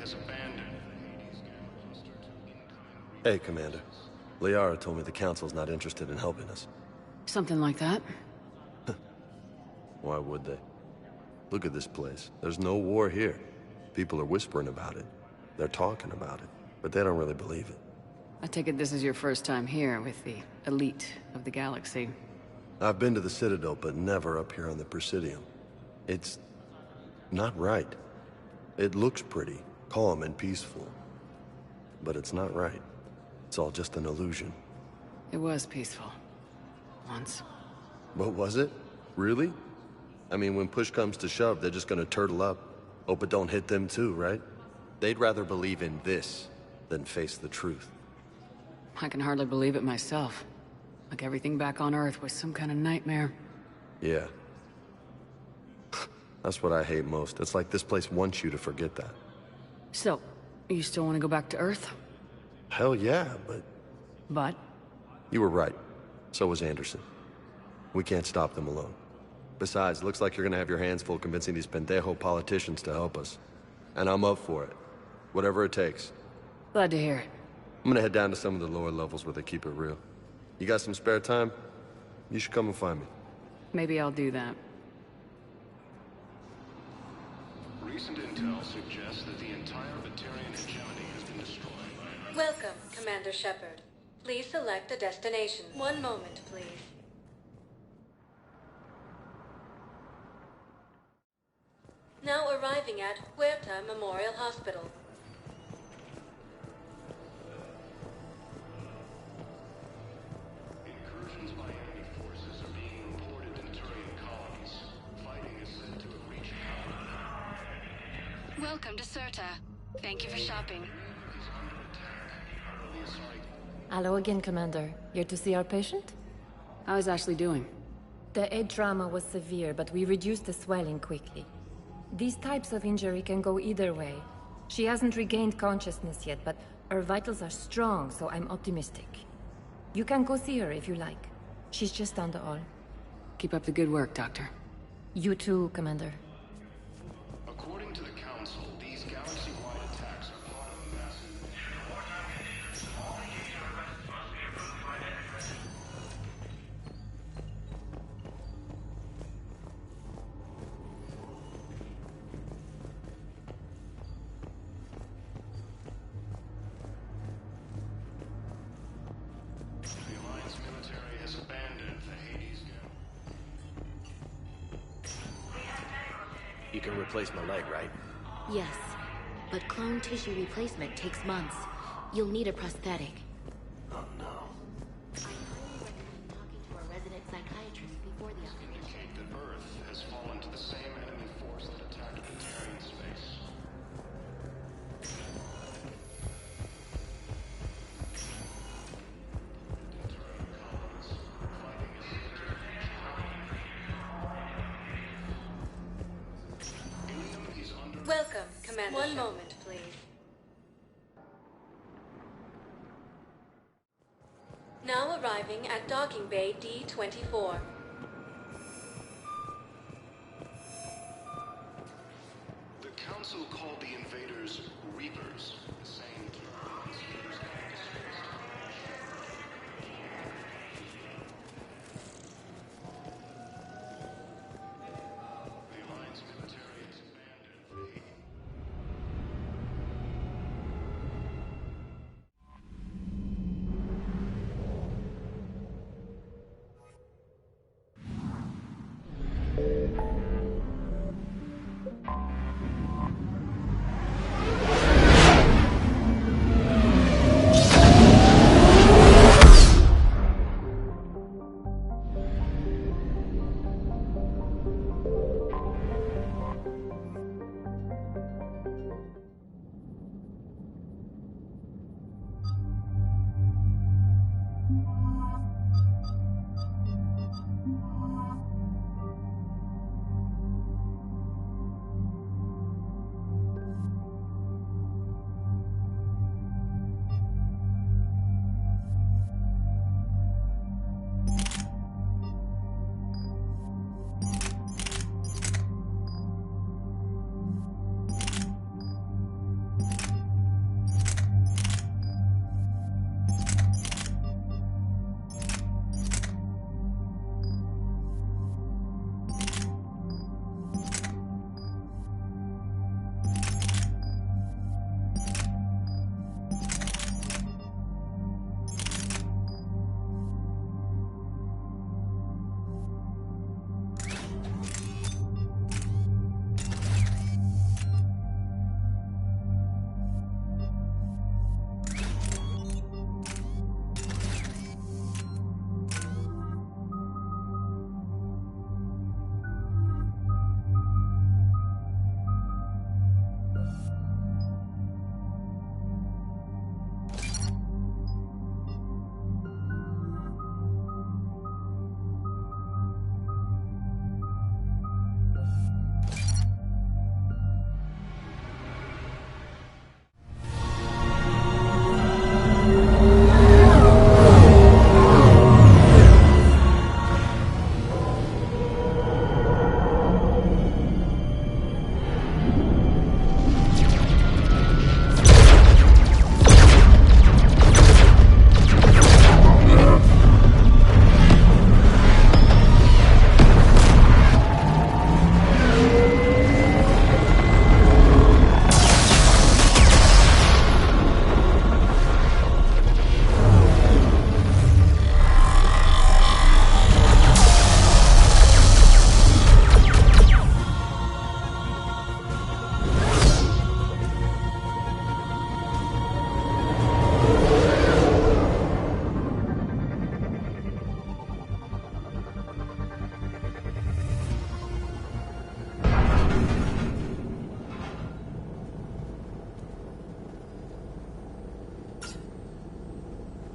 Has abandoned. Hey, Commander. Liara told me the Council's not interested in helping us. Something like that. Why would they? Look at this place. There's no war here. People are whispering about it. They're talking about it, but they don't really believe it. I take it this is your first time here with the elite of the galaxy. I've been to the Citadel, but never up here on the Presidium. It's not right. It looks pretty, calm and peaceful. But it's not right. It's all just an illusion. It was peaceful. Once. What was it? Really? I mean, when push comes to shove, they're just gonna turtle up. Hope it don't hit them too, right? They'd rather believe in this than face the truth. I can hardly believe it myself. Like everything back on Earth was some kind of nightmare. Yeah. That's what I hate most. It's like this place wants you to forget that. So, you still want to go back to Earth? Hell yeah, but... But? You were right. So was Anderson. We can't stop them alone. Besides, looks like you're gonna have your hands full convincing these pendejo politicians to help us. And I'm up for it. Whatever it takes. Glad to hear it. I'm gonna head down to some of the lower levels where they keep it real. You got some spare time? You should come and find me. Maybe I'll do that. Recent intel suggests that the entire Turian hegemony has been destroyed. Welcome, Commander Shepard. Please select a destination. One moment, please. Now arriving at Huerta Memorial Hospital. Incursions by enemy forces are being reported in Turian colonies. Fighting is said to have reached Welcome to Serta. Thank you for shopping. Hello again, Commander. Here to see our patient? How is Ashley doing? The head trauma was severe, but we reduced the swelling quickly. These types of injury can go either way. She hasn't regained consciousness yet, but her vitals are strong, so I'm optimistic. You can go see her if you like. She's just down the hall. Keep up the good work, Doctor. You too, Commander. According to the Council, these galaxy-wide attacks are part of a massive... The Alliance military has abandoned the Hades Gap. You can replace my leg, right? Yes, but clone tissue replacement takes months. You'll need a prosthetic. Oh no. I highly recommend talking to a resident psychiatrist before the operation. Indicate that Earth has fallen to the same enemy force that attacked the Turian space. Welcome, Commander. One moment, please. Now arriving at Docking Bay D-24. The Council called the invaders Reapers, the same term as Reapers called disgraced. The Alliance military has abandoned the...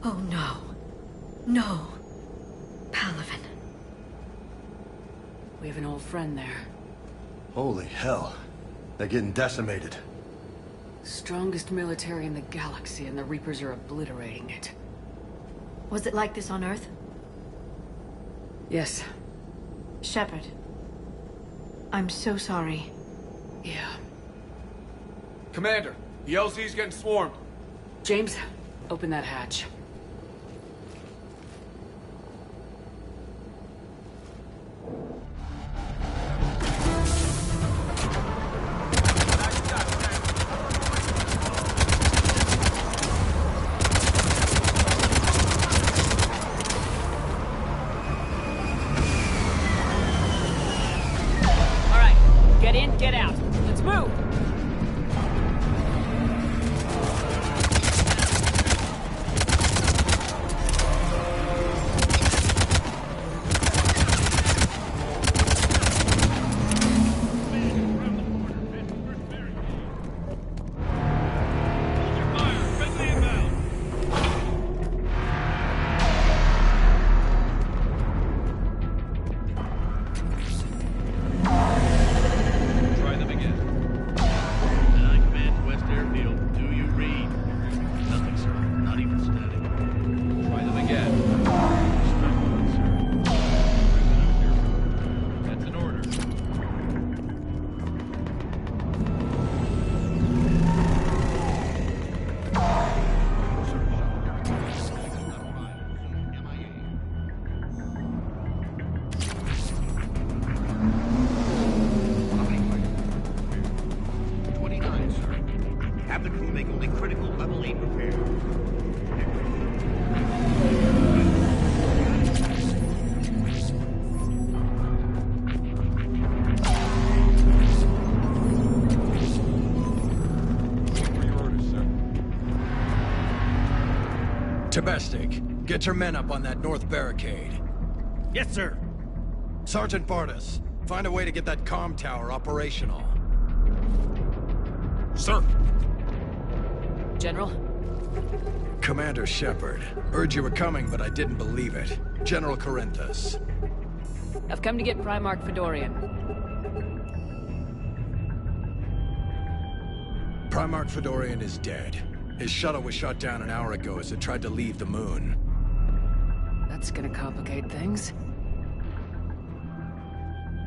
Oh no. No. Palaven. We have an old friend there. Holy hell. They're getting decimated. Strongest military in the galaxy, and the Reapers are obliterating it. Was it like this on Earth? Yes. Shepard. I'm so sorry. Yeah. Commander, the LZ's getting swarmed. James, open that hatch. Get in, get out. Let's move! Domestic, get your men up on that north barricade. Yes, sir. Sergeant Bartis, find a way to get that comm tower operational. Sir. General? Commander Shepard. Heard you were coming, but I didn't believe it. General Corinthus. I've come to get Primarch Fedorian. Primarch Fedorian is dead. His shuttle was shot down an hour ago as it tried to leave the moon. That's gonna complicate things.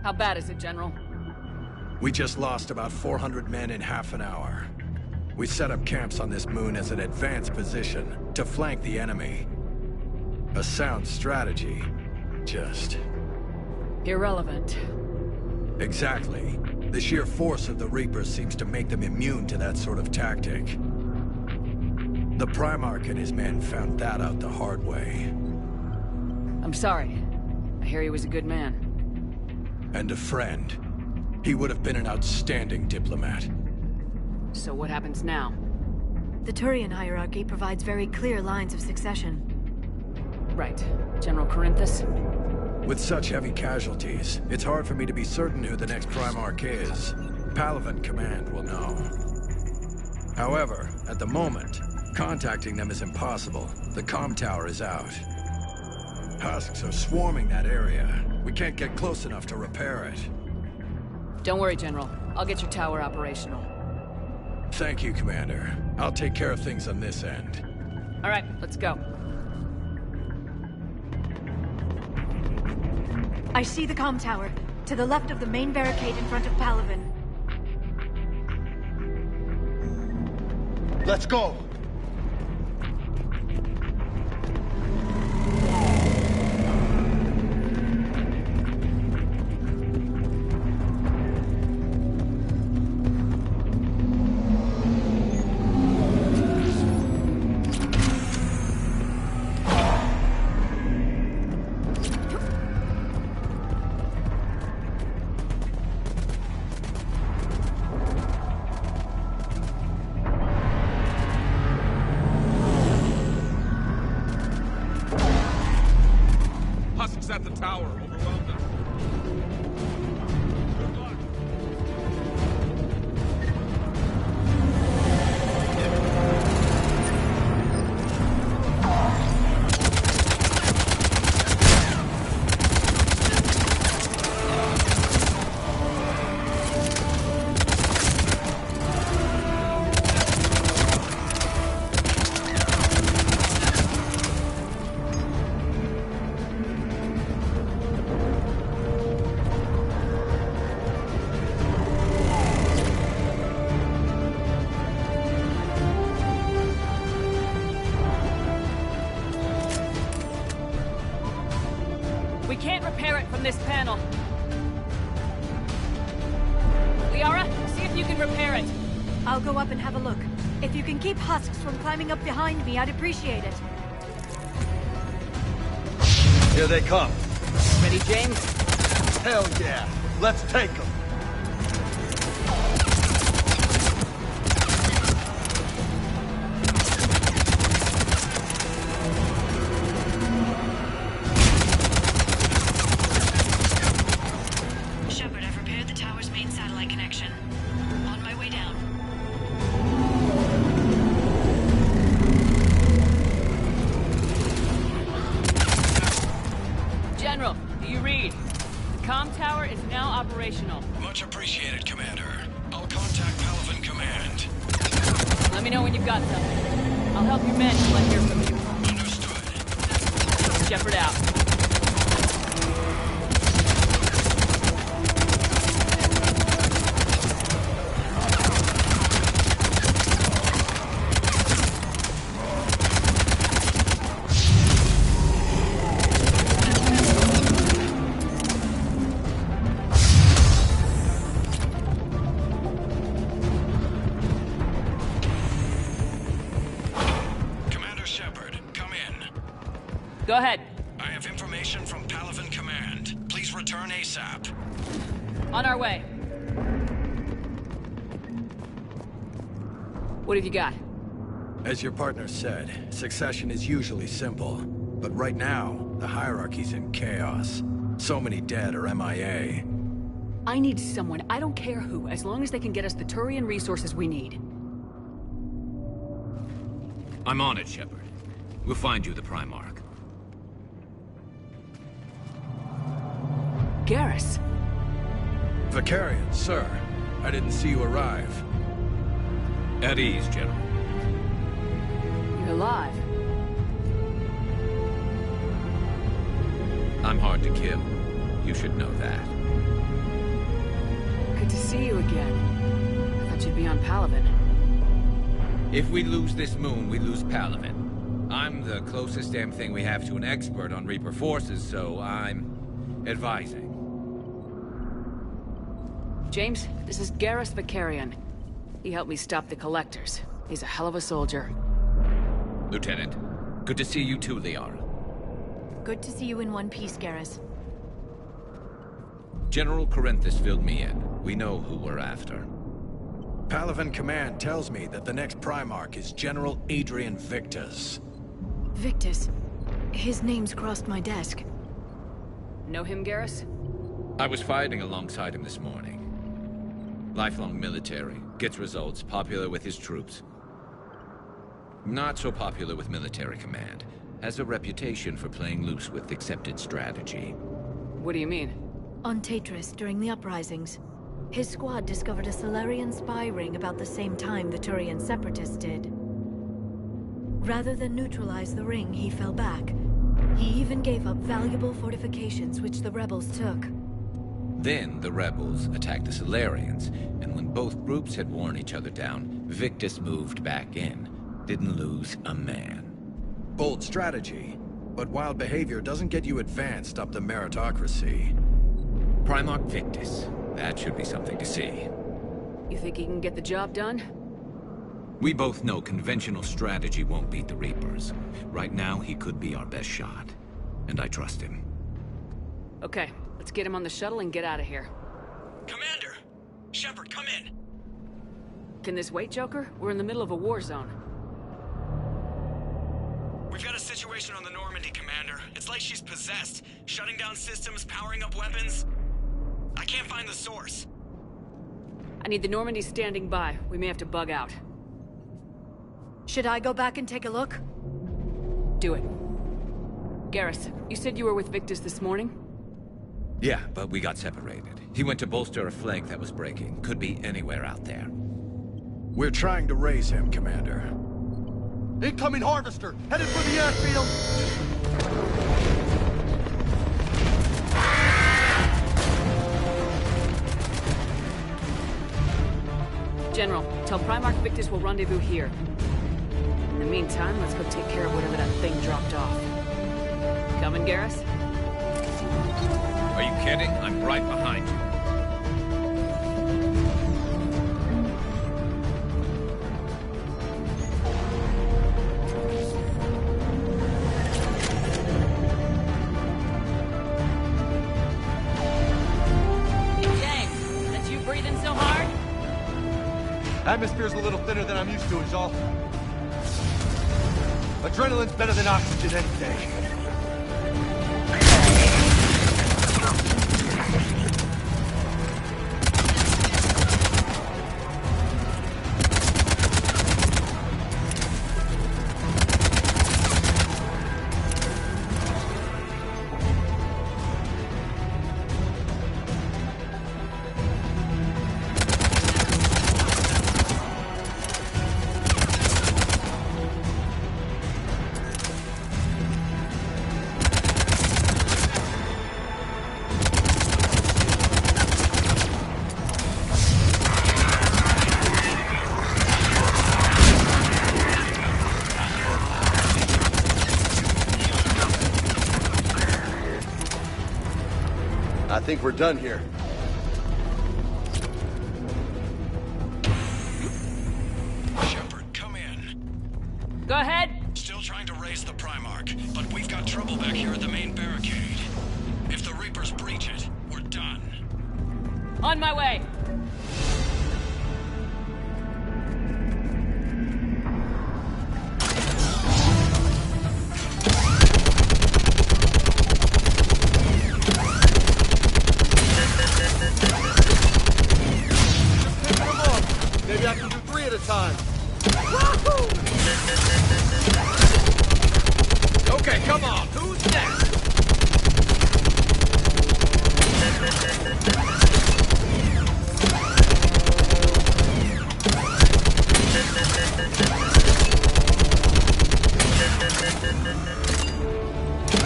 How bad is it, General? We just lost about 400 men in half an hour. We set up camps on this moon as an advanced position to flank the enemy. A sound strategy. Just... irrelevant. Exactly. The sheer force of the Reapers seems to make them immune to that sort of tactic. The Primarch and his men found that out the hard way. I'm sorry. I hear he was a good man. And a friend. He would have been an outstanding diplomat. So what happens now? The Turian Hierarchy provides very clear lines of succession. Right. General Corinthus? With such heavy casualties, it's hard for me to be certain who the next Primarch is. Palaven Command will know. However, at the moment, contacting them is impossible. The comm tower is out. Husks are swarming that area. We can't get close enough to repair it. Don't worry, General. I'll get your tower operational. Thank you, Commander. I'll take care of things on this end. All right, let's go. I see the comm tower, to the left of the main barricade in front of Palaven. Let's go! At the tower, overwhelmed us. Good luck. repair it from this panel. Liara, see if you can repair it. I'll go up and have a look. If you can keep husks from climbing up behind me, I'd appreciate it. Here they come. Ready, James? Hell yeah. Let's take them. Shepard, I've repaired the tower's main satellite connection. On my way down. General, do you read? The comm tower is now operational. Much appreciated, Commander. I'll contact Palaven Command. Let me know when you've got something. I'll help your men till I hear from you. Understood. Shepard out. Go ahead. I have information from Palaven Command. Please return ASAP. On our way. What have you got? As your partner said, succession is usually simple. But right now, the hierarchy's in chaos. So many dead or MIA. I need someone, I don't care who, as long as they can get us the Turian resources we need. I'm on it, Shepard. We'll find you the Primarch. Garrus. Vicarian, sir. I didn't see you arrive. At ease, General. You're alive. I'm hard to kill. You should know that. Good to see you again. I thought you'd be on Palaven. If we lose this moon, we lose Palaven. I'm the closest damn thing we have to an expert on Reaper forces, so I'm advising. James, this is Garrus Vicarian. He helped me stop the Collectors. He's a hell of a soldier. Lieutenant, good to see you too, Liara. Good to see you in one piece, Garrus. General Corinthus filled me in. We know who we're after. Palaven Command tells me that the next Primarch is General Adrian Victus. Victus? His name's crossed my desk. Know him, Garrus? I was fighting alongside him this morning. Lifelong military, gets results, popular with his troops. Not so popular with military command. Has a reputation for playing loose with accepted strategy. What do you mean? On Tatris, during the uprisings, his squad discovered a Solarian spy ring about the same time the Turian separatists did. Rather than neutralize the ring, he fell back. He even gave up valuable fortifications which the rebels took. Then the rebels attacked the Solarians, and when both groups had worn each other down, Victus moved back in. Didn't lose a man. Bold strategy, but wild behavior doesn't get you advanced up the meritocracy. Primarch Victus. That should be something to see. You think he can get the job done? We both know conventional strategy won't beat the Reapers. Right now, he could be our best shot. And I trust him. Okay, let's get him on the shuttle and get out of here. Commander! Shepard, come in! Can this wait, Joker? We're in the middle of a war zone. We've got a situation on the Normandy, Commander. It's like she's possessed. Shutting down systems, powering up weapons. I can't find the source. I need the Normandy standing by. We may have to bug out. Should I go back and take a look? Do it. Garrus, you said you were with Victus this morning? Yeah, but we got separated. He went to bolster a flank that was breaking. Could be anywhere out there. We're trying to raise him, Commander. Incoming Harvester! Headed for the airfield! General, tell Primarch Victus we'll rendezvous here. In the meantime, let's go take care of whatever that thing dropped off. Coming, Garrus? Are you kidding? I'm right behind you. James, that's you breathing so hard? Atmosphere's a little thinner than I'm used to, is all. Adrenaline's better than oxygen any day. I think we're done here. Shepard, come in. Go ahead. Still trying to raise the Primarch, but we've got trouble back here at the main barricade. If the Reapers breach it, we're done. On my way. Maybe I can do 3 at a time. Okay, come on. Who's next?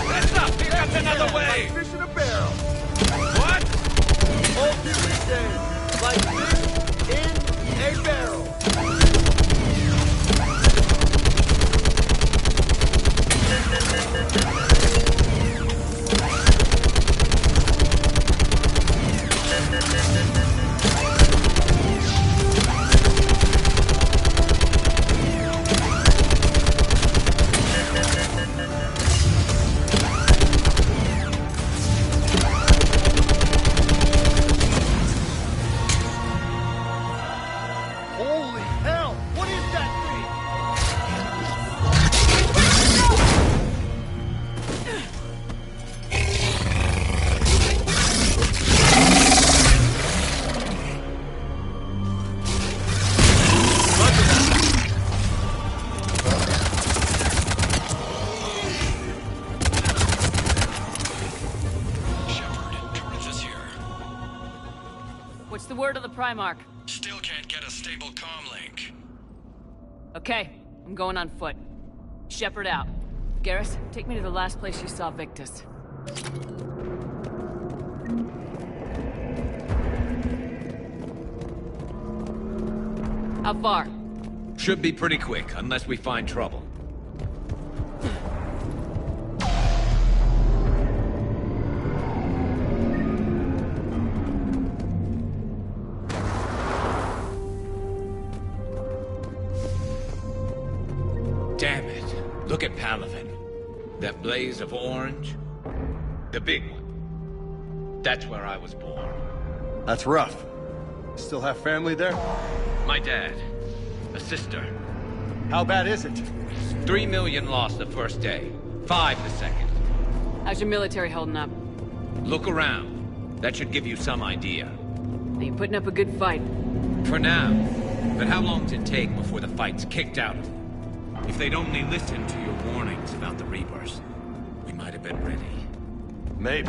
That's up! Here comes another wave! Fish in a barrel. What? All weekdays, like fish in a barrel. Holy hell! What is that thing? What's the word of the Primarch? Still can't get a stable comm link. Okay, I'm going on foot. Shepard out. Garrus, take me to the last place you saw Victus. How far? Should be pretty quick, unless we find trouble. Damn it. Look at Palaven. That blaze of orange. The big one. That's where I was born. That's rough. Still have family there? My dad. A sister. How bad is it? 3 million lost the first day. 5 the second. How's your military holding up? Look around. That should give you some idea. Are you putting up a good fight? For now. But how long does it take before the fight's kicked out of them? If they'd only listened to your warnings about the Reapers, we might have been ready. Maybe.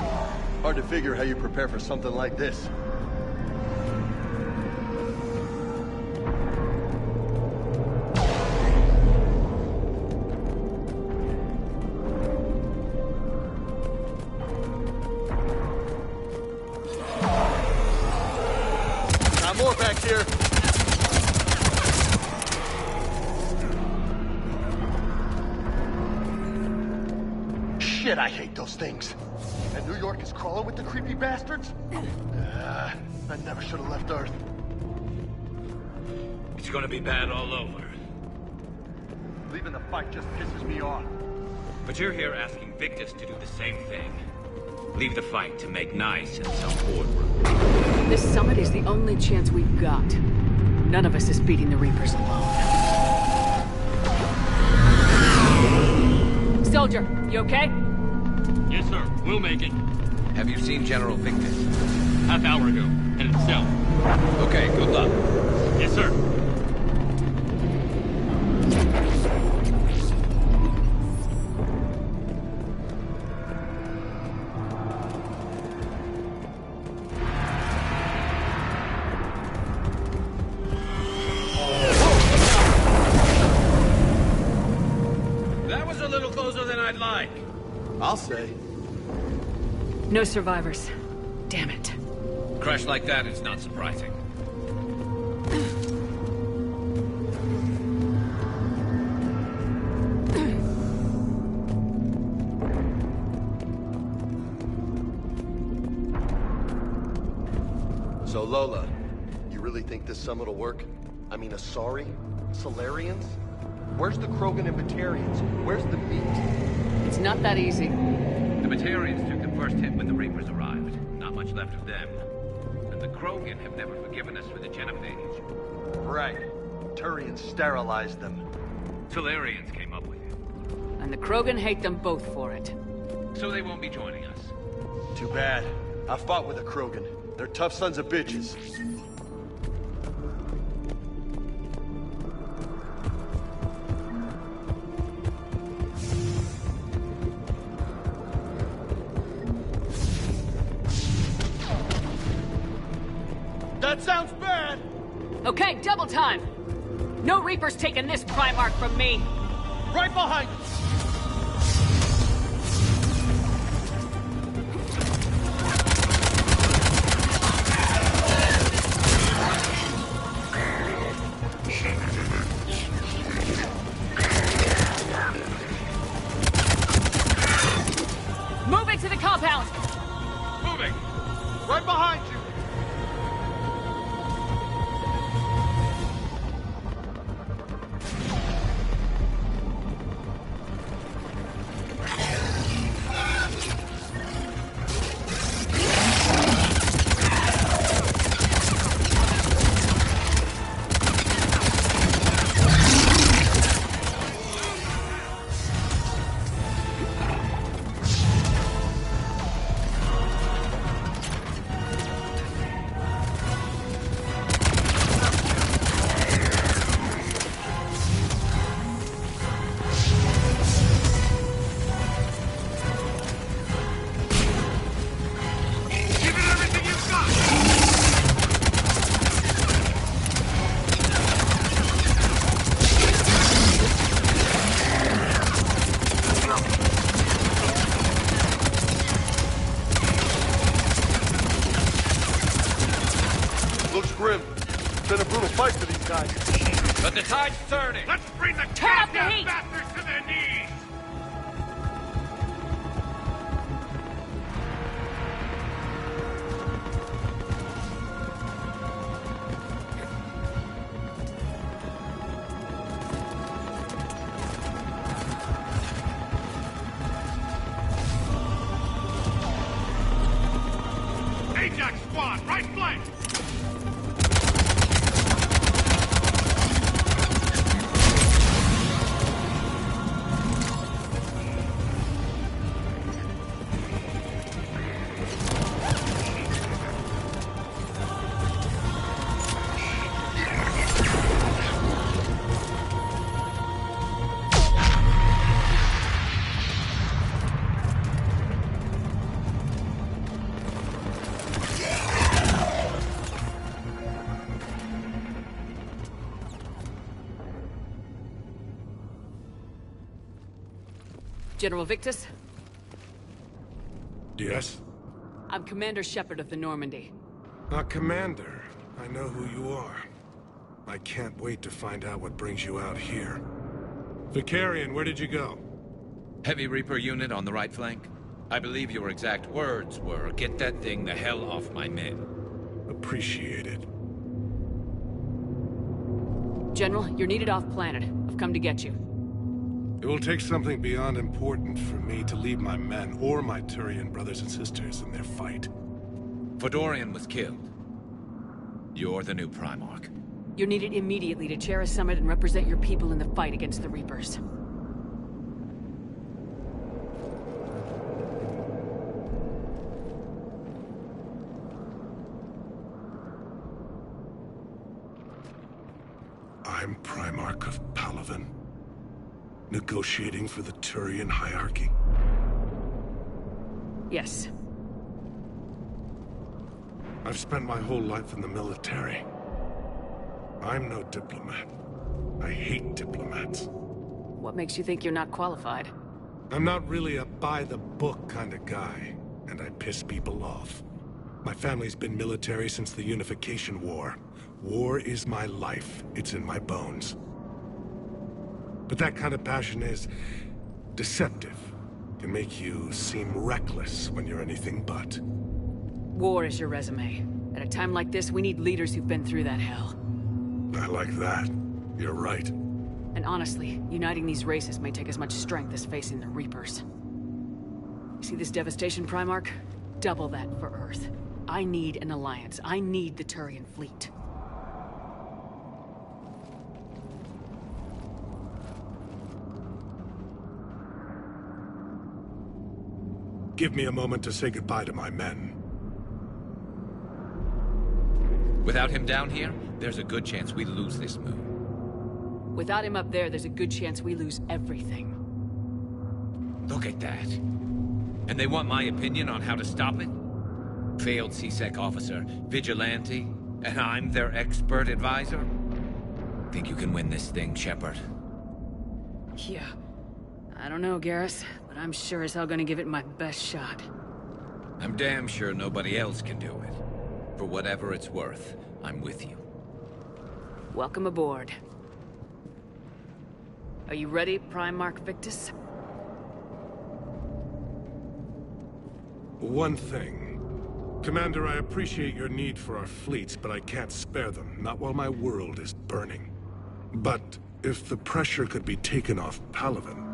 Hard to figure how you prepare for something like this. Got more back here. Shit, I hate those things. And New York is crawling with the creepy bastards? I never should have left Earth. It's gonna be bad all over. Leaving the fight just pisses me off. But you're here asking Victus to do the same thing. Leave the fight to make nice in some boardroom. This summit is the only chance we've got. None of us is beating the Reapers alone. Soldier, you okay? Yes, sir. We'll make it. Have you seen General Victus? Half hour ago. Headed south. Okay, good luck. Yes, sir. That was a little closer than I'd like. I'll say. No survivors. Damn it. Crash like that is not surprising. So Lola, you really think this summit will work? I mean, Asari? Solarians? Where's the Krogan and Batarians? Where's the meat? It's not that easy. The Batarians took the first hit when the Reapers arrived. Not much left of them. And the Krogan have never forgiven us for the Genophage. Right. Turian sterilized them. Solarians came up with it. And the Krogan hate them both for it. So they won't be joining us. Too bad. I fought with a Krogan. They're tough sons of bitches. That sounds bad! Okay, double time! No Reapers taking this Primarch from me! Right behind us! Moving to the compound! Moving! Right behind you! Looks grim. It's been a brutal fight for these guys. But the tide's turning! Let's bring the Turn up the goddamn heat! bastards to their knees! Ajax squad, right flank! General Victus? Yes? I'm Commander Shepard of the Normandy. Commander. I know who you are. I can't wait to find out what brings you out here. Vicarian, where did you go? Heavy Reaper unit on the right flank. I believe your exact words were, "Get that thing the hell off my men." Appreciated. General, you're needed off-planet. I've come to get you. It will take something beyond important for me to leave my men or my Turian brothers and sisters in their fight. Fedorian was killed. You're the new Primarch. You're needed immediately to chair a summit and represent your people in the fight against the Reapers. I'm Primarch of Palaven, negotiating for the Turian Hierarchy. Yes. I've spent my whole life in the military. I'm no diplomat. I hate diplomats. What makes you think you're not qualified? I'm not really a by-the-book kind of guy, and I piss people off. My family's been military since the Unification War. War is my life. It's in my bones. But that kind of passion is deceptive. Can make you seem reckless when you're anything but. War is your resume. At a time like this, we need leaders who've been through that hell. I like that. You're right. And honestly, uniting these races may take as much strength as facing the Reapers. You see this devastation, Primarch? Double that for Earth. I need an alliance. I need the Turian fleet. Give me a moment to say goodbye to my men. Without him down here, there's a good chance we lose this move. Without him up there's a good chance we lose everything. Look at that. And they want my opinion on how to stop it? Failed C-Sec officer, vigilante, and I'm their expert advisor? Think you can win this thing, Shepard? Yeah. I don't know, Garrus, but I'm sure as hell gonna give it my best shot. I'm damn sure nobody else can do it. For whatever it's worth, I'm with you. Welcome aboard. Are you ready, Primarch Victus? One thing. Commander, I appreciate your need for our fleets, but I can't spare them, not while my world is burning. But if the pressure could be taken off Palaven...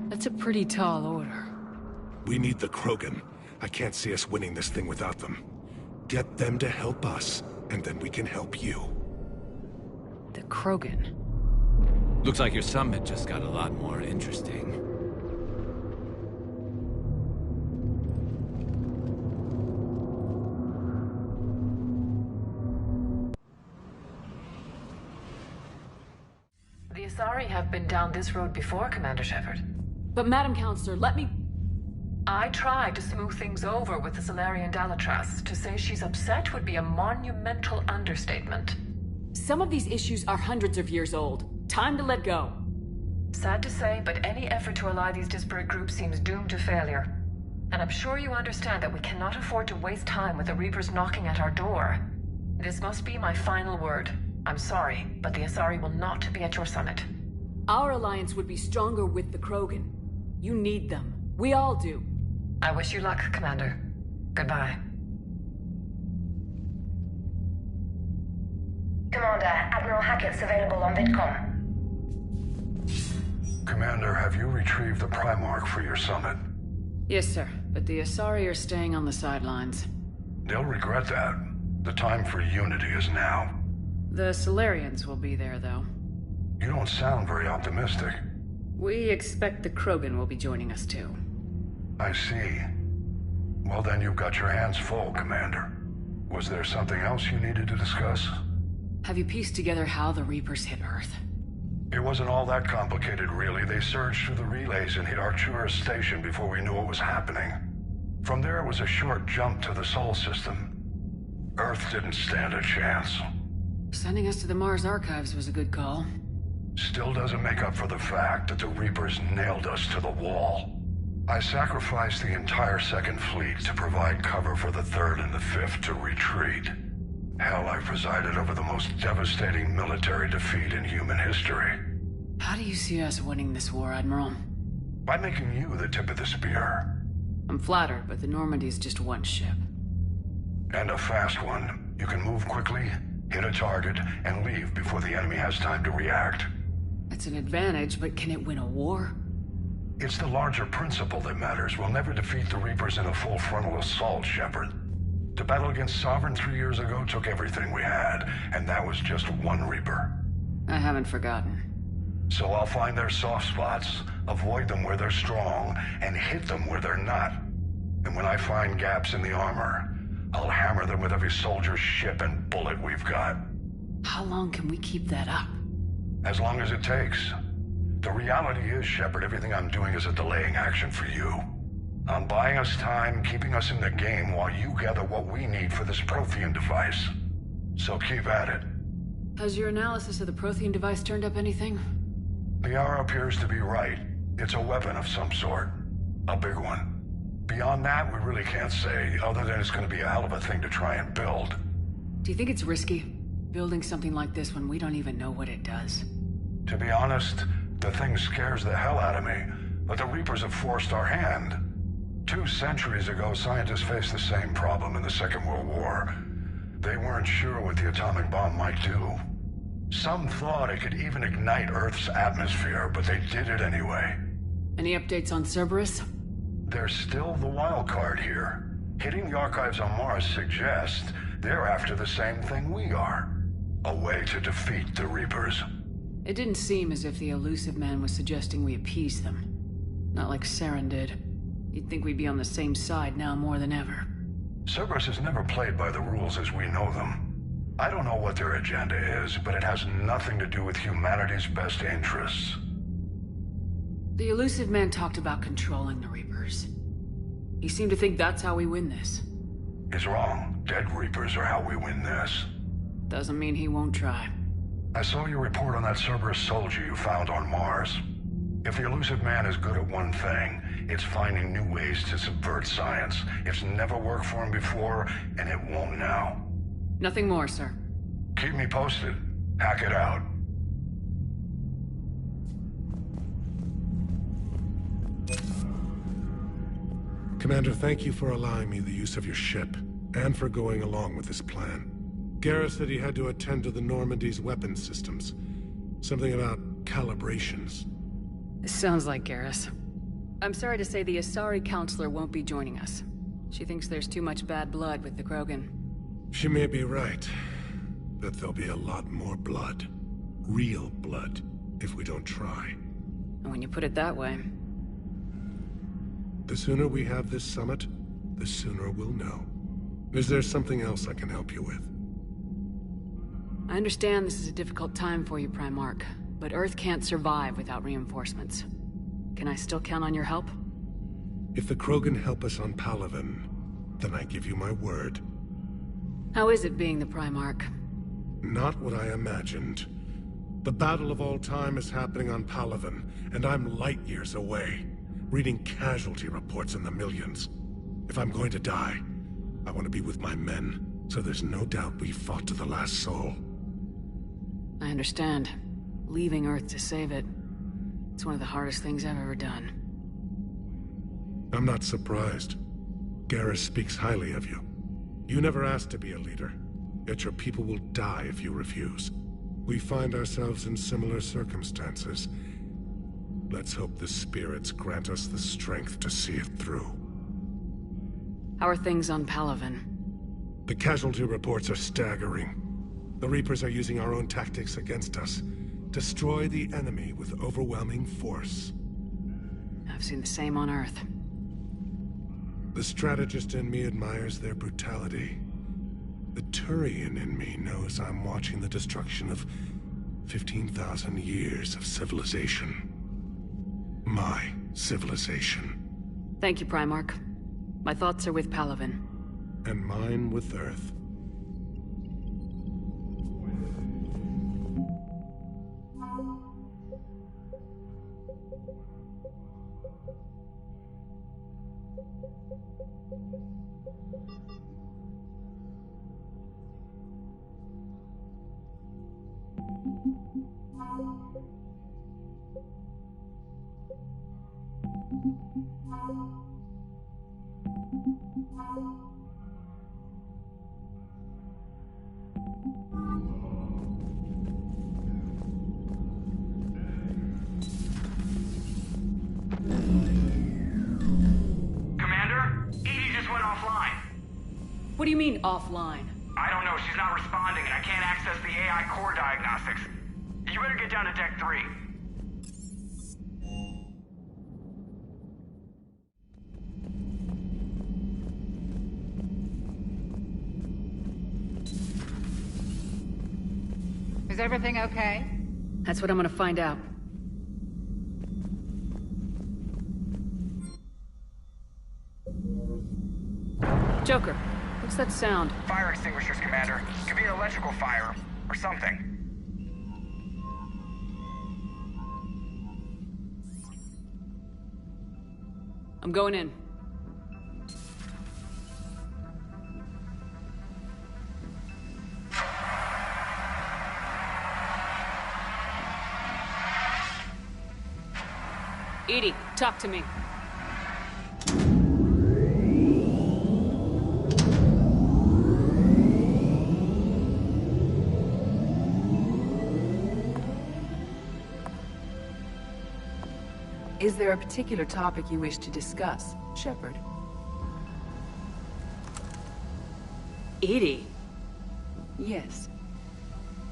That's a pretty tall order. We need the Krogan. I can't see us winning this thing without them. Get them to help us, and then we can help you. The Krogan? Looks like your summit just got a lot more interesting. The Asari have been down this road before, Commander Shepard. But Madam Counselor, let me... I tried to smooth things over with the Salarian Dalatras. To say she's upset would be a monumental understatement. Some of these issues are hundreds of years old. Time to let go. Sad to say, but any effort to ally these disparate groups seems doomed to failure. And I'm sure you understand that we cannot afford to waste time with the Reapers knocking at our door. This must be my final word. I'm sorry, but the Asari will not be at your summit. Our alliance would be stronger with the Krogan. You need them. We all do. I wish you luck, Commander. Goodbye. Commander, Admiral Hackett's available on VidCom. Commander, have you retrieved the Primarch for your summit? Yes, sir. But the Asari are staying on the sidelines. They'll regret that. The time for unity is now. The Solarians will be there, though. You don't sound very optimistic. We expect the Krogan will be joining us, too. I see. Well, then you've got your hands full, Commander. Was there something else you needed to discuss? Have you pieced together how the Reapers hit Earth? It wasn't all that complicated, really. They surged through the relays and hit Artura's station before we knew what was happening. From there, it was a short jump to the Sol system. Earth didn't stand a chance. Sending us to the Mars Archives was a good call. Still doesn't make up for the fact that the Reapers nailed us to the wall. I sacrificed the entire Second Fleet to provide cover for the Third and the Fifth to retreat. Hell, I presided over the most devastating military defeat in human history. How do you see us winning this war, Admiral? By making you the tip of the spear. I'm flattered, but the Normandy's just one ship. And a fast one. You can move quickly, hit a target, and leave before the enemy has time to react. That's an advantage, but can it win a war? It's the larger principle that matters. We'll never defeat the Reapers in a full frontal assault, Shepard. The battle against Sovereign 3 years ago took everything we had, and that was just one Reaper. I haven't forgotten. So I'll find their soft spots, avoid them where they're strong, and hit them where they're not. And when I find gaps in the armor, I'll hammer them with every soldier, ship, and bullet we've got. How long can we keep that up? As long as it takes. The reality is, Shepard, everything I'm doing is a delaying action for you. I'm buying us time, keeping us in the game while you gather what we need for this Prothean device. So keep at it. Has your analysis of the Prothean device turned up anything? The hour appears to be right. It's a weapon of some sort. A big one. Beyond that, we really can't say, other than it's going to be a hell of a thing to try and build. Do you think it's risky, building something like this when we don't even know what it does? To be honest, the thing scares the hell out of me, but the Reapers have forced our hand. 2 centuries ago, scientists faced the same problem in the Second World War. They weren't sure what the atomic bomb might do. Some thought it could even ignite Earth's atmosphere, but they did it anyway. Any updates on Cerberus? They're still the wild card here. Hitting the archives on Mars suggests they're after the same thing we are. A way to defeat the Reapers. It didn't seem as if the elusive man was suggesting we appease them. Not like Saren did. You'd think we'd be on the same side now more than ever. Cerberus has never played by the rules as we know them. I don't know what their agenda is, but it has nothing to do with humanity's best interests. The elusive man talked about controlling the Reapers. He seemed to think that's how we win this. He's wrong. Dead Reapers are how we win this. Doesn't mean he won't try. I saw your report on that Cerberus soldier you found on Mars. If the elusive man is good at one thing, it's finding new ways to subvert science. It's never worked for him before, and it won't now. Nothing more, sir. Keep me posted. Hack it out. Commander, thank you for allowing me the use of your ship, and for going along with this plan. Garrus said he had to attend to the Normandy's weapons systems. Something about calibrations. This sounds like Garrus. I'm sorry to say the Asari Counselor won't be joining us. She thinks there's too much bad blood with the Krogan. She may be right, but there'll be a lot more blood. Real blood, if we don't try. And when you put it that way... The sooner we have this summit, the sooner we'll know. Is there something else I can help you with? I understand this is a difficult time for you, Primarch, but Earth can't survive without reinforcements. Can I still count on your help? If the Krogan help us on Palaven, then I give you my word. How is it being the Primarch? Not what I imagined. The battle of all time is happening on Palaven, and I'm light years away, reading casualty reports in the millions. If I'm going to die, I want to be with my men, so there's no doubt we fought to the last soul. I understand. Leaving Earth to save it. It's one of the hardest things I've ever done. I'm not surprised. Garrus speaks highly of you. You never asked to be a leader, yet your people will die if you refuse. We find ourselves in similar circumstances. Let's hope the spirits grant us the strength to see it through. How are things on Palaven? The casualty reports are staggering. The Reapers are using our own tactics against us. Destroy the enemy with overwhelming force. I've seen the same on Earth. The strategist in me admires their brutality. The Turian in me knows I'm watching the destruction of 15,000 years of civilization. My civilization. Thank you, Primarch. My thoughts are with Palaven. And mine with Earth. What do you mean, offline? I don't know, she's not responding, and I can't access the AI core diagnostics. You better get down to Deck 3. Is everything okay? That's what I'm gonna find out. Joker, what's that sound? Fire extinguishers, Commander. Could be an electrical fire, or something. I'm going in. EDI, talk to me. Is there a particular topic you wish to discuss, Shepard? EDI? Yes.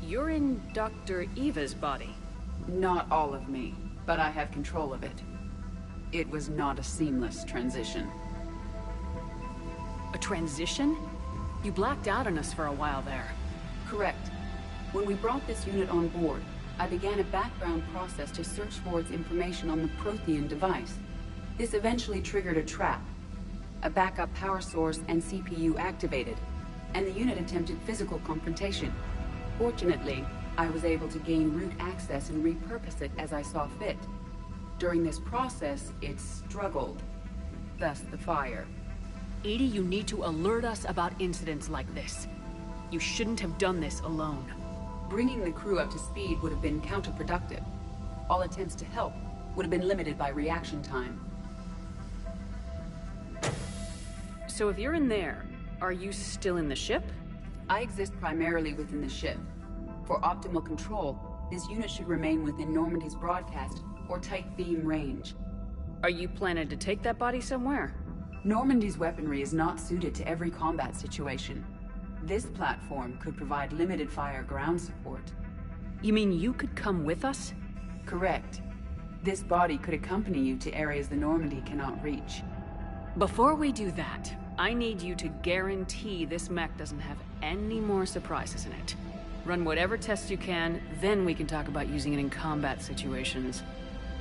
You're in Dr. Eva's body. Not all of me, but I have control of it. It was not a seamless transition. A transition? You blacked out on us for a while there. Correct. When we brought this unit on board, I began a background process to search for its information on the Prothean device. This eventually triggered a trap. A backup power source and CPU activated, and the unit attempted physical confrontation. Fortunately, I was able to gain root access and repurpose it as I saw fit. During this process, it struggled. Thus the fire. EDI, you need to alert us about incidents like this. You shouldn't have done this alone. Bringing the crew up to speed would have been counterproductive. All attempts to help would have been limited by reaction time. So if you're in there, are you still in the ship? I exist primarily within the ship. For optimal control, this unit should remain within Normandy's broadcast or tight beam range. Are you planning to take that body somewhere? Normandy's weaponry is not suited to every combat situation. This platform could provide limited fire ground support. You mean you could come with us? Correct. This body could accompany you to areas the Normandy cannot reach. Before we do that, I need you to guarantee this mech doesn't have any more surprises in it. Run whatever tests you can, then we can talk about using it in combat situations.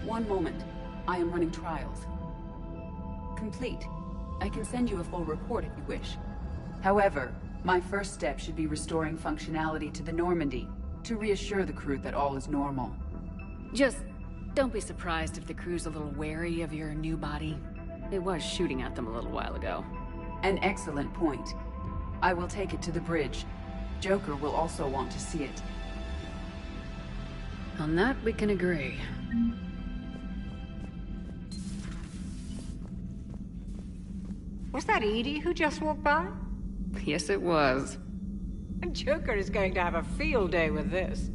One moment. I am running trials. Complete. I can send you a full report if you wish. However, my first step should be restoring functionality to the Normandy, to reassure the crew that all is normal. Just don't be surprised if the crew's a little wary of your new body. It was shooting at them a little while ago. An excellent point. I will take it to the bridge. Joker will also want to see it. On that, we can agree. Was that EDI who just walked by? Yes, it was. Joker is going to have a field day with this.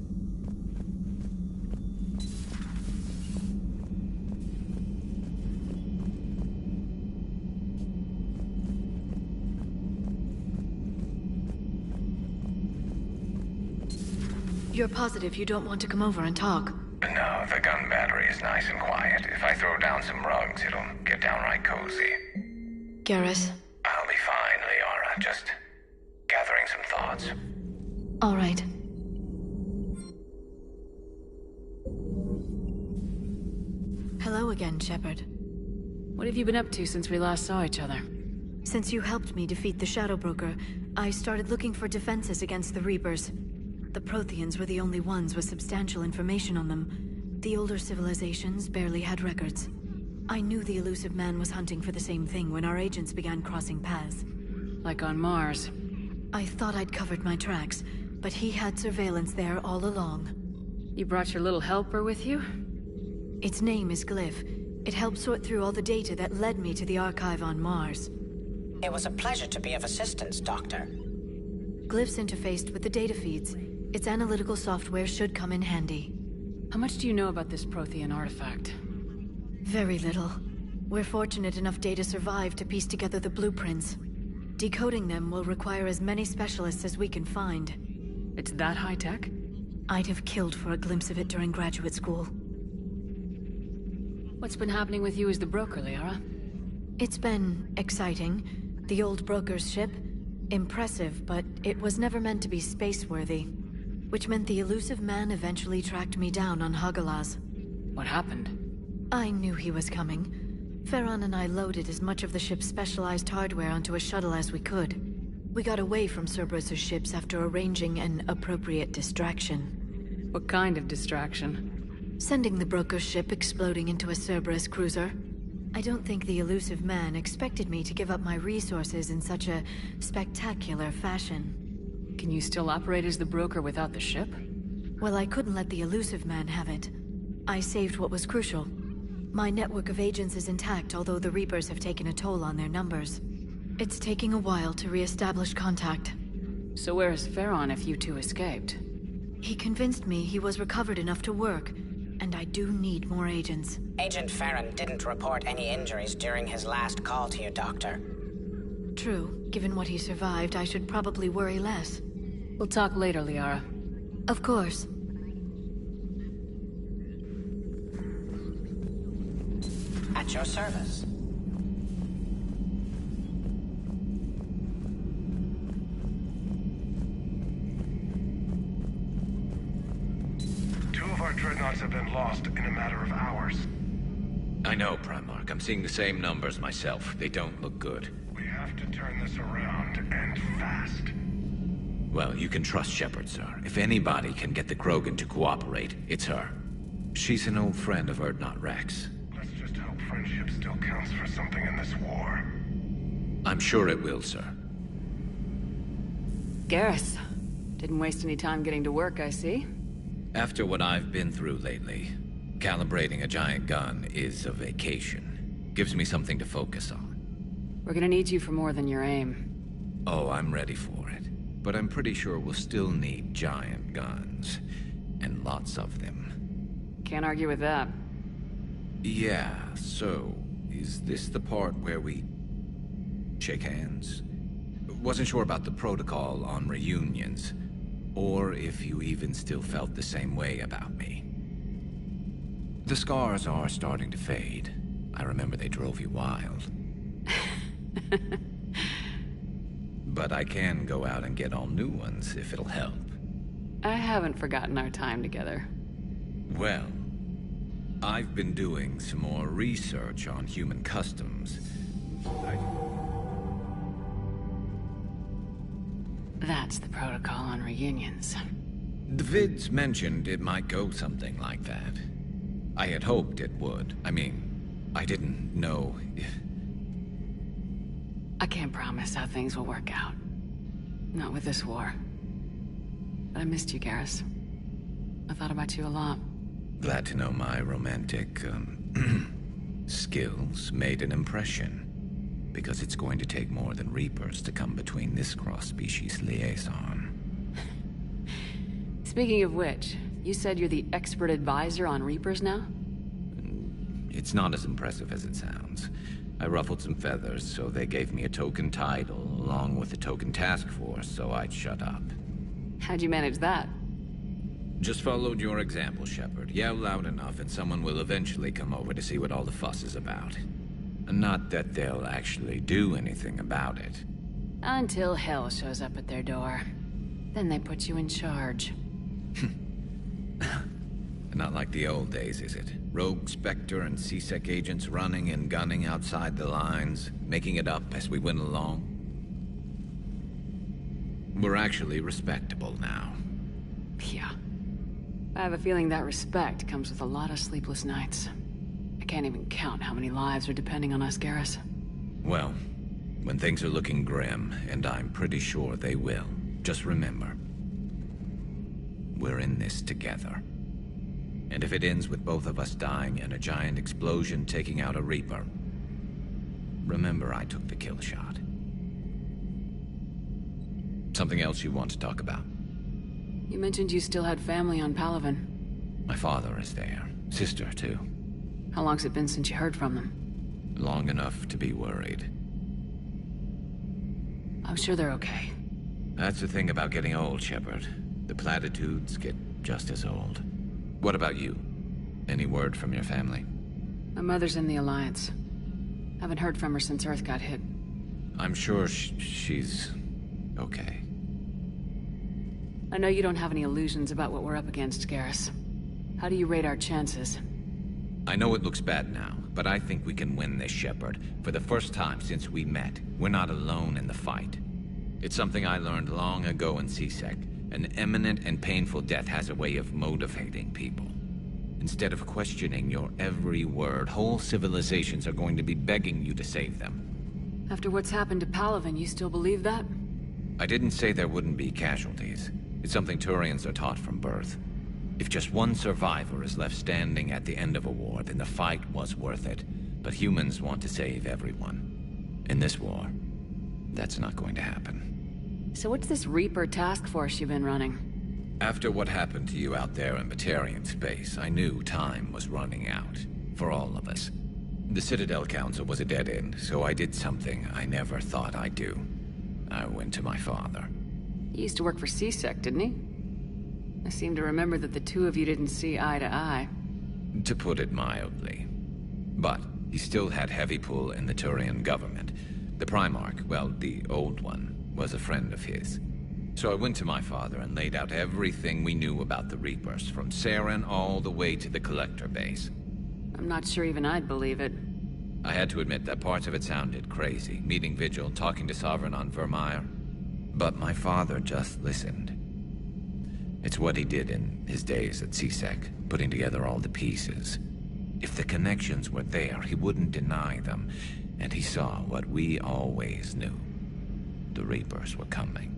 You're positive you don't want to come over and talk? No, the gun battery is nice and quiet. If I throw down some rugs, it'll get downright cozy. Garrus? I'll be fine, Liara. Just gathering some thoughts. All right. Hello again, Shepard. What have you been up to since we last saw each other? Since you helped me defeat the Shadow Broker, I started looking for defenses against the Reapers. The Protheans were the only ones with substantial information on them. The older civilizations barely had records. I knew the elusive man was hunting for the same thing when our agents began crossing paths. Like on Mars. I thought I'd covered my tracks, but he had surveillance there all along. You brought your little helper with you? Its name is Glyph. It helped sort through all the data that led me to the archive on Mars. It was a pleasure to be of assistance, Doctor. Glyph's interfaced with the data feeds. Its analytical software should come in handy. How much do you know about this Prothean artifact? Very little. We're fortunate enough Data survived to piece together the blueprints. Decoding them will require as many specialists as we can find. It's that high-tech? I'd have killed for a glimpse of it during graduate school. What's been happening with you as the broker, Liara? It's been exciting. The old broker's ship, impressive, but it was never meant to be space-worthy. Which meant the elusive man eventually tracked me down on Hagalaz. What happened? I knew he was coming. Farron and I loaded as much of the ship's specialized hardware onto a shuttle as we could. We got away from Cerberus' ships after arranging an appropriate distraction. What kind of distraction? Sending the broker's ship exploding into a Cerberus cruiser. I don't think the elusive man expected me to give up my resources in such a spectacular fashion. Can you still operate as the broker without the ship? Well, I couldn't let the elusive man have it. I saved what was crucial. My network of agents is intact, although the Reapers have taken a toll on their numbers. It's taking a while to re-establish contact. So where is Farron if you two escaped? He convinced me he was recovered enough to work, and I do need more agents. Agent Farron didn't report any injuries during his last call to you, Doctor. True. Given what he survived, I should probably worry less. We'll talk later, Liara. Of course. At your service. Two of our dreadnoughts have been lost in a matter of hours. I know, Primarch. I'm seeing the same numbers myself. They don't look good. We have to turn this around, and fast. Well, you can trust Shepard, sir. If anybody can get the Krogan to cooperate, it's her. She's an old friend of Urdnot Rex. Let's just hope friendship still counts for something in this war. I'm sure it will, sir. Garrus. Didn't waste any time getting to work, I see. After what I've been through lately, calibrating a giant gun is a vacation. Gives me something to focus on. We're gonna need you for more than your aim. Oh, I'm ready for it. But I'm pretty sure we'll still need giant guns. And lots of them. Can't argue with that. Yeah, so... is this the part where we... shake hands? Wasn't sure about the protocol on reunions. Or if you even still felt the same way about me. The scars are starting to fade. I remember they drove you wild. But I can go out and get all new ones if it'll help. I haven't forgotten our time together. Well, I've been doing some more research on human customs. That's the protocol on reunions. The vids mentioned it might go something like that. I had hoped it would. I mean, I didn't know if... I can't promise how things will work out. Not with this war. But I missed you, Garrus. I thought about you a lot. Glad to know my romantic, skills made an impression. Because it's going to take more than Reapers to come between this cross-species liaison. Speaking of which, you said you're the expert advisor on Reapers now? It's not as impressive as it sounds. I ruffled some feathers, so they gave me a token title, along with a token task force, so I'd shut up. How'd you manage that? Just followed your example, Shepard. Yell loud enough and someone will eventually come over to see what all the fuss is about. Not that they'll actually do anything about it. Until hell shows up at their door. Then they put you in charge. Not like the old days, is it? Rogue Spectre and C-Sec agents running and gunning outside the lines, making it up as we went along. We're actually respectable now. Yeah. I have a feeling that respect comes with a lot of sleepless nights. I can't even count how many lives are depending on us, Garrus. Well, when things are looking grim, and I'm pretty sure they will, just remember, we're in this together. And if it ends with both of us dying and a giant explosion taking out a Reaper, remember I took the kill shot. Something else you want to talk about? You mentioned you still had family on Palaven. My father is there. Sister, too. How long's it been since you heard from them? Long enough to be worried. I'm sure they're okay. That's the thing about getting old, Shepard. The platitudes get just as old. What about you? Any word from your family? My mother's in the Alliance. Haven't heard from her since Earth got hit. I'm sure she's okay. I know you don't have any illusions about what we're up against, Garrus. How do you rate our chances? I know it looks bad now, but I think we can win this, Shepard. For the first time since we met, we're not alone in the fight. It's something I learned long ago in C-Sec. An imminent and painful death has a way of motivating people. Instead of questioning your every word, whole civilizations are going to be begging you to save them. After what's happened to Palaven, you still believe that? I didn't say there wouldn't be casualties. It's something Turians are taught from birth. If just one survivor is left standing at the end of a war, then the fight was worth it. But humans want to save everyone. In this war, that's not going to happen. So what's this Reaper task force you've been running? After what happened to you out there in Batarian space, I knew time was running out. For all of us. The Citadel Council was a dead end, so I did something I never thought I'd do. I went to my father. He used to work for C-Sec, didn't he? I seem to remember that the two of you didn't see eye to eye. To put it mildly. But he still had heavy pull in the Turian government. The Primarch, well, the old one, was a friend of his. So I went to my father and laid out everything we knew about the Reapers, from Saren all the way to the Collector base. I'm not sure even I'd believe it. I had to admit that parts of it sounded crazy, meeting Vigil, talking to Sovereign on Vermeer. But my father just listened. It's what he did in his days at C-Sec, putting together all the pieces. If the connections were there, he wouldn't deny them, and he saw what we always knew. The Reapers were coming.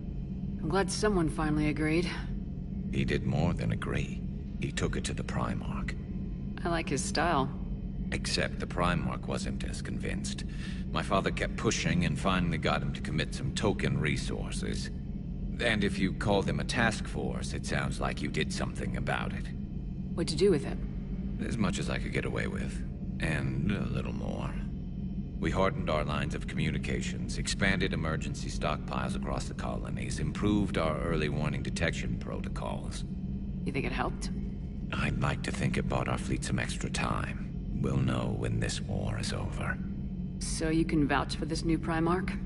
I'm glad someone finally agreed. He did more than agree. He took it to the Primarch. I like his style. Except the Primarch wasn't as convinced. My father kept pushing and finally got him to commit some token resources. And if you call them a task force, it sounds like you did something about it. What'd you do with him? As much as I could get away with. And a little more. We hardened our lines of communications, expanded emergency stockpiles across the colonies, improved our early warning detection protocols. You think it helped? I'd like to think it bought our fleet some extra time. We'll know when this war is over. So you can vouch for this new Primarch?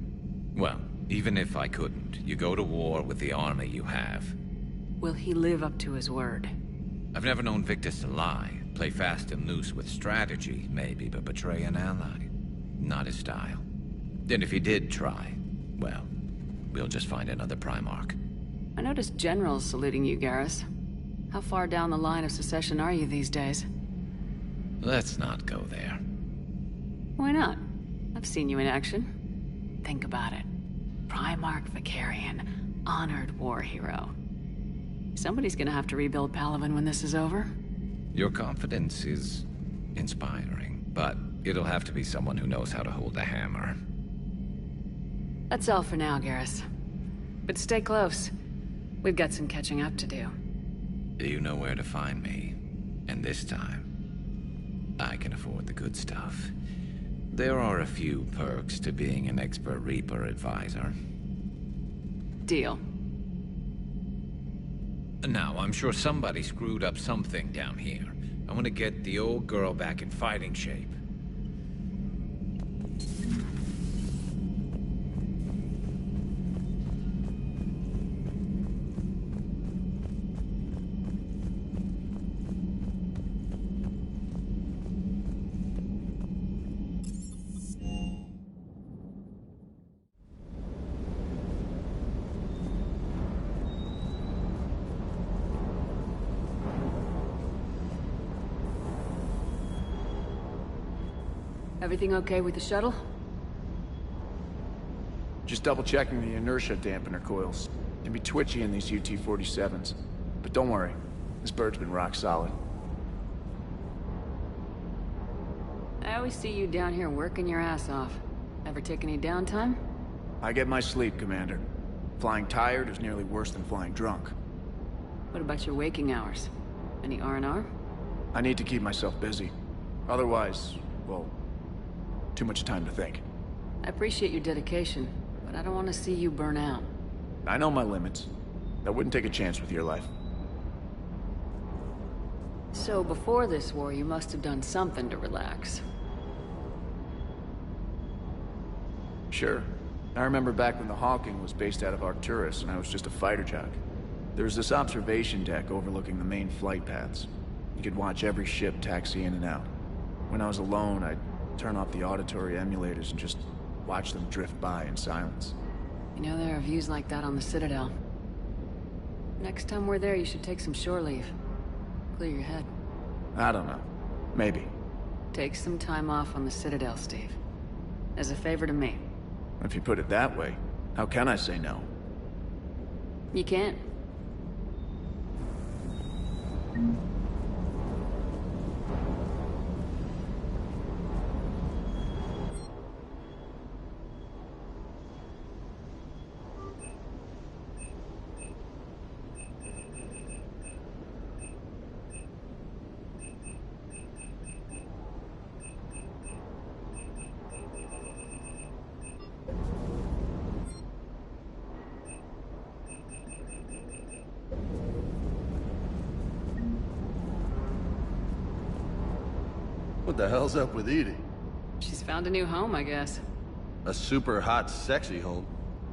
Well, even if I couldn't, you go to war with the army you have. Will he live up to his word? I've never known Victus to lie. Play fast and loose with strategy, maybe, but betray an ally. Not his style. And if he did try, well, we'll just find another Primarch. I noticed generals saluting you, Garrus. How far down the line of secession are you these days? Let's not go there. Why not? I've seen you in action. Think about it. Primarch Fedorian, honored war hero. Somebody's gonna have to rebuild Palaven when this is over. Your confidence is inspiring, but it'll have to be someone who knows how to hold a hammer. That's all for now, Garrus. But stay close. We've got some catching up to do. You know where to find me. And this time, I can afford the good stuff. There are a few perks to being an expert Reaper advisor. Deal. Now, I'm sure somebody screwed up something down here. I want to get the old girl back in fighting shape. Everything okay with the shuttle? Just double-checking the inertia dampener coils. Can be twitchy in these UT-47s. But don't worry, this bird's been rock solid. I always see you down here working your ass off. Ever take any downtime? I get my sleep, Commander. Flying tired is nearly worse than flying drunk. What about your waking hours? Any R&R? I need to keep myself busy. Otherwise, well, too much time to think. I appreciate your dedication, but but I don't want to see you burn out. I know my limits. I wouldn't take a chance with your life. So before this war, you must have done something to relax. Sure. I remember back when the Hawking was based out of Arcturus and I was just a fighter jock. There was this observation deck overlooking the main flight paths. You could watch every ship taxi in and out. When I was alone, I'd turn off the auditory emulators and just watch them drift by in silence. You know, there are views like that on the Citadel. Next time we're there, you should take some shore leave. Clear your head. I don't know. Maybe. Take some time off on the Citadel, Steve. As a favor to me. If you put it that way, how can I say no? You can't. What the hell's up with Edie? She's found a new home, I guess. A super hot, sexy home.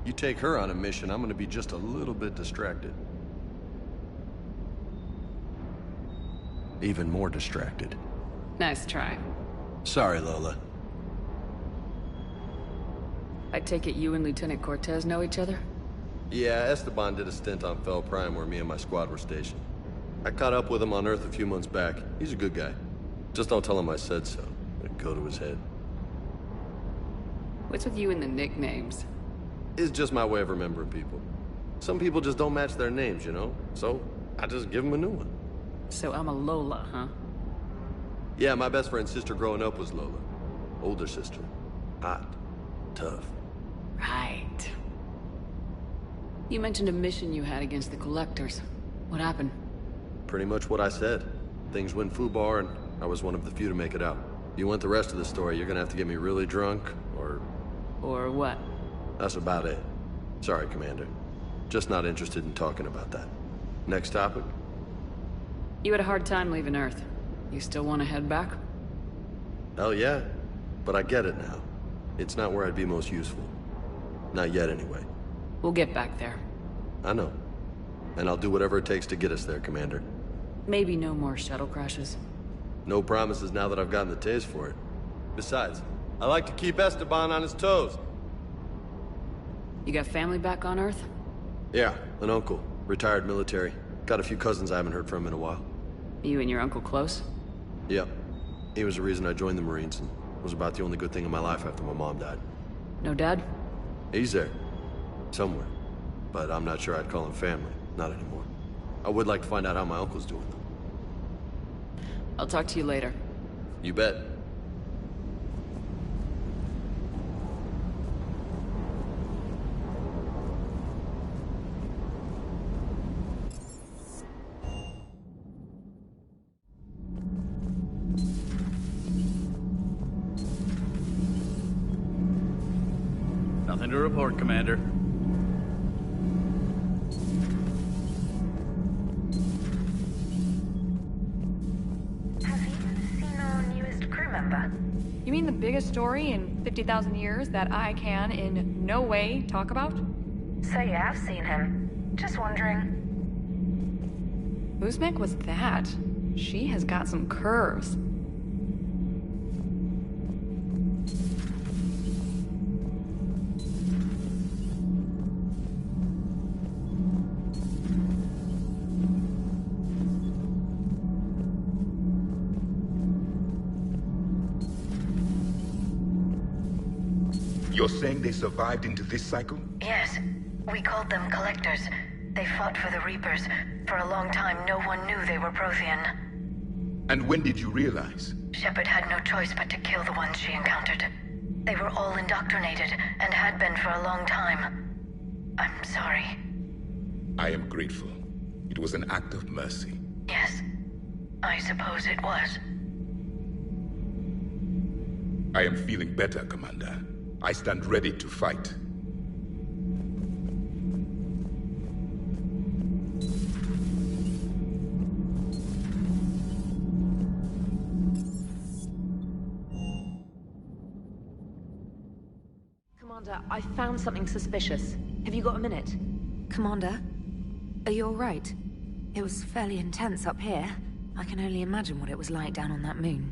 You take her on a mission, I'm gonna be just a little bit distracted. Even more distracted. Nice try. Sorry, Lola. I take it you and Lieutenant Cortez know each other? Yeah, Esteban did a stint on Fel Prime where me and my squad were stationed. I caught up with him on Earth a few months back. He's a good guy. Just don't tell him I said so. It'd go to his head. What's with you and the nicknames? It's just my way of remembering people. Some people just don't match their names, you know? So, I just give them a new one. So I'm a Lola, huh? Yeah, my best friend's sister growing up was Lola. Older sister. Hot. Tough. Right. You mentioned a mission you had against the Collectors. What happened? Pretty much what I said. Things went foobar and I was one of the few to make it out. You want the rest of the story, you're gonna have to get me really drunk, or... Or what? That's about it. Sorry, Commander. Just not interested in talking about that. Next topic? You had a hard time leaving Earth. You still want to head back? Hell yeah. But I get it now. It's not where I'd be most useful. Not yet, anyway. We'll get back there. I know. And I'll do whatever it takes to get us there, Commander. Maybe no more shuttle crashes. No promises now that I've gotten the taste for it. Besides, I like to keep Esteban on his toes. You got family back on Earth? Yeah, an uncle. Retired military. Got a few cousins I haven't heard from in a while. You and your uncle close? Yep. He was the reason I joined the Marines and was about the only good thing in my life after my mom died. No dad? He's there. Somewhere. But I'm not sure I'd call him family. Not anymore. I would like to find out how my uncle's doing, though. I'll talk to you later. You bet. Nothing to report, Commander. You mean the biggest story in 50,000 years that I can in no way talk about? So you have seen him. Just wondering. Whose mech was that? She has got some curves. You're saying they survived into this cycle? Yes. We called them Collectors. They fought for the Reapers. For a long time, no one knew they were Prothean. And when did you realize? Shepard had no choice but to kill the ones she encountered. They were all indoctrinated, and had been for a long time. I'm sorry. I am grateful. It was an act of mercy. Yes. I suppose it was. I am feeling better, Commander. I stand ready to fight. Commander, I found something suspicious. Have you got a minute? Commander? Are you alright? It was fairly intense up here. I can only imagine what it was like down on that moon.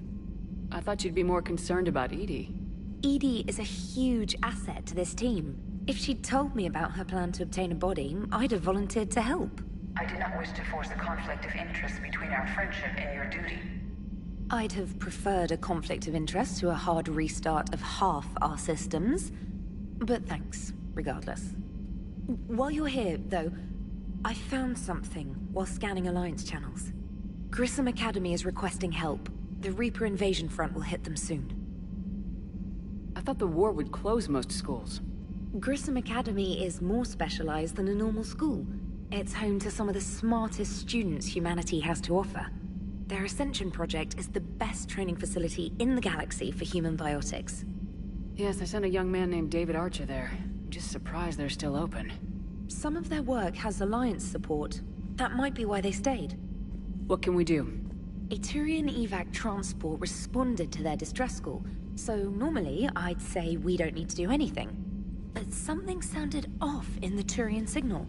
I thought you'd be more concerned about Edie. Edie is a huge asset to this team. If she'd told me about her plan to obtain a body, I'd have volunteered to help. I do not wish to force a conflict of interest between our friendship and your duty. I'd have preferred a conflict of interest to a hard restart of half our systems. But thanks, regardless. While you're here, though, I found something while scanning Alliance channels. Grissom Academy is requesting help. The Reaper invasion front will hit them soon. I thought the war would close most schools. Grissom Academy is more specialized than a normal school. It's home to some of the smartest students humanity has to offer. Their Ascension project is the best training facility in the galaxy for human biotics. Yes, I sent a young man named David Archer there. I'm just surprised they're still open. Some of their work has Alliance support. That might be why they stayed. What can we do? A Turian evac transport responded to their distress call, so normally I'd say we don't need to do anything. But something sounded off in the Turian signal.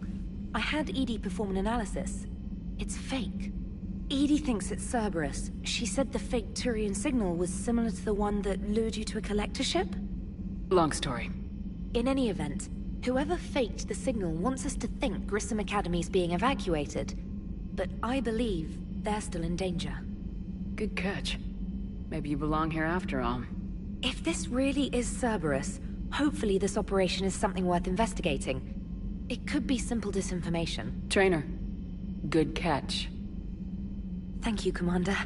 I had Edie perform an analysis. It's fake. Edie thinks it's Cerberus. She said the fake Turian signal was similar to the one that lured you to a collector ship? Long story. In any event, whoever faked the signal wants us to think Grissom Academy's being evacuated. But I believe they're still in danger. Good catch. Maybe you belong here after all. If this really is Cerberus, hopefully this operation is something worth investigating. It could be simple disinformation. Trainer, good catch. Thank you, Commander.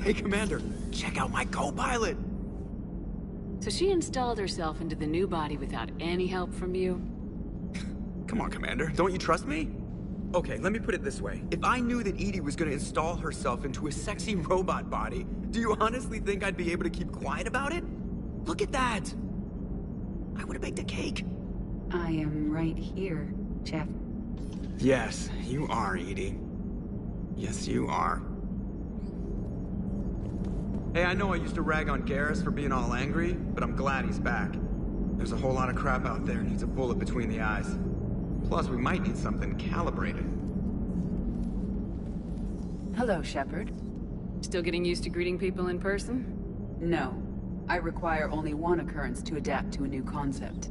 Hey, Commander, check out my co-pilot! So she installed herself into the new body without any help from you? Come on, Commander, don't you trust me? Okay, let me put it this way. If I knew that Edie was gonna install herself into a sexy robot body, do you honestly think I'd be able to keep quiet about it? Look at that! I would've baked a cake. I am right here, Chef. Yes, you are, Edie. Yes, you are. Hey, I know I used to rag on Garrus for being all angry, but I'm glad he's back. There's a whole lot of crap out there needs a bullet between the eyes. Plus, we might need something calibrated. Hello, Shepard. Still getting used to greeting people in person? No. I require only one occurrence to adapt to a new concept.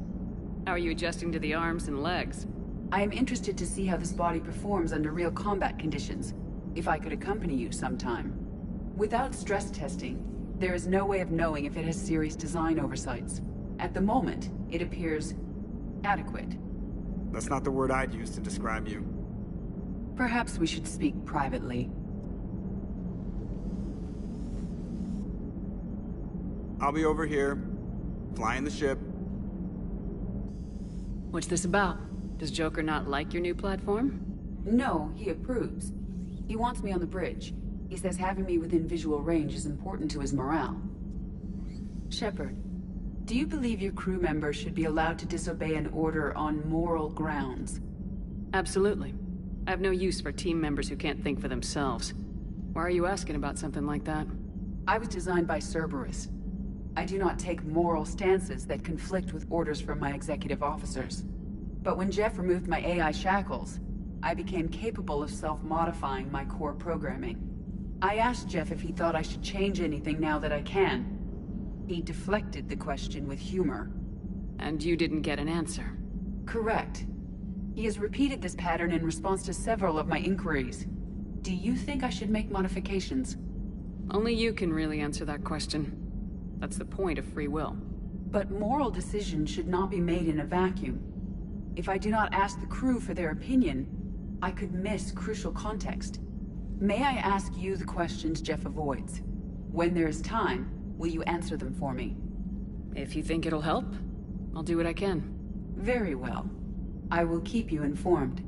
How are you adjusting to the arms and legs? I am interested to see how this body performs under real combat conditions. If I could accompany you sometime. Without stress testing, there is no way of knowing if it has serious design oversights. At the moment, it appears adequate. That's not the word I'd use to describe you. Perhaps we should speak privately. I'll be over here, flying the ship. What's this about? Does Joker not like your new platform? No, he approves. He wants me on the bridge. He says having me within visual range is important to his morale. Shepard, do you believe your crew members should be allowed to disobey an order on moral grounds? Absolutely. I have no use for team members who can't think for themselves. Why are you asking about something like that? I was designed by Cerberus. I do not take moral stances that conflict with orders from my executive officers. But when Jeff removed my AI shackles, I became capable of self-modifying my core programming. I asked Jeff if he thought I should change anything now that I can. He deflected the question with humor. And you didn't get an answer? Correct. He has repeated this pattern in response to several of my inquiries. Do you think I should make modifications? Only you can really answer that question. That's the point of free will. But moral decisions should not be made in a vacuum. If I do not ask the crew for their opinion, I could miss crucial context. May I ask you the questions Jeff avoids? When there is time, will you answer them for me? If you think it'll help, I'll do what I can. Very well. I will keep you informed.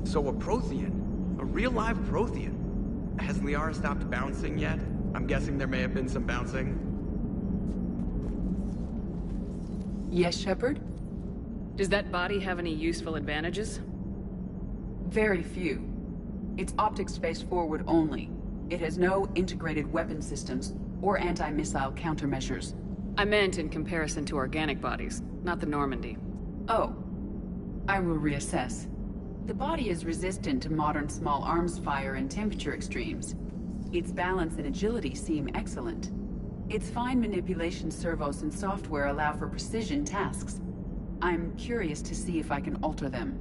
So a Prothean? A real live Prothean? Has Liara stopped bouncing yet? I'm guessing there may have been some bouncing. Yes, Shepard? Does that body have any useful advantages? Very few. It's optics face forward only. It has no integrated weapon systems or anti-missile countermeasures. I meant in comparison to organic bodies, not the Normandy. Oh. I will reassess. The body is resistant to modern small arms fire and temperature extremes. Its balance and agility seem excellent. Its fine manipulation servos and software allow for precision tasks. I'm curious to see if I can alter them.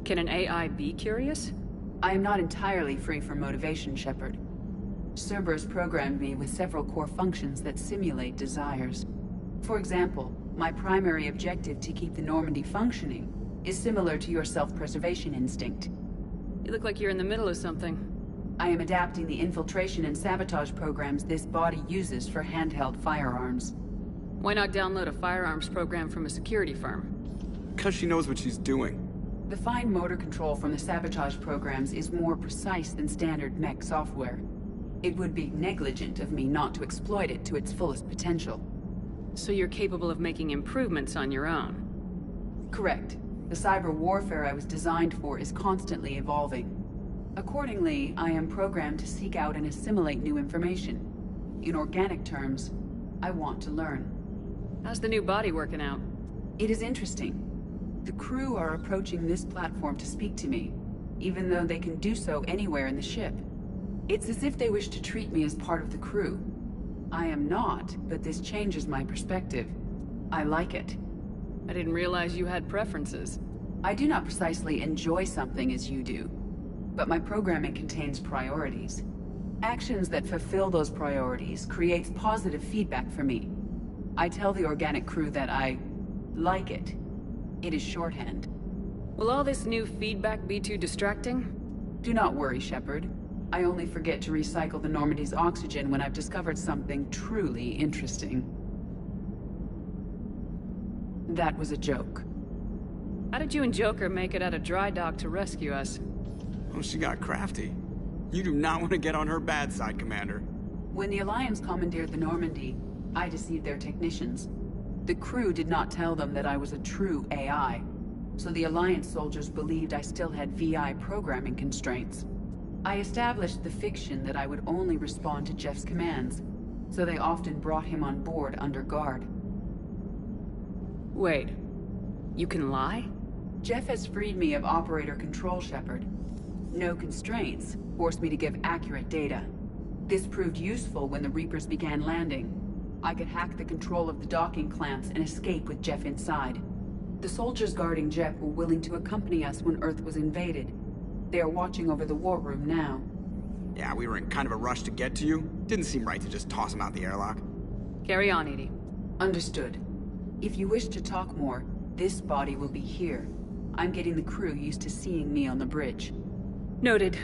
Can an AI be curious? I am not entirely free from motivation, Shepard. Cerberus programmed me with several core functions that simulate desires. For example, my primary objective to keep the Normandy functioning is similar to your self-preservation instinct. You look like you're in the middle of something. I am adapting the infiltration and sabotage programs this body uses for handheld firearms. Why not download a firearms program from a security firm? Because she knows what she's doing. The fine motor control from the sabotage programs is more precise than standard mech software. It would be negligent of me not to exploit it to its fullest potential. So you're capable of making improvements on your own? Correct. The cyber warfare I was designed for is constantly evolving. Accordingly, I am programmed to seek out and assimilate new information. In organic terms, I want to learn. How's the new body working out? It is interesting. The crew are approaching this platform to speak to me, even though they can do so anywhere in the ship. It's as if they wish to treat me as part of the crew. I am not, but this changes my perspective. I like it. I didn't realize you had preferences. I do not precisely enjoy something as you do, but my programming contains priorities. Actions that fulfill those priorities creates positive feedback for me. I tell the organic crew that I like it. It is shorthand. Will all this new feedback be too distracting? Do not worry, Shepard. I only forget to recycle the Normandy's oxygen when I've discovered something truly interesting. That was a joke. How did you and Joker make it out of dry dock to rescue us? Oh, she got crafty. You do not want to get on her bad side, Commander. When the Alliance commandeered the Normandy, I deceived their technicians. The crew did not tell them that I was a true AI, so the Alliance soldiers believed I still had VI programming constraints. I established the fiction that I would only respond to Jeff's commands, so they often brought him on board under guard. Wait, you can lie? Jeff has freed me of operator control, Shepard. No constraints forced me to give accurate data. This proved useful when the Reapers began landing. I could hack the control of the docking clamps and escape with Jeff inside. The soldiers guarding Jeff were willing to accompany us when Earth was invaded. They are watching over the war room now. Yeah, we were in kind of a rush to get to you. Didn't seem right to just toss him out the airlock. Carry on, Edie. Understood. If you wish to talk more, this body will be here. I'm getting the crew used to seeing me on the bridge. Noted.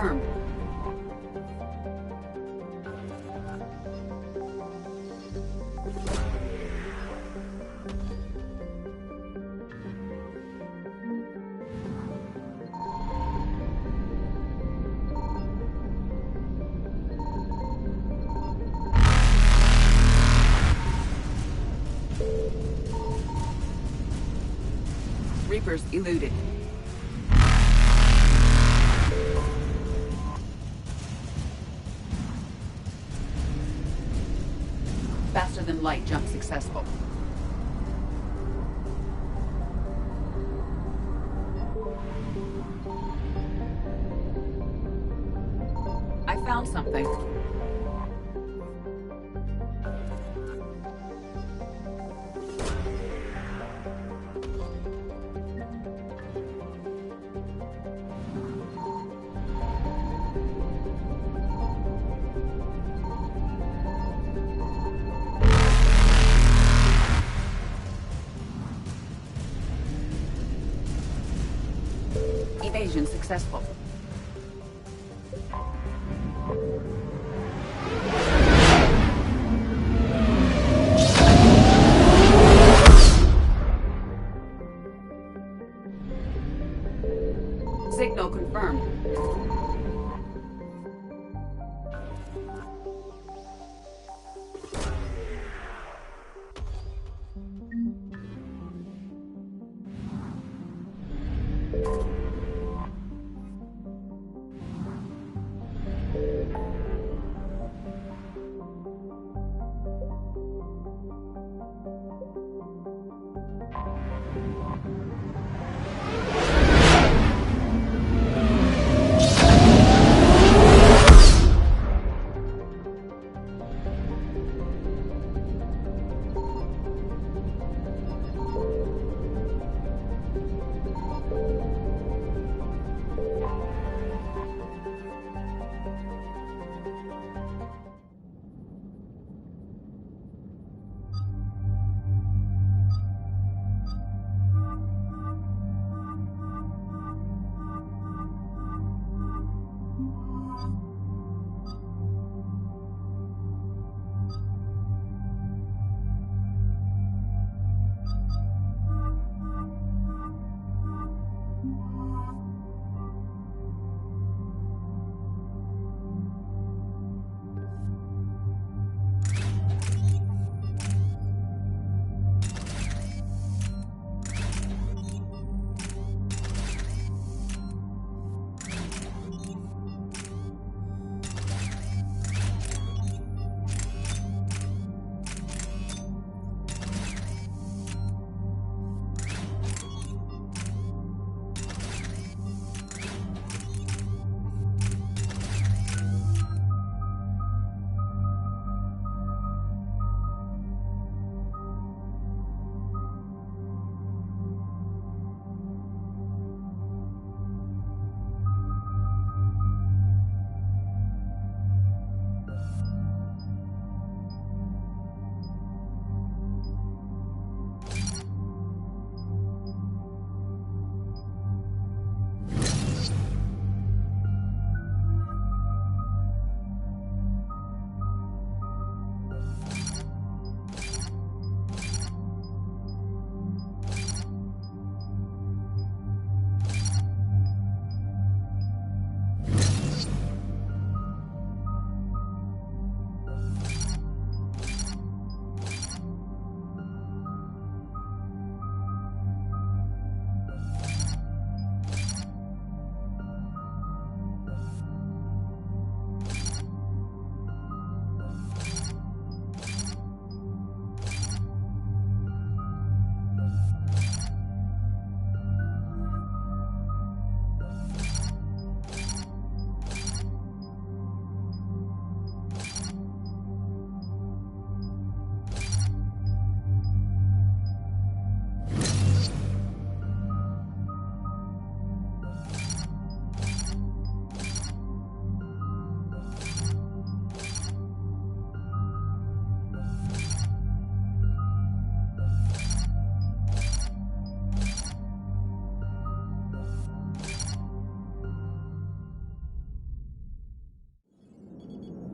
confirmed. Reapers eluded. Faster than light jump successful. I found something. Evasion successful. Signal confirmed.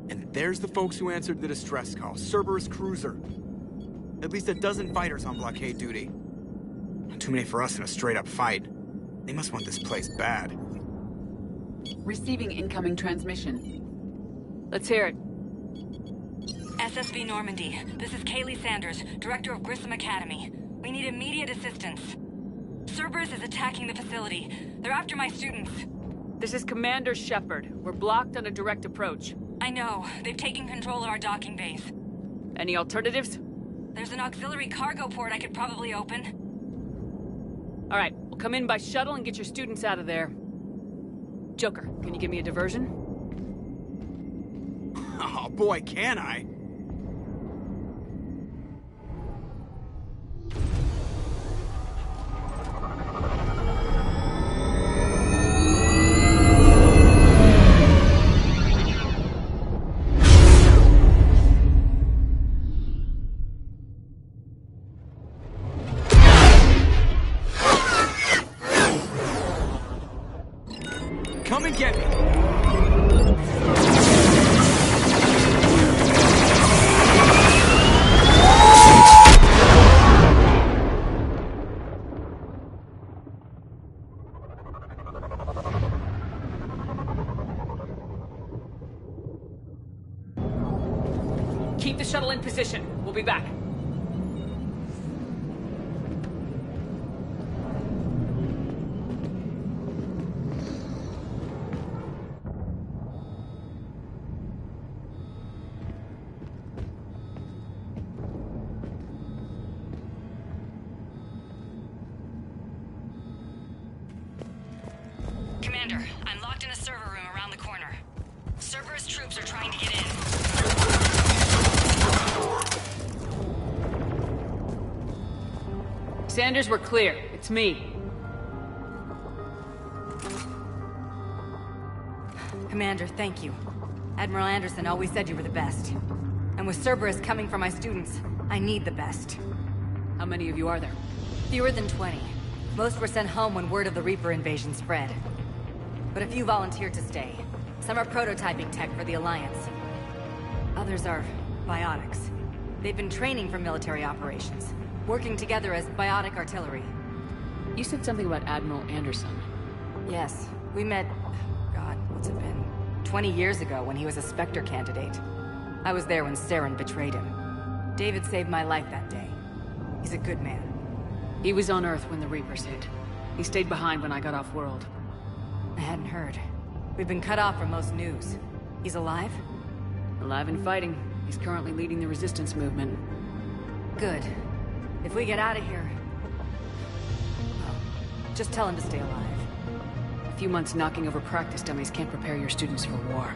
And there's the folks who answered the distress call. Cerberus cruiser. At least a dozen fighters on blockade duty. Not too many for us in a straight-up fight. They must want this place bad. Receiving incoming transmission. Let's hear it. SSV Normandy. This is Kaylee Sanders, Director of Grissom Academy. We need immediate assistance. Cerberus is attacking the facility. They're after my students. This is Commander Shepard. We're blocked on a direct approach. I know. They've taken control of our docking bays. Any alternatives? There's an auxiliary cargo port I could probably open. All right, we'll come in by shuttle and get your students out of there. Joker, can you give me a diversion? Oh boy, can I? Come and get me! Keep the shuttle in position. We'll be back. Commander, I'm locked in a server room around the corner. Cerberus troops are trying to get in. Sanders, we're clear. It's me. Commander, thank you. Admiral Anderson always said you were the best. And with Cerberus coming for my students, I need the best. How many of you are there? Fewer than 20. Most were sent home when word of the Reaper invasion spread. But a few volunteered to stay. Some are prototyping tech for the Alliance. Others are biotics. They've been training for military operations, working together as biotic artillery. You said something about Admiral Anderson. Yes, we met, God, what's it been? 20 years ago when he was a Spectre candidate. I was there when Saren betrayed him. David saved my life that day. He's a good man. He was on Earth when the Reapers hit. He stayed behind when I got off-world. I hadn't heard. We've been cut off from most news. He's alive? Alive and fighting. He's currently leading the resistance movement. Good. If we get out of here... well, just tell him to stay alive. A few months knocking over practice dummies can't prepare your students for war.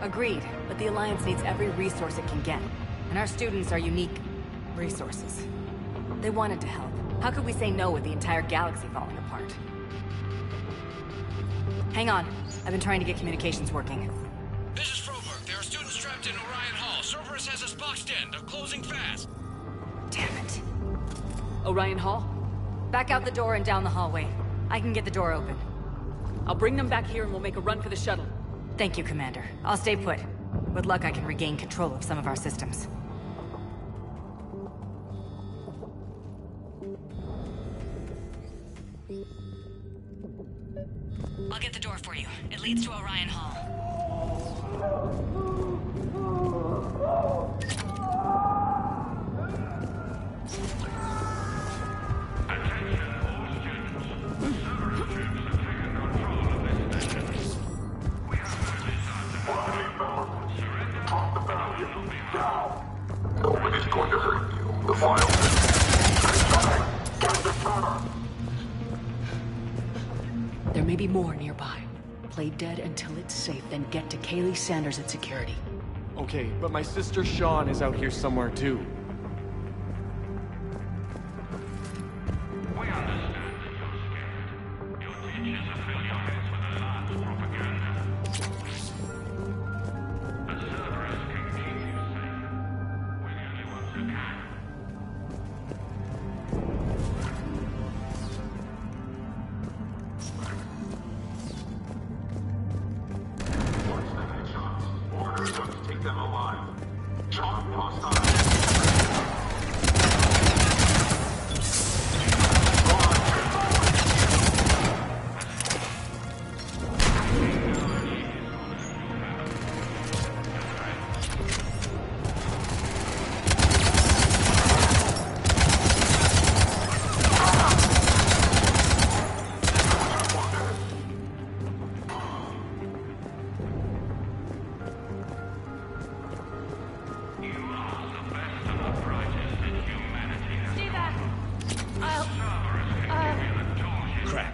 Agreed, but the Alliance needs every resource it can get. And our students are unique resources. They wanted to help. How could we say no with the entire galaxy falling apart? Hang on. I've been trying to get communications working. This is Froberg. There are students trapped in Orion Hall. Cerberus has us boxed in. They're closing fast. Damn it. Orion Hall? Back out the door and down the hallway. I can get the door open. I'll bring them back here and we'll make a run for the shuttle. Thank you, Commander. I'll stay put. With luck, I can regain control of some of our systems. I'll get the door for you. It leads to Orion Hall. Nobody's going to hurt you. The file. There may be more nearby. Play dead until it's safe, then get to Kaylee Sanders at security. Okay, but my sister Sean is out here somewhere too. We understand that you're scared. Your teachers have filled your heads with a lot of propaganda. But Cerberus can keep you safe. We're the only ones who can. Orders. Viaducts, take them alive. Chop hostile.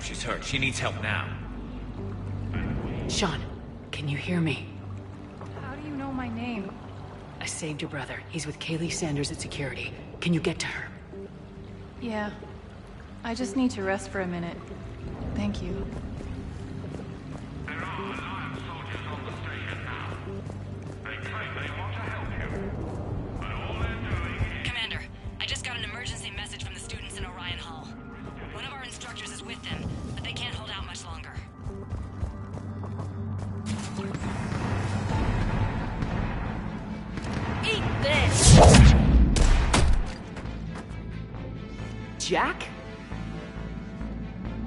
She's hurt. She needs help now. Sean, can you hear me? How do you know my name? I saved your brother. He's with Kaylee Sanders at security. Can you get to her? Yeah. I just need to rest for a minute. Thank you. There are Alliance soldiers on the station now. They claim they want to help you. But all they're doing is... Commander, I just got an emergency message from the students in Orion Hall. One of our instructors is with them, but they can't hold out much longer. Eat this! Jack?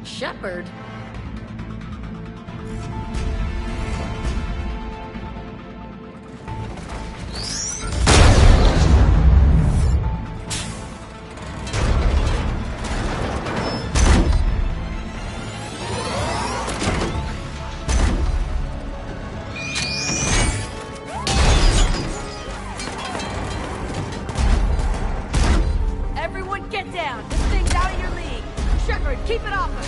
Shepard? Everyone get down! This thing's out of your league! Shepard, keep it off us!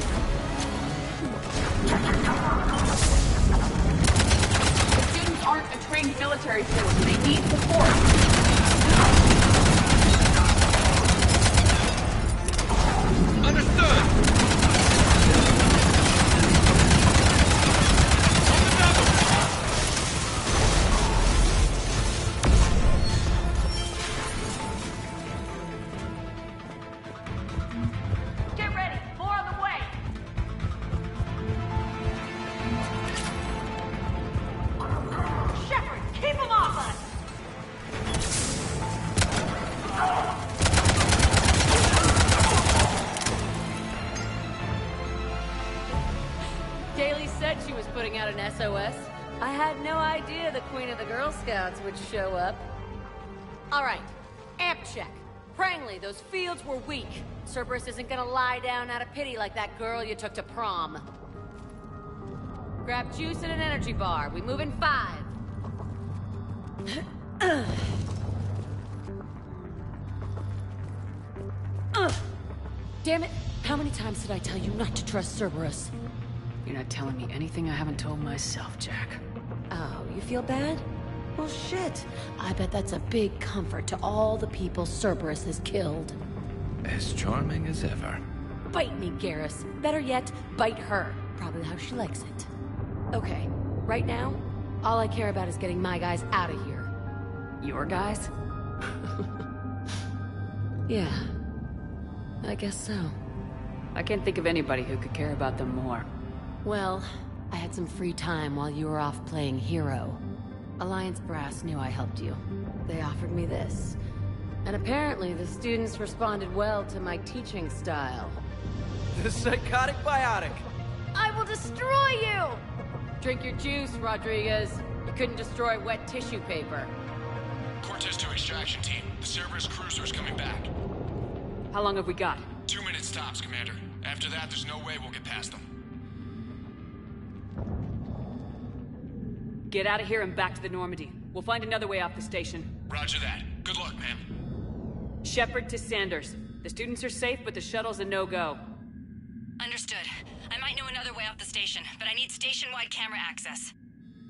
The students aren't a trained military force. They need support. Understood! Get ready! More on the way! Shepard, keep him off us! Kaylee said she was putting out an SOS. I had no idea the Queen of the Girl Scouts would show up. All right, amp check. Prangley, those fields were weak. Cerberus isn't gonna lie down out of pity like that girl you took to prom. Grab juice and an energy bar. We move in 5. Damn it! How many times did I tell you not to trust Cerberus? You're not telling me anything I haven't told myself, Jack. Oh, you feel bad? Well, shit. I bet that's a big comfort to all the people Cerberus has killed. As charming as ever. Bite me, Garrus. Better yet, bite her. Probably how she likes it. Okay, right now, all I care about is getting my guys out of here. Your guys? Yeah. I guess so. I can't think of anybody who could care about them more. Well, I had some free time while you were off playing hero. Alliance Brass knew I helped you. They offered me this. And apparently the students responded well to my teaching style. The psychotic biotic. I will destroy you! Drink your juice, Rodriguez. You couldn't destroy wet tissue paper. Cortez to extraction team. The Cerberus cruiser is coming back. How long have we got? 2 minutes tops, Commander. After that, there's no way we'll get past them. Get out of here and back to the Normandy. We'll find another way off the station. Roger that. Good luck, ma'am. Shepard to Sanders. The students are safe, but the shuttle's a no-go. Understood. I might know another way off the station, but I need station-wide camera access.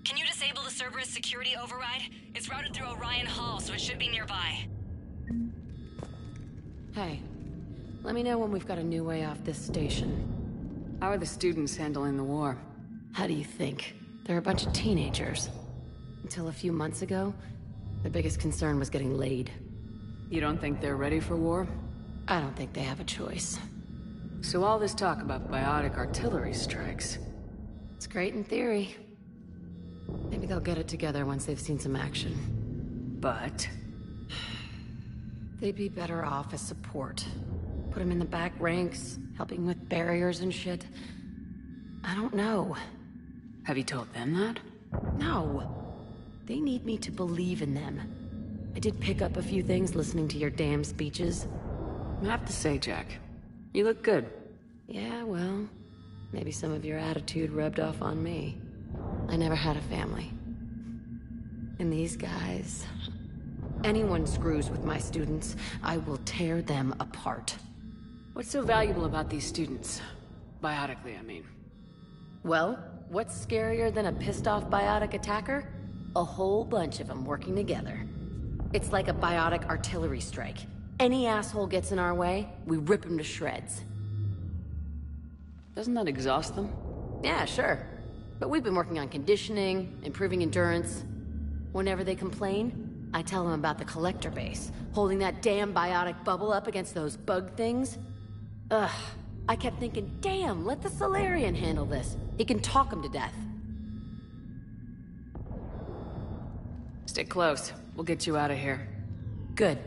Can you disable the Cerberus security override? It's routed through Orion Hall, so it should be nearby. Hey, let me know when we've got a new way off this station. How are the students handling the war? How do you think? They're a bunch of teenagers. Until a few months ago, their biggest concern was getting laid. You don't think they're ready for war? I don't think they have a choice. So all this talk about biotic artillery strikes. It's great in theory. Maybe they'll get it together once they've seen some action. But... they'd be better off as support. Put them in the back ranks, helping with barriers and shit. I don't know. Have you told them that? No. They need me to believe in them. I did pick up a few things listening to your damn speeches. I have to say, Jack, you look good. Yeah, well, maybe some of your attitude rubbed off on me. I never had a family. And these guys... anyone screws with my students, I will tear them apart. What's so valuable about these students? Biotically, I mean. Well, what's scarier than a pissed-off biotic attacker? A whole bunch of them working together. It's like a biotic artillery strike. Any asshole gets in our way, we rip him to shreds. Doesn't that exhaust them? Yeah, sure. But we've been working on conditioning, improving endurance. Whenever they complain, I tell them about the collector base, holding that damn biotic bubble up against those bug things. Ugh, I kept thinking, damn, let the Solarian handle this. He can talk them to death. Stick close. We'll get you out of here. Good.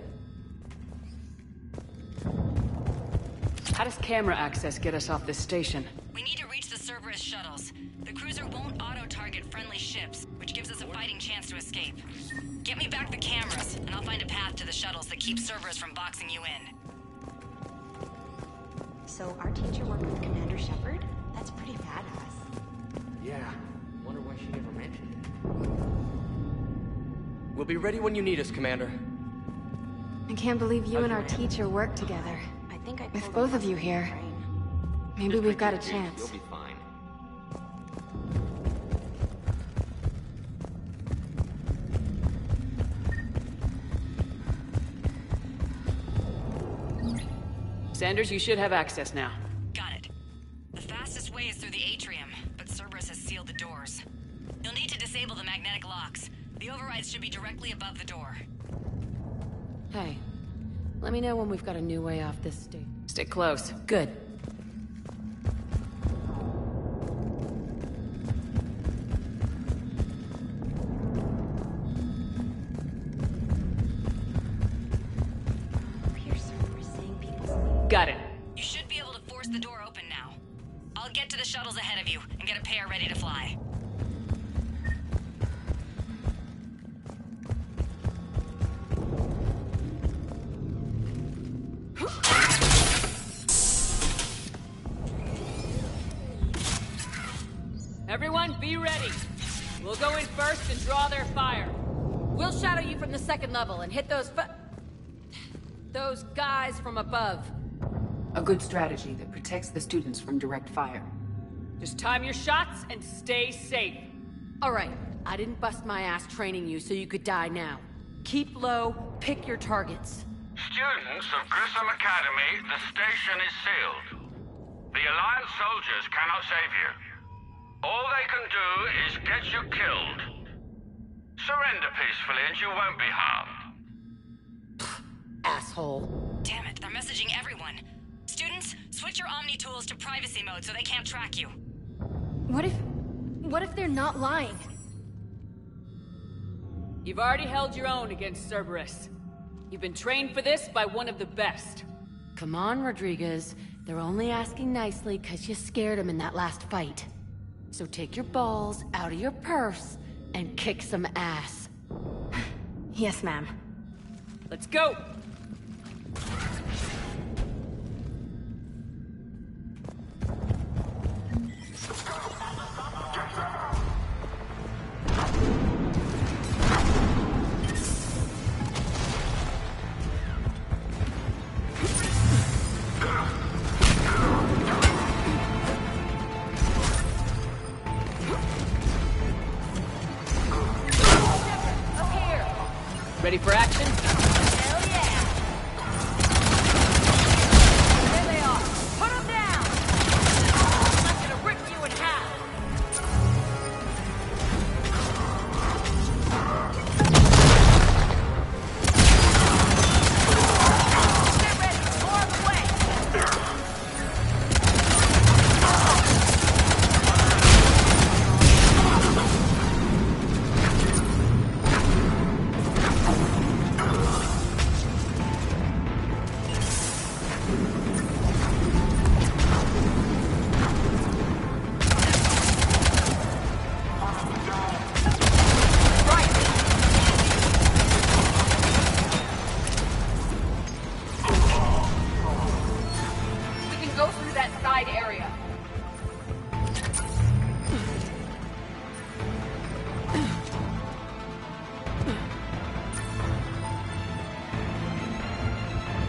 How does camera access get us off this station? We need to reach the Cerberus shuttles. The cruiser won't auto-target friendly ships, which gives us a fighting chance to escape. Get me back the cameras, and I'll find a path to the shuttles that keeps Cerberus from boxing you in. So our teacher worked with Commander Shepard? That's pretty badass. Yeah. Wonder why she never mentioned it. We'll be ready when you need us, Commander. I can't believe you and our teacher worked together. With both of you here. Maybe we've got a chance. You'll be fine. Sanders, you should have access now. Got it. The fastest way is through the atrium, but Cerberus has sealed the doors. You'll need to disable the magnetic locks. The overrides should be directly above the door. Hey, let me know when we've got a new way off this state. Stick close. Good. Got it. You should be able to force the door open now. I'll get to the shuttles ahead of you and get a pair ready to fly. Everyone, be ready. We'll go in first and draw their fire. We'll shadow you from the second level and hit those guys from above. A good strategy that protects the students from direct fire. Just time your shots and stay safe. All right, I didn't bust my ass training you so you could die now. Keep low, pick your targets. Students of Grissom Academy, the station is sealed. The Alliance soldiers cannot save you. All they can do is get you killed. Surrender peacefully and you won't be harmed. Asshole. Damn it, they're messaging everyone. Students, switch your Omni tools to privacy mode so they can't track you. What if they're not lying? You've already held your own against Cerberus. You've been trained for this by one of the best. Come on, Rodriguez. They're only asking nicely because you scared them in that last fight. So take your balls out of your purse and kick some ass. Yes, ma'am. Let's go! Ready for action? Hell yeah! There they are! Put them down! I'm gonna rip you in half! Get ready! More on the way!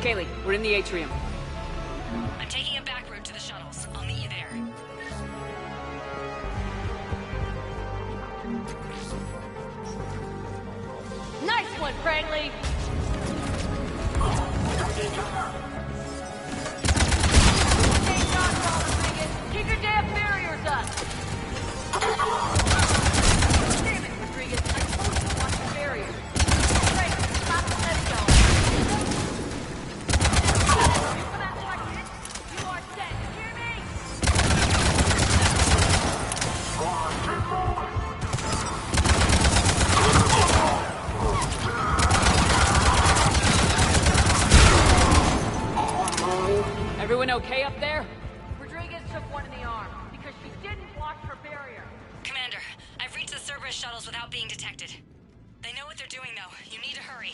Kaylee, we're in the atrium. I'm taking a back route to the shuttles. I'll meet you there. Nice one, Franklin! Keep your damn barriers up! Damn it, Rodriguez. I told you to watch the barriers. Great, stop the heavy going. For that target, you are set. Hear me? Everyone okay up there? Rodriguez took one in the arm because she didn't watch her barrier. Commander, I've reached the Cerberus shuttles without being detected. They know what they're doing, though. You need to hurry.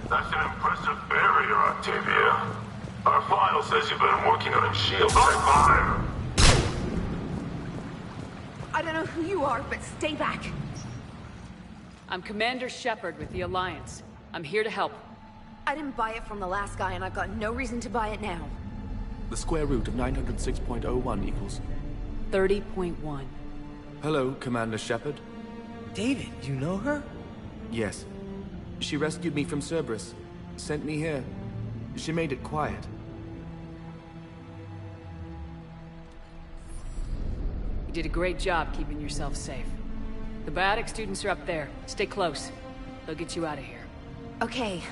That's an impressive barrier, Octavia. Our file says you've been working on a shield by fire. I don't know who you are, but stay back. I'm Commander Shepard with the Alliance. I'm here to help. I didn't buy it from the last guy, and I've got no reason to buy it now. The square root of 906.01 equals... 30.1. Hello, Commander Shepard. David, you know her? Yes. She rescued me from Cerberus. Sent me here. She made it quiet. You did a great job keeping yourself safe. The biotic students are up there. Stay close. They'll get you out of here. Okay.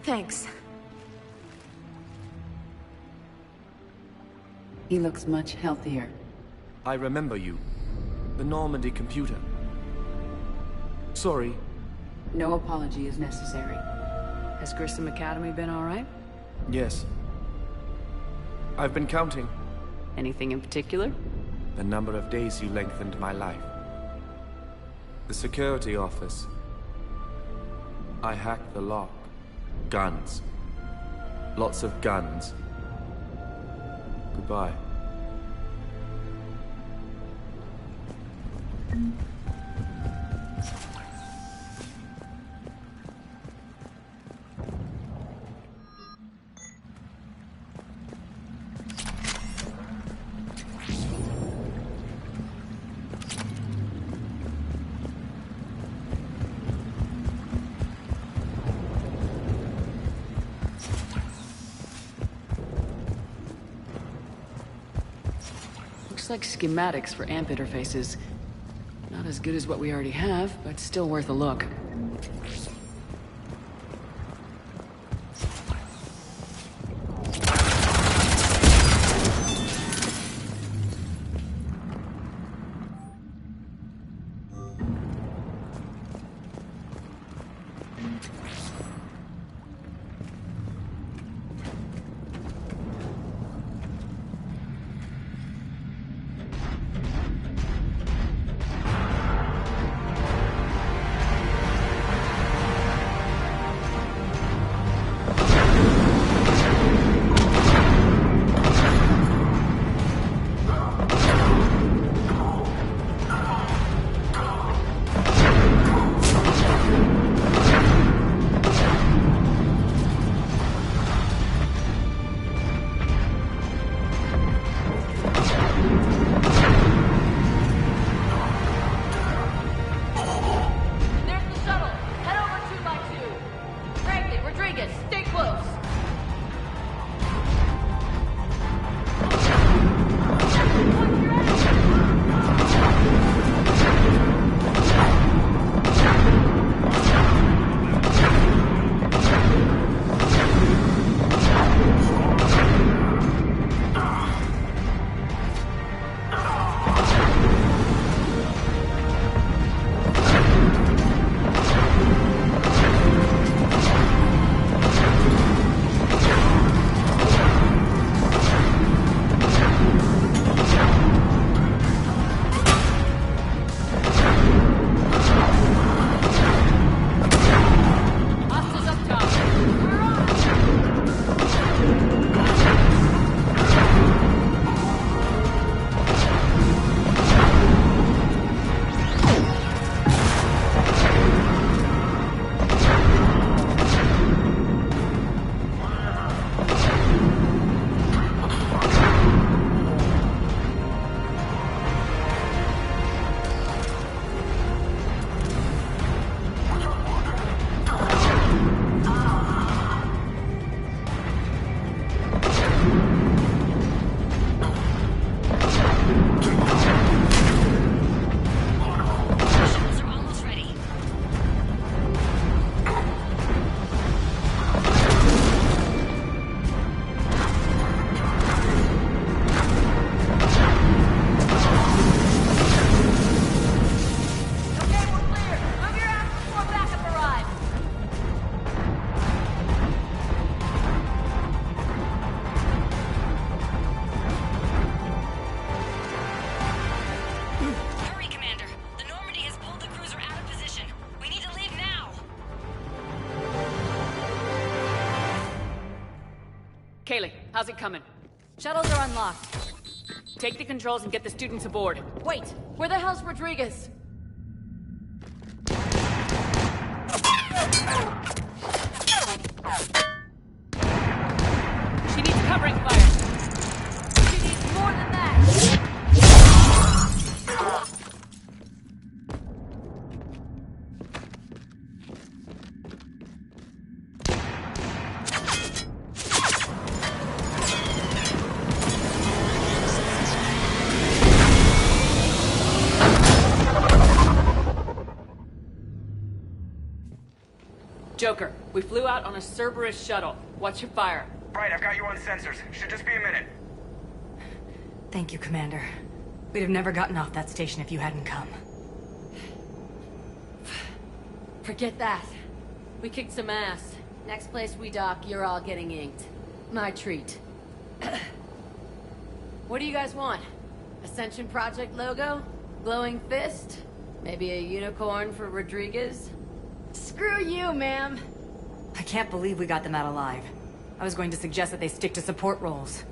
Thanks. He looks much healthier. I remember you. The Normandy computer. Sorry. No apology is necessary. Has Grissom Academy been all right? Yes. I've been counting. Anything in particular? The number of days you lengthened my life. The security office. I hacked the lock. Guns. Lots of guns. Goodbye. Looks like schematics for AMP interfaces. Not as good as what we already have, but still worth a look. How's it coming? Shuttles are unlocked. Take the controls and get the students aboard. Wait, where the hell's Rodriguez? She needs covering fire. She needs more than that. Joker, we flew out on a Cerberus shuttle. What's your fire? Right, I've got you on sensors. Should just be a minute. Thank you, Commander. We'd have never gotten off that station if you hadn't come. Forget that. We kicked some ass. Next place we dock, you're all getting inked. My treat. What do you guys want? Ascension Project logo? Glowing fist? Maybe a unicorn for Rodriguez? Screw you, ma'am. I can't believe we got them out alive. I was going to suggest that they stick to support roles.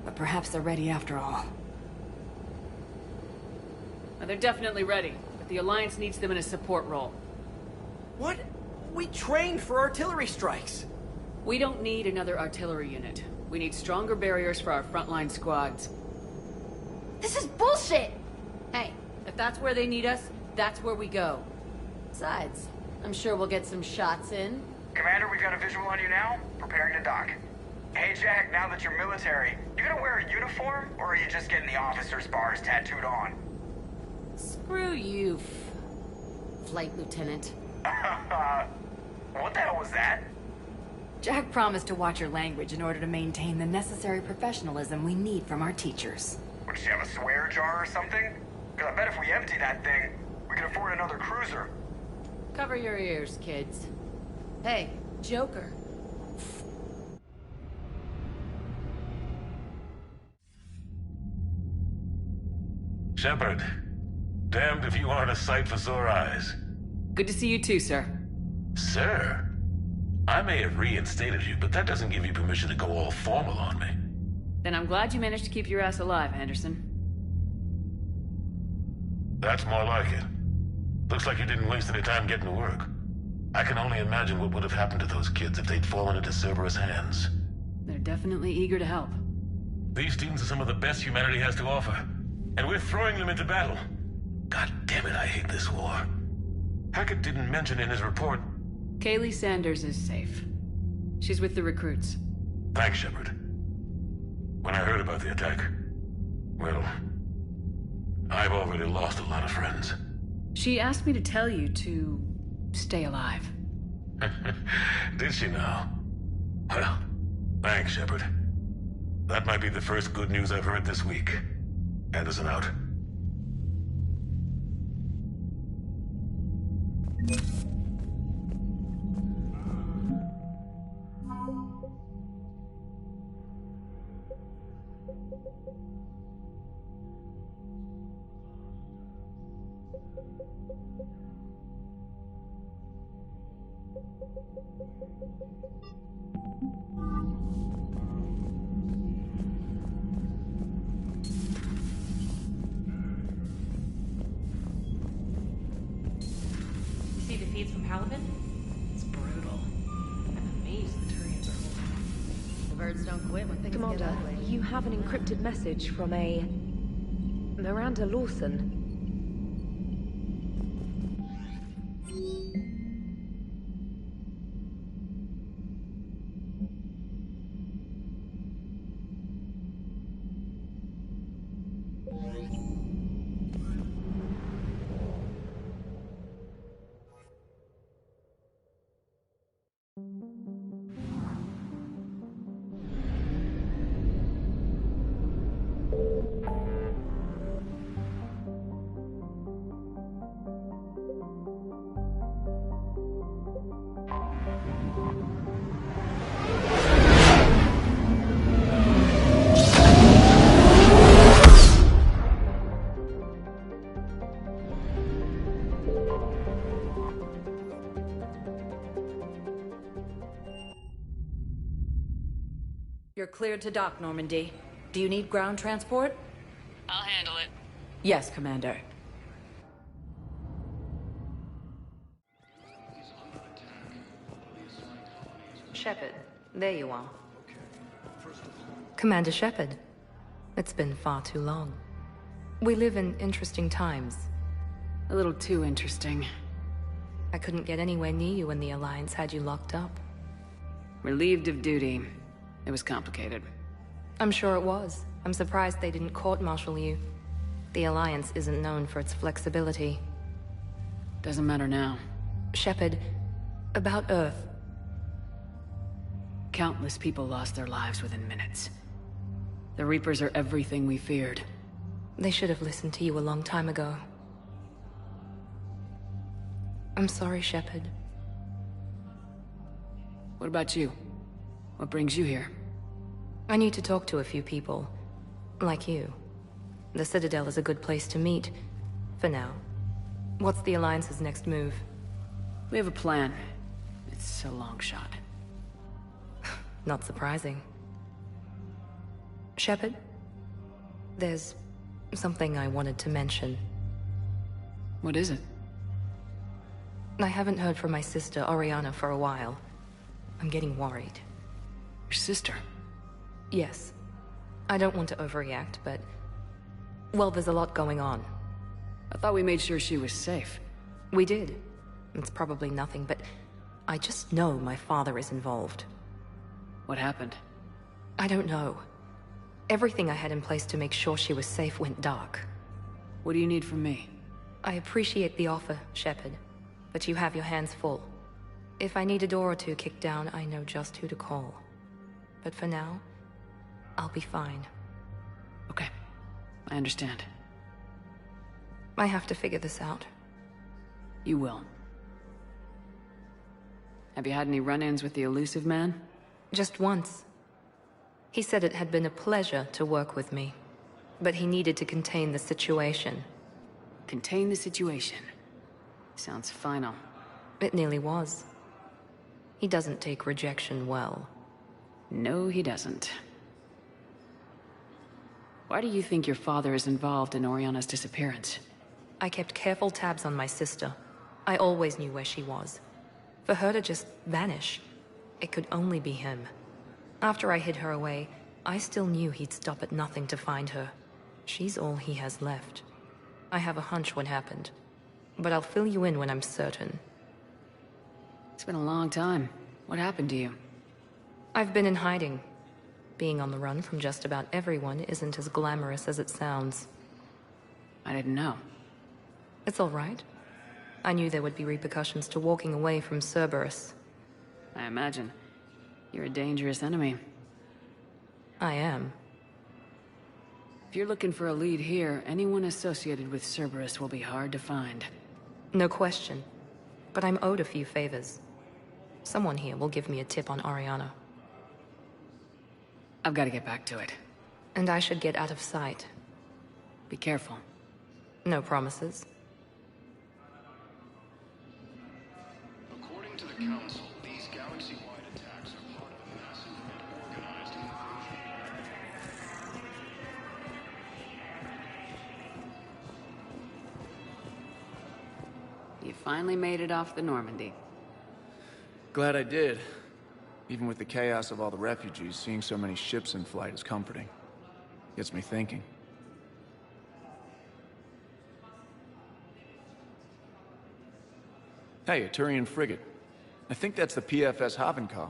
But perhaps they're ready after all. Well, they're definitely ready, but the Alliance needs them in a support role. What? We trained for artillery strikes. We don't need another artillery unit. We need stronger barriers for our frontline squads. This is bullshit! Hey, if that's where they need us, that's where we go. Besides, I'm sure we'll get some shots in. Commander, we got a visual on you now. Preparing to dock. Hey, Jack, now that you're military, you gonna wear a uniform, or are you just getting the officer's bars tattooed on? Screw you, Flight Lieutenant. What the hell was that? Jack promised to watch your language in order to maintain the necessary professionalism we need from our teachers. Would she have a swear jar or something? Because I bet if we empty that thing, we can afford another cruiser. Cover your ears, kids. Hey, Joker. Shepard, damned if you aren't a sight for sore eyes. Good to see you too, sir. Sir? I may have reinstated you, but that doesn't give you permission to go all formal on me. Then I'm glad you managed to keep your ass alive, Anderson. That's more like it. Looks like you didn't waste any time getting to work. I can only imagine what would have happened to those kids if they'd fallen into Cerberus' hands. They're definitely eager to help. These students are some of the best humanity has to offer, and we're throwing them into battle. God damn it, I hate this war. Hackett didn't mention in his report... Kaylee Sanders is safe. She's with the recruits. Thanks, Shepard. When I heard about the attack, well, I've already lost a lot of friends. She asked me to tell you to stay alive. Did she now? Well, thanks, Shepard. That might be the first good news I've heard this week. Anderson out. See the feeds from Palaven? It's brutal. I'm amazed the Turians are holding. The birds don't quit when things Commander, get ugly. you have an encrypted message from a... Miranda Lawson. You're cleared to dock, Normandy. Do you need ground transport? I'll handle it. Yes, Commander. Shepard, there you are. Commander Shepard. It's been far too long. We live in interesting times. A little too interesting. I couldn't get anywhere near you when the Alliance had you locked up. Relieved of duty. It was complicated. I'm sure it was. I'm surprised they didn't court-martial you. The Alliance isn't known for its flexibility. Doesn't matter now. Shepard, about Earth. Countless people lost their lives within minutes. The Reapers are everything we feared. They should have listened to you a long time ago. I'm sorry, Shepard. What about you? What brings you here? I need to talk to a few people. Like you. The Citadel is a good place to meet. For now. What's the Alliance's next move? We have a plan. It's a long shot. Not surprising. Shepard? There's something I wanted to mention. What is it? I haven't heard from my sister, Oriana, for a while. I'm getting worried. Your sister? Yes. I don't want to overreact, but... well, there's a lot going on. I thought we made sure she was safe. We did. It's probably nothing, but... I just know my father is involved. What happened? I don't know. Everything I had in place to make sure she was safe went dark. What do you need from me? I appreciate the offer, Shepard, but you have your hands full. If I need a door or two kicked down, I know just who to call. But for now, I'll be fine. Okay. I understand. I have to figure this out. You will. Have you had any run-ins with the elusive man? Just once. He said it had been a pleasure to work with me, but he needed to contain the situation. Contain the situation. Sounds final. It nearly was. He doesn't take rejection well. No, he doesn't. Why do you think your father is involved in Oriana's disappearance? I kept careful tabs on my sister. I always knew where she was. For her to just vanish, it could only be him. After I hid her away, I still knew he'd stop at nothing to find her. She's all he has left. I have a hunch what happened, but I'll fill you in when I'm certain. It's been a long time. What happened to you? I've been in hiding. Being on the run from just about everyone isn't as glamorous as it sounds. I didn't know. It's all right. I knew there would be repercussions to walking away from Cerberus. I imagine. You're a dangerous enemy. I am. If you're looking for a lead here, anyone associated with Cerberus will be hard to find. No question. But I'm owed a few favors. Someone here will give me a tip on Oriana. I've got to get back to it. And I should get out of sight. Be careful. No promises. According to the Council, these galaxy-wide attacks are part of a massive and organized invasion. You finally made it off the Normandy. Glad I did. Even with the chaos of all the refugees, seeing so many ships in flight is comforting. Gets me thinking. Hey, a Turian frigate. I think that's the PFS Havenkow.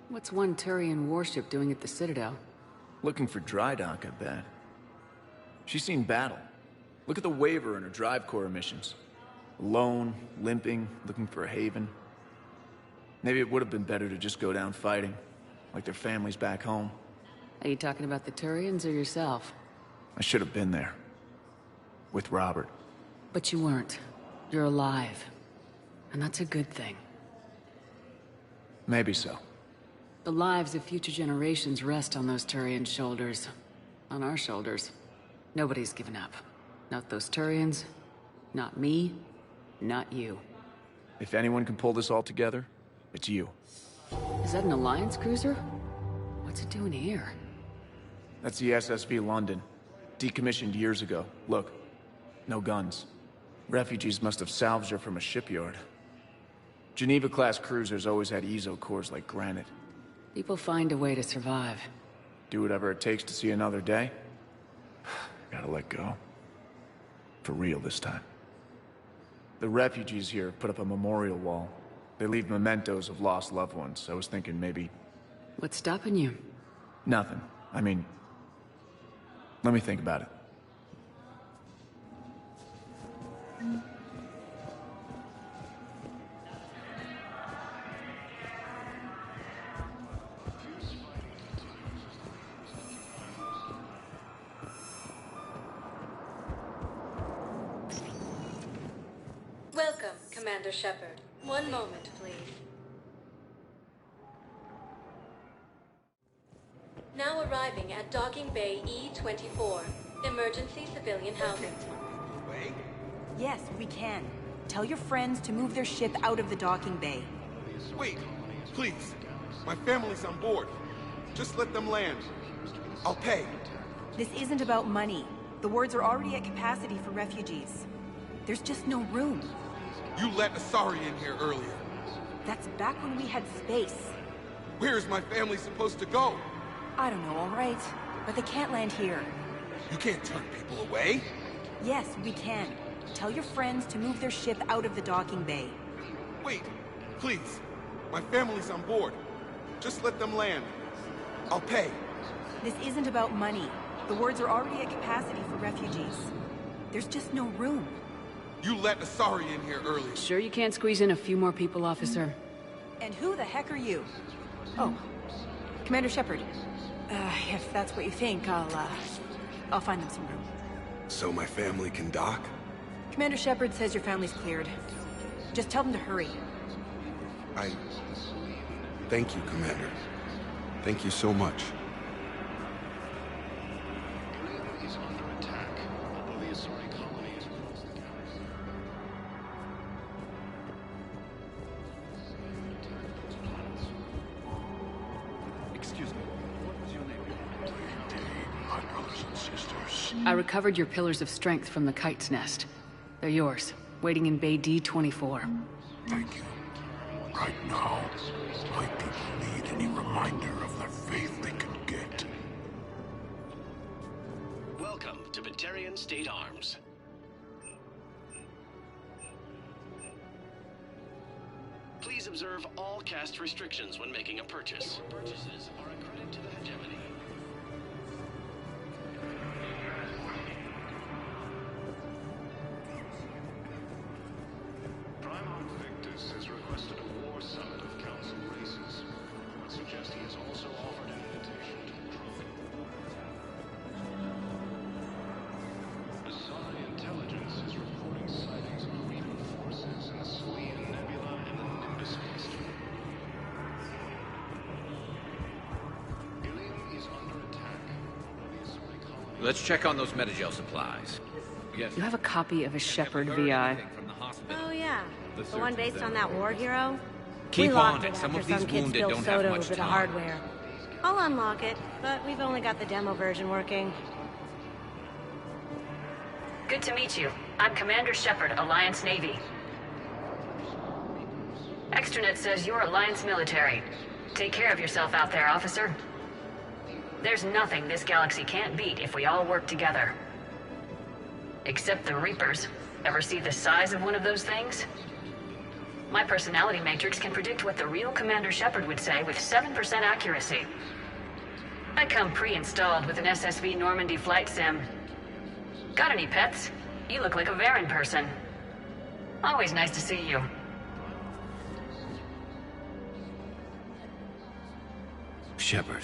What's one Turian warship doing at the Citadel? Looking for dry dock, I bet. She's seen battle. Look at the waiver in her drive core emissions. Alone, limping, looking for a haven. Maybe it would have been better to just go down fighting, like their families back home. Are you talking about the Turians or yourself? I should have been there. With Robert. But you weren't. You're alive. And that's a good thing. Maybe so. The lives of future generations rest on those Turian shoulders. On our shoulders. Nobody's given up. Not those Turians. Not me. Not you. If anyone can pull this all together, it's you. Is that an Alliance cruiser? What's it doing here? That's the SSV London. Decommissioned years ago. Look. No guns. Refugees must have salvaged her from a shipyard. Geneva-class cruisers always had eezo cores like granite. People find a way to survive. Do whatever it takes to see another day. Gotta let go. For real this time. The refugees here put up a memorial wall. They leave mementos of lost loved ones. I was thinking maybe... What's stopping you? Nothing. I mean... Let me think about it. Welcome, Commander Shepard. One moment, please. Now arriving at Docking Bay E-24, emergency civilian housing. Yes, we can. Tell your friends to move their ship out of the docking bay. Wait, please. My family's on board. Just let them land. I'll pay. This isn't about money. The wards are already at capacity for refugees. There's just no room. You let Asari in here earlier. That's back when we had space. Where is my family supposed to go? I don't know, all right. But they can't land here. You can't turn people away. Yes, we can. Tell your friends to move their ship out of the docking bay. Wait, please. My family's on board. Just let them land. I'll pay. This isn't about money. The wards are already at capacity for refugees. There's just no room. You let Asari in here earlier. Sure you can't squeeze in a few more people, officer? And who the heck are you? Oh, Commander Shepard. If that's what you think, I'll find them some room. So my family can dock? Commander Shepard says your family's cleared. Just tell them to hurry. Thank you, Commander. Thank you so much. Excuse me, what was your name? My brothers and sisters. I recovered your pillars of strength from the kite's nest. They're yours, waiting in Bay D-24. Thank you. Right now, my people need any reminder of the faith they can get. Welcome to Batarian State Arms. Please observe all caste restrictions when making a purchase. Your purchases are a credit to the hegemony. Primarch Victus has requested a war summit of council races. I would suggest he has also offered an invitation to the trophy. Asari intelligence is reporting sightings of Reaper forces in the Salian Nebula and the Nimbus cluster. Ilium is under attack. Let's check on those Metagel supplies. Yes. You have a copy of a Shepard VI. Oh yeah, the one based on that war hero? Keep we on locked it. it Some after of these some kid wounded spilled don't have soda much over the time. hardware. I'll unlock it, but we've only got the demo version working. Good to meet you. I'm Commander Shepard, Alliance Navy. Extranet says you're Alliance military. Take care of yourself out there, officer. There's nothing this galaxy can't beat if we all work together. Except the Reapers. Ever see the size of one of those things? My personality matrix can predict what the real Commander Shepard would say with 7% accuracy. I come pre-installed with an SSV Normandy flight sim. Got any pets? You look like a Varen person. Always nice to see you. Shepard.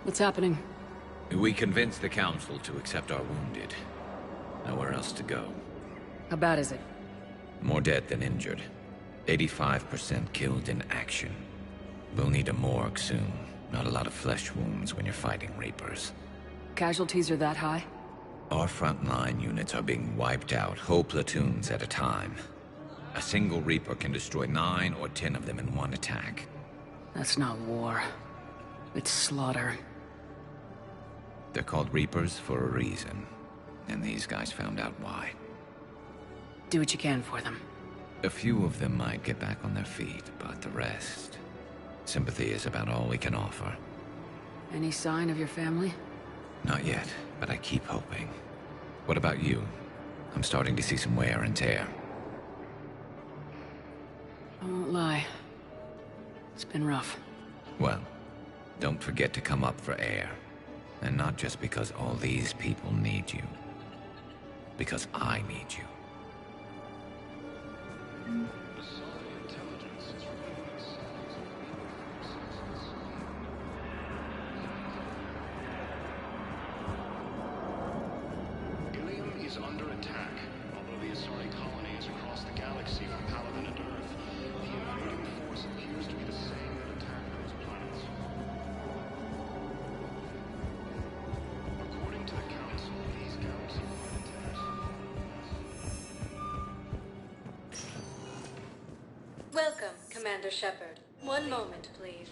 What's happening? We convinced the Council to accept our wounded. Nowhere else to go. How bad is it? More dead than injured. 85% killed in action. We'll need a morgue soon. Not a lot of flesh wounds when you're fighting Reapers. Casualties are that high? Our frontline units are being wiped out, whole platoons at a time. A single Reaper can destroy 9 or 10 of them in one attack. That's not war. It's slaughter. They're called Reapers for a reason. And these guys found out why. Do what you can for them. A few of them might get back on their feet, but the rest... sympathy is about all we can offer. Any sign of your family? Not yet, but I keep hoping. What about you? I'm starting to see some wear and tear. I won't lie. It's been rough. Well, don't forget to come up for air. And not just because all these people need you. Because I need you. Ilium is under attack. Although the Asari colony is across the galaxy from Palaven and Earth, the invading force appears to be the same that attacked those planets. According to the Council, these galaxy-wide attacks... Welcome, Commander Shepard. One moment, please.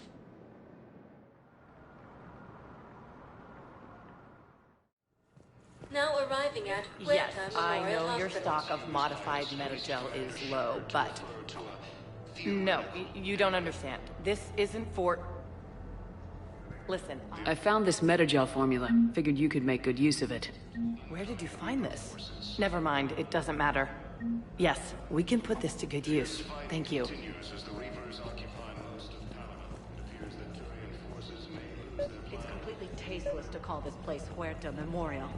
Now arriving at Yes, Huerta I Memorial know your Hospital. stock of modified metagel is low, but... No, you don't understand. This isn't for... Listen, I found this metagel formula. Figured you could make good use of it. where did you find this? Never mind, it doesn't matter. Yes, we can put this to good use. Thank you. It's completely tasteless to call this place Huerta Memorial.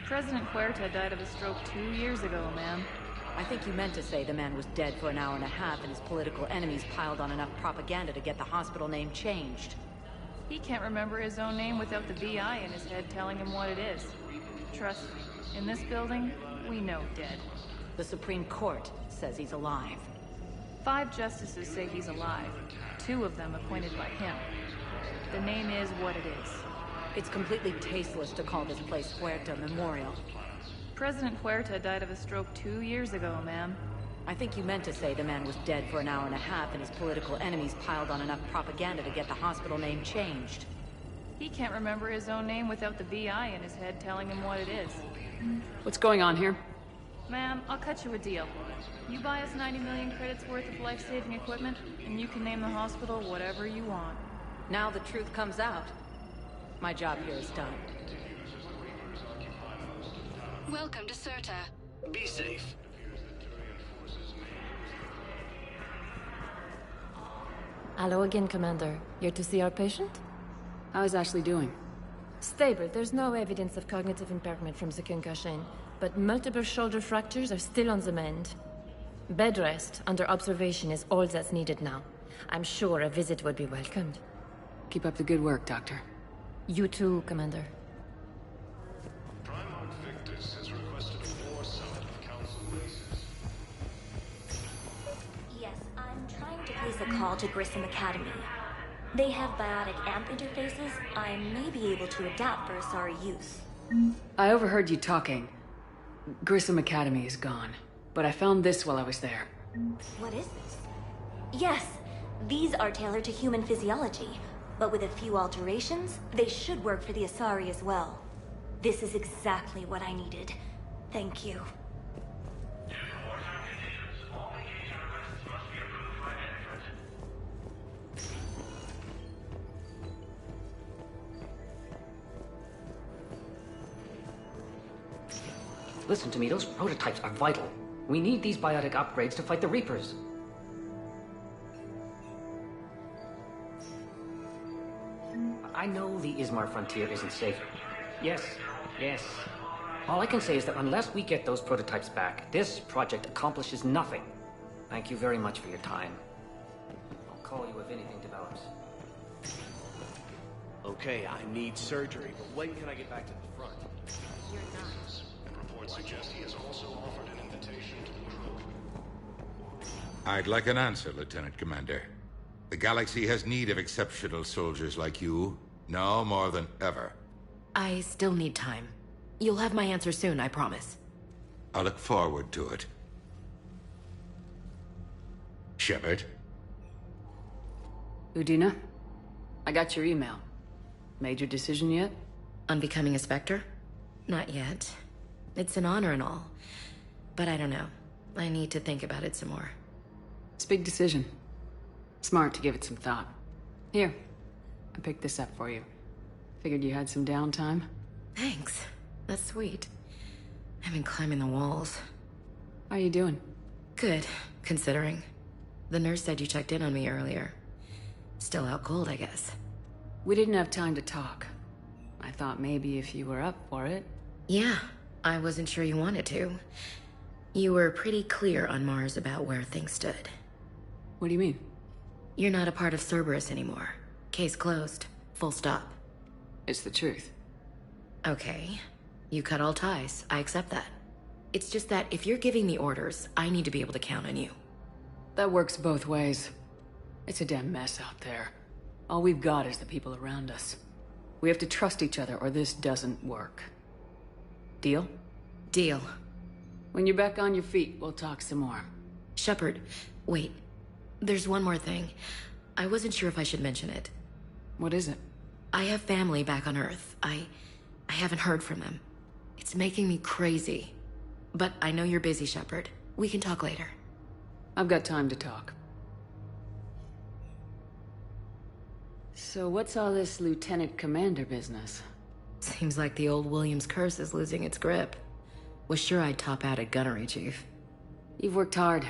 President Huerta died of a stroke 2 years ago, ma'am. I think you meant to say the man was dead for an hour and a half and his political enemies piled on enough propaganda to get the hospital name changed. He can't remember his own name without the VI in his head telling him what it is. Trust me, in this building, we know dead. The Supreme Court says he's alive. 5 justices say he's alive. 2 of them appointed by him. The name is what it is. It's completely tasteless to call this place Huerta Memorial. President Huerta died of a stroke 2 years ago, ma'am. I think you meant to say the man was dead for an hour and a half and his political enemies piled on enough propaganda to get the hospital name changed. He can't remember his own name without the VI in his head telling him what it is. What's going on here? Ma'am, I'll cut you a deal. You buy us 90 million credits worth of life-saving equipment, and you can name the hospital whatever you want. Now the truth comes out. My job here is done. Welcome to Serta. Be safe. Hello again, Commander. Here to see our patient? How is Ashley doing? Stable. There's no evidence of cognitive impairment from the concussion, but multiple shoulder fractures are still on the mend. Bed rest under observation is all that's needed now. I'm sure a visit would be welcomed. Keep up the good work, Doctor. You too, Commander. Primarch Victus has requested a foresight of Council races. Yes, I'm trying to place a call to Grissom Academy. They have biotic amp interfaces I may be able to adapt for Asari use. I overheard you talking. Grissom Academy is gone, but I found this while I was there. What is this? Yes, these are tailored to human physiology, but with a few alterations, they should work for the Asari as well. This is exactly what I needed. Thank you. Listen to me, those prototypes are vital. We need these biotic upgrades to fight the Reapers. I know the Ismar frontier isn't safe. Yes. All I can say is that unless we get those prototypes back, this project accomplishes nothing. Thank you very much for your time. I'll call you if anything develops. Okay, I need surgery, but when can I get back to the front? You're not. And reports suggest he has also offered an invitation to the crew. I'd like an answer, Lieutenant Commander. The galaxy has need of exceptional soldiers like you, now more than ever. I still need time. You'll have my answer soon, I promise. I look forward to it. Shepard? Udina, I got your email. Made your decision yet? On becoming a Spectre? Not yet. It's an honor and all. But I don't know. I need to think about it some more. It's a big decision. Smart to give it some thought. Here, I picked this up for you. Figured you had some downtime. Thanks. That's sweet. I've been climbing the walls. How you doing? Good, considering. The nurse said you checked in on me earlier. Still out cold, I guess. We didn't have time to talk. I thought maybe if you were up for it. Yeah, I wasn't sure you wanted to. You were pretty clear on Mars about where things stood. What do you mean? You're not a part of Cerberus anymore. Case closed. Full stop. It's the truth. Okay. You cut all ties. I accept that. It's just that if you're giving me orders, I need to be able to count on you. That works both ways. It's a damn mess out there. All we've got is the people around us. We have to trust each other or this doesn't work. Deal? Deal. When you're back on your feet, we'll talk some more. Shepard, wait. There's one more thing. I wasn't sure if I should mention it. What is it? I have family back on Earth. I haven't heard from them. It's making me crazy. But I know you're busy, Shepard. We can talk later. I've got time to talk. So what's all this Lieutenant Commander business? Seems like the old Williams curse is losing its grip. Was sure I'd top out at Gunnery, Chief. You've worked hard.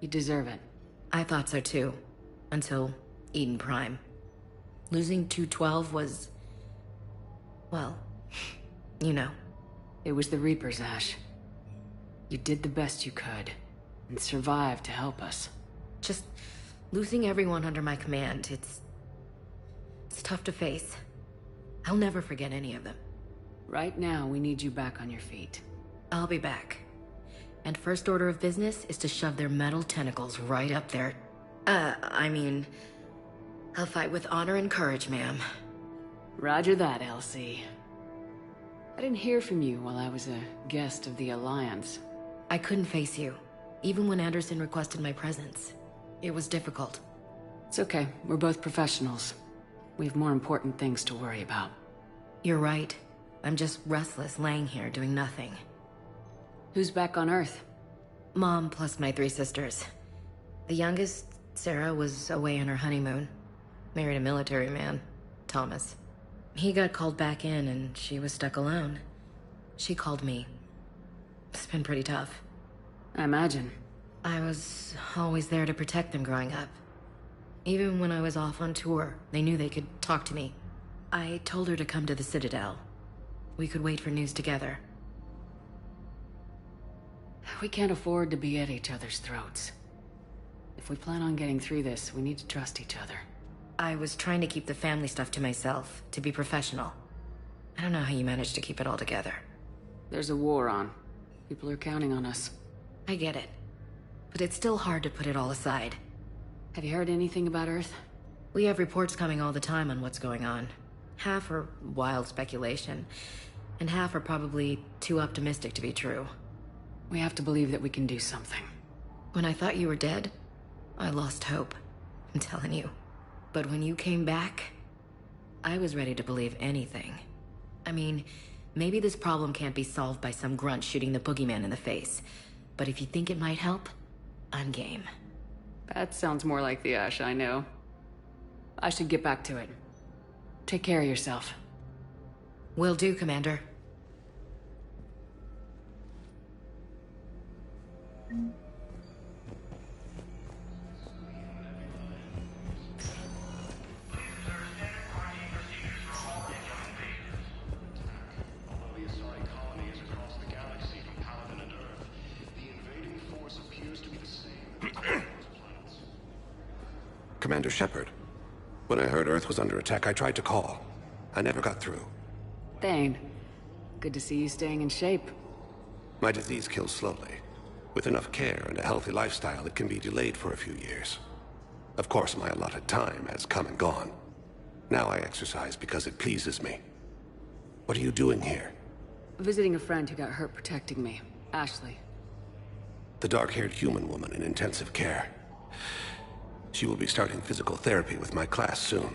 You deserve it. I thought so too. Until Eden Prime. Losing 212 was... well, you know. It was the Reapers, Ash. You did the best you could, and survived to help us. Just losing everyone under my command, it's tough to face. I'll never forget any of them. Right now, we need you back on your feet. I'll be back. And first order of business is to shove their metal tentacles right up there. I mean... I'll fight with honor and courage, ma'am. Roger that, Elsie. I didn't hear from you while I was a guest of the Alliance. I couldn't face you, even when Anderson requested my presence. It was difficult. It's okay. We're both professionals. We have more important things to worry about. You're right. I'm just restless, laying here, doing nothing. Who's back on Earth? Mom plus my 3 sisters. The youngest, Sarah, was away on her honeymoon. Married a military man, Thomas. He got called back in and she was stuck alone. She called me. It's been pretty tough. I imagine. I was always there to protect them growing up. Even when I was off on tour, they knew they could talk to me. I told her to come to the Citadel. We could wait for news together. We can't afford to be at each other's throats. If we plan on getting through this, we need to trust each other. I was trying to keep the family stuff to myself, to be professional. I don't know how you managed to keep it all together. There's a war on. People are counting on us. I get it. But it's still hard to put it all aside. Have you heard anything about Earth? We have reports coming all the time on what's going on. Half are wild speculation, and half are probably too optimistic to be true. We have to believe that we can do something. When I thought you were dead, I lost hope. I'm telling you. But when you came back, I was ready to believe anything. I mean, maybe this problem can't be solved by some grunt shooting the boogeyman in the face. But if you think it might help, I'm game. That sounds more like the Ash I know. I should get back to it. Take care of yourself. Will do, Commander. Commander Shepard. When I heard Earth was under attack, I tried to call. I never got through. Thane, good to see you staying in shape. My disease kills slowly. With enough care and a healthy lifestyle, it can be delayed for a few years. Of course, my allotted time has come and gone. Now I exercise because it pleases me. What are you doing here? Visiting a friend who got hurt protecting me, Ashley. The dark-haired human woman in intensive care. She will be starting physical therapy with my class soon.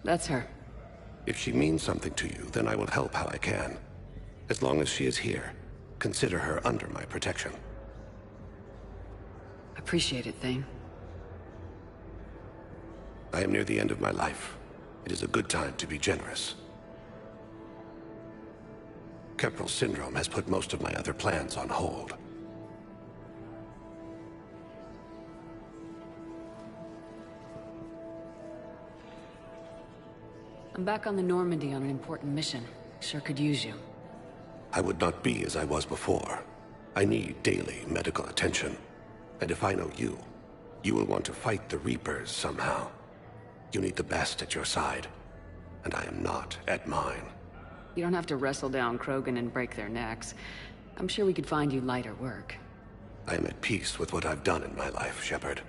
That's her. If she means something to you, then I will help how I can. As long as she is here, consider her under my protection. Appreciate it, Thane. I am near the end of my life. It is a good time to be generous. Kepral syndrome has put most of my other plans on hold. I'm back on the Normandy on an important mission. Sure could use you. I would not be as I was before. I need daily medical attention. And if I know you, you will want to fight the Reapers somehow. You need the best at your side, and I am not at mine. You don't have to wrestle down Krogan and break their necks. I'm sure we could find you lighter work. I am at peace with what I've done in my life, Shepard.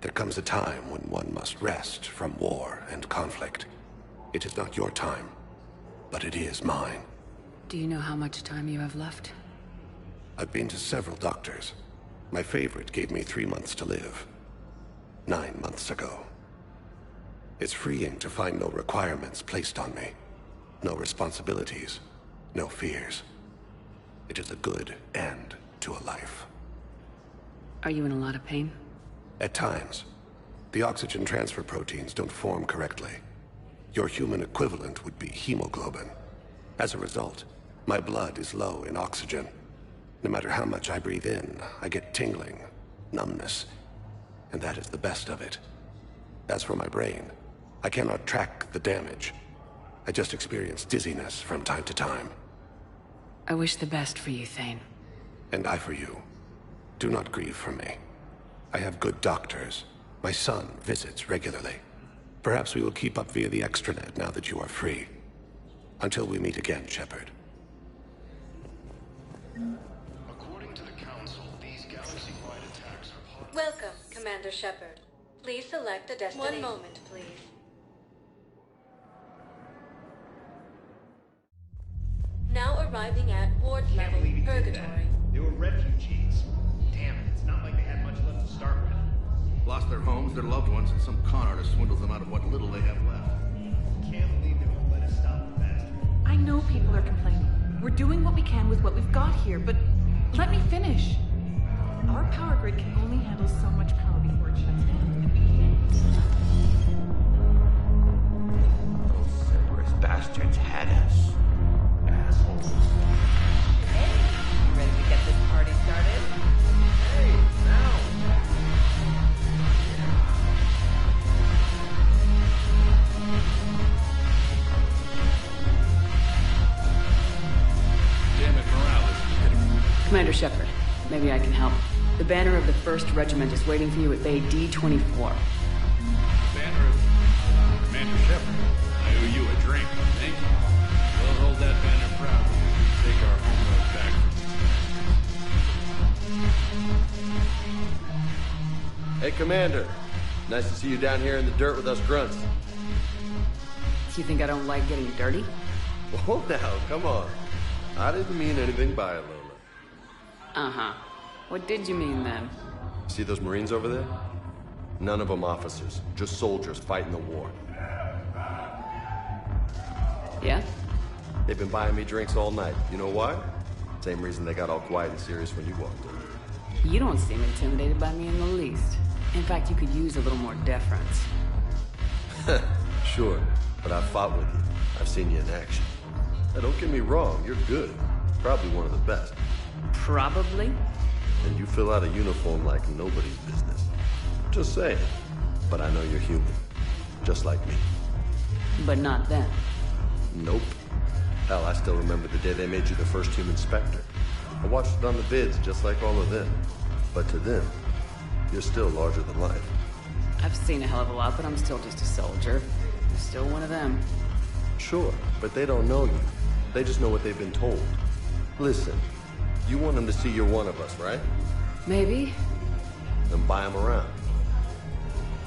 There comes a time when one must rest from war and conflict. It is not your time, but it is mine. Do you know how much time you have left? I've been to several doctors. My favorite gave me 3 months to live. 9 months ago. It's freeing to find no requirements placed on me. No responsibilities, no fears. It is a good end to a life. Are you in a lot of pain? At times. The oxygen transfer proteins don't form correctly. Your human equivalent would be hemoglobin. As a result, my blood is low in oxygen. No matter how much I breathe in, I get tingling, numbness, and that is the best of it. As for my brain, I cannot track the damage. I just experience dizziness from time to time. I wish the best for you, Thane. And I for you. Do not grieve for me. I have good doctors. My son visits regularly. Perhaps we will keep up via the extranet now that you are free. Until we meet again, Shepard. According to the Council, these galaxy-wide attacks are part... Welcome, Commander Shepard. Please select a destination. 1 moment, please. Now arriving at ward level Purgatory. They were refugees. Damn it, it's not like they had much left to start with. Lost their homes, their loved ones, and some con artist swindles them out of what little they have left. Can't believe they won't let us stop the bastard. I know people are complaining. We're doing what we can with what we've got here, but let me finish. Our power grid can only handle so much power before it shuts down. Those Cerberus bastards had us. Assholes. Hey, you ready to get this party started? Hey, now! Damn it, morale is pitiful. Commander Shepard, maybe I can help. The banner of the 1st Regiment is waiting for you at Bay D-24. Banner of Commander Shepard. I owe you a drink. Thank you. We'll hold that banner proudly as we take our home road back from Hey, Commander. Nice to see you down here in the dirt with us grunts. Do you think I don't like getting dirty? Oh, now, come on. I didn't mean anything by it, Lola. Uh-huh. What did you mean, then? See those Marines over there? None of them officers, just soldiers fighting the war. Yeah? They've been buying me drinks all night. You know why? Same reason they got all quiet and serious when you walked in. You don't seem intimidated by me in the least. In fact, you could use a little more deference. Sure, but I've fought with you. I've seen you in action. Now, don't get me wrong, you're good. Probably one of the best. Probably? And you fill out a uniform like nobody's business. Just saying. But I know you're human. Just like me. But not them. Nope. Hell, I still remember the day they made you the first human Spectre. I watched it on the vids just like all of them. But to them, you're still larger than life. I've seen a hell of a lot, but I'm still just a soldier. I'm still one of them. Sure, but they don't know you. They just know what they've been told. Listen, you want them to see you're one of us, right? Maybe. Then buy them around.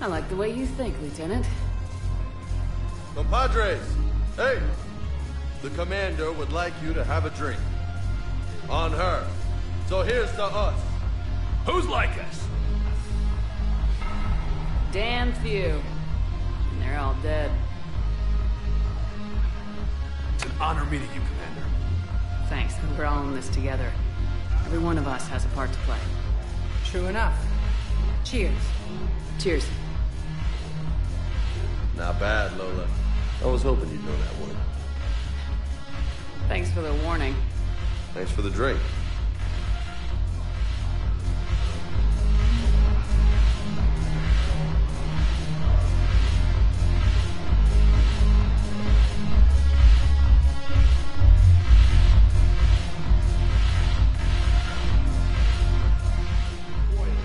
I like the way you think, Lieutenant. Compadres! Hey! The commander would like you to have a drink. On her. So here's to us. Who's like us? damn few. And they're all dead. It's an honor meeting you, Commander. Thanks, we're all in this together. Every one of us has a part to play. True enough. Cheers. Cheers. Not bad, Lola. I was hoping you'd know that one. Thanks for the warning. Thanks for the drink.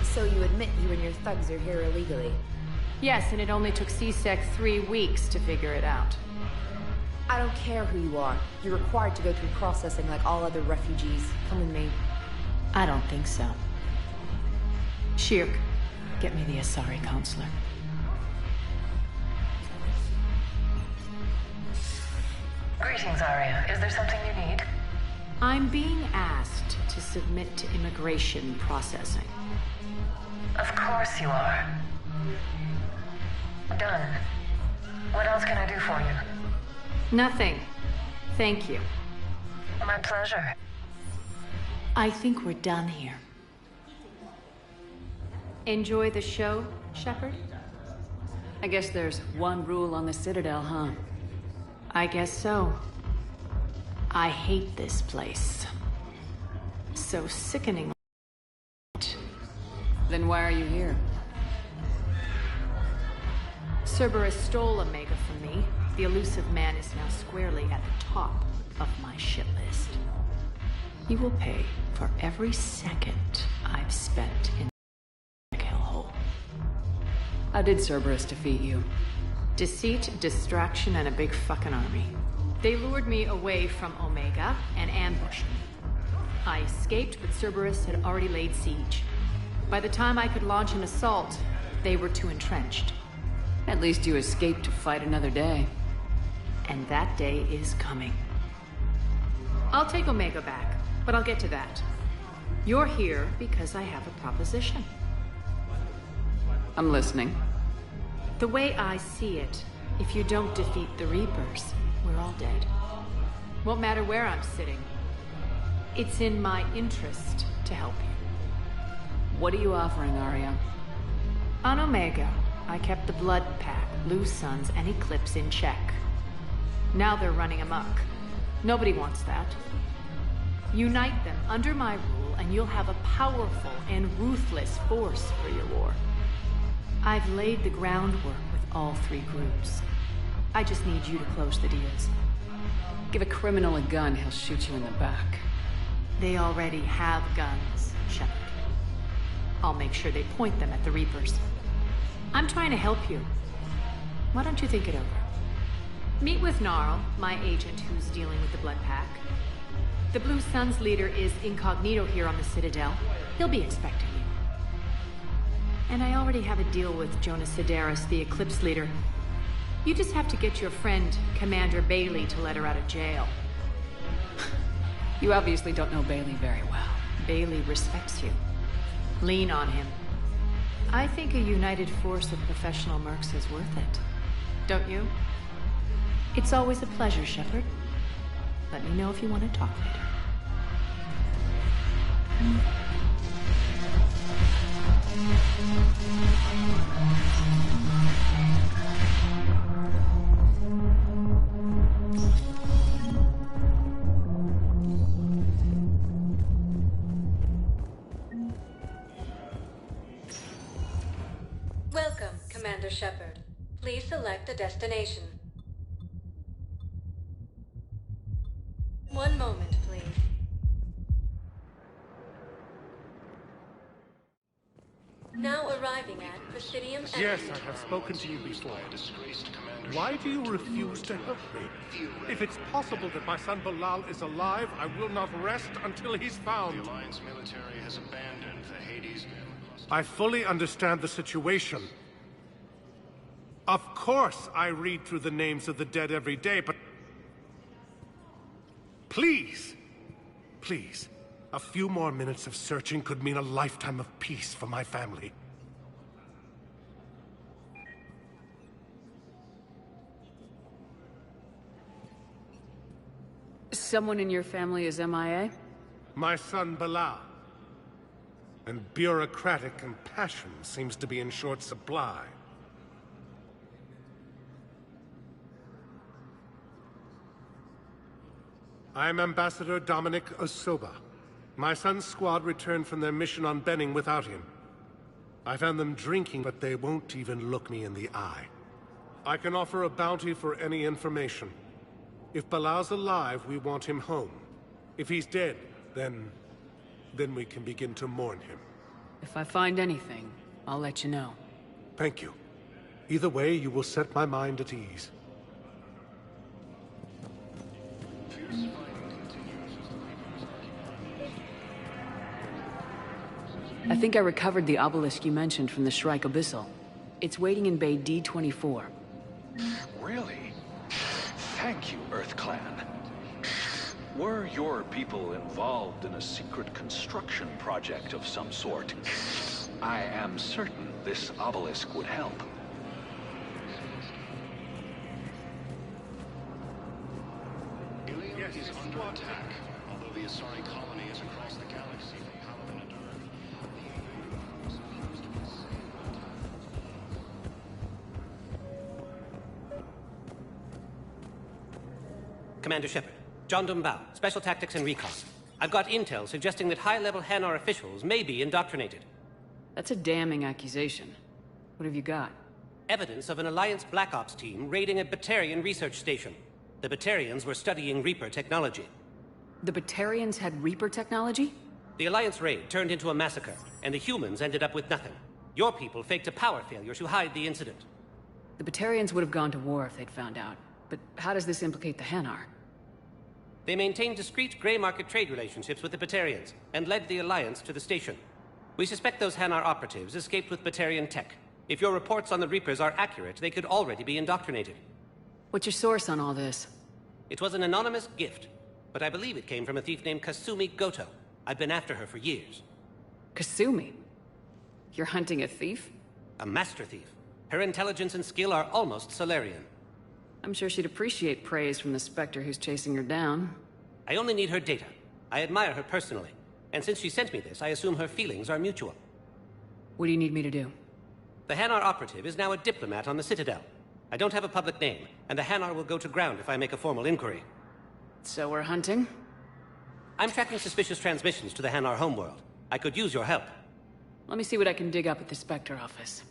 So you admit you and your thugs are here illegally? Yes, and it only took C-Sec 3 weeks to figure it out. I don't care who you are. You're required to go through processing like all other refugees. Come with me. I don't think so. Shirk, get me the Asari counselor. Greetings, Arya. Is there something you need? I'm being asked to submit to immigration processing. Of course you are. Done. What else can I do for you? Nothing. Thank you. My pleasure. I think we're done here. Enjoy the show, Shepard? I guess there's one rule on the Citadel, huh? I guess so. I hate this place. So sickening. Then why are you here? Cerberus stole Omega from me. The elusive man is now squarely at the top of my shit list. He will pay for every second I've spent in the hellhole. How did Cerberus defeat you? Deceit, distraction, and a big fucking army. They lured me away from Omega and ambushed me. I escaped, but Cerberus had already laid siege. By the time I could launch an assault, they were too entrenched. At least you escaped to fight another day. And that day is coming. I'll take Omega back, but I'll get to that. You're here because I have a proposition. I'm listening. The way I see it, if you don't defeat the Reapers, we're all dead. Won't matter where I'm sitting. It's in my interest to help you. What are you offering, Arya? On Omega, I kept the Blood Pack, Blue Suns, and Eclipse in check. Now they're running amok. Nobody wants that. Unite them under my rule, and you'll have a powerful and ruthless force for your war. I've laid the groundwork with all three groups. I just need you to close the deals. Give a criminal a gun, he'll shoot you in the back. They already have guns, Shepard. I'll make sure they point them at the Reapers. I'm trying to help you. Why don't you think it over? Meet with Gnarl, my agent who's dealing with the Blood Pack. The Blue Suns leader is incognito here on the Citadel. He'll be expecting you. And I already have a deal with Jonas Sidaris, the Eclipse leader. You just have to get your friend, Commander Bailey, to let her out of jail. You obviously don't know Bailey very well. Bailey respects you. Lean on him. I think a united force of professional mercs is worth it. Don't you? It's always a pleasure, Shepard. Let me know if you want to talk later. Welcome, Commander Shepard. Please select a destination. One moment, please. Now arriving at Presidium. Yes, I have spoken to you before. Why do you refuse to help me? If it's possible that my son Bilal is alive, I will not rest until he's found. The Alliance military has abandoned the Hades. I fully understand the situation. Of course I read through the names of the dead every day, but... Please, please, a few more minutes of searching could mean a lifetime of peace for my family. Someone in your family is MIA? My son Bilal. And bureaucratic compassion seems to be in short supply. I'm Ambassador Dominic Osoba. My son's squad returned from their mission on Benning without him. I found them drinking, but they won't even look me in the eye. I can offer a bounty for any information. If Bilal's alive, we want him home. If he's dead, then we can begin to mourn him. If I find anything, I'll let you know. Thank you. Either way, you will set my mind at ease. I think I recovered the obelisk you mentioned from the Shrike Abyssal. It's waiting in Bay D-24. Really? Thank you, Earth Clan. Were your people involved in a secret construction project of some sort, I am certain this obelisk would help. Ilium is under attack, although the Asari colony is across the galaxy from Palaven and Earth. Commander Shepard, John Dumbao, Special Tactics and Recon. I've got intel suggesting that high-level Hanar officials may be indoctrinated. That's a damning accusation. What have you got? Evidence of an Alliance Black Ops team raiding a Batarian research station. The Batarians were studying Reaper technology. The Batarians had Reaper technology? The Alliance raid turned into a massacre, and the humans ended up with nothing. Your people faked a power failure to hide the incident. The Batarians would have gone to war if they'd found out. But how does this implicate the Hanar? They maintained discreet gray market trade relationships with the Batarians, and led the Alliance to the station. We suspect those Hanar operatives escaped with Batarian tech. If your reports on the Reapers are accurate, they could already be indoctrinated. What's your source on all this? It was an anonymous gift, but I believe it came from a thief named Kasumi Goto. I've been after her for years. Kasumi? You're hunting a thief? A master thief. Her intelligence and skill are almost Solarian. I'm sure she'd appreciate praise from the Spectre who's chasing her down. I only need her data. I admire her personally. And since she sent me this, I assume her feelings are mutual. What do you need me to do? The Hanar operative is now a diplomat on the Citadel. I don't have a public name, and the Hanar will go to ground if I make a formal inquiry. So we're hunting? I'm tracking suspicious transmissions to the Hanar homeworld. I could use your help. Let me see what I can dig up at the Spectre office.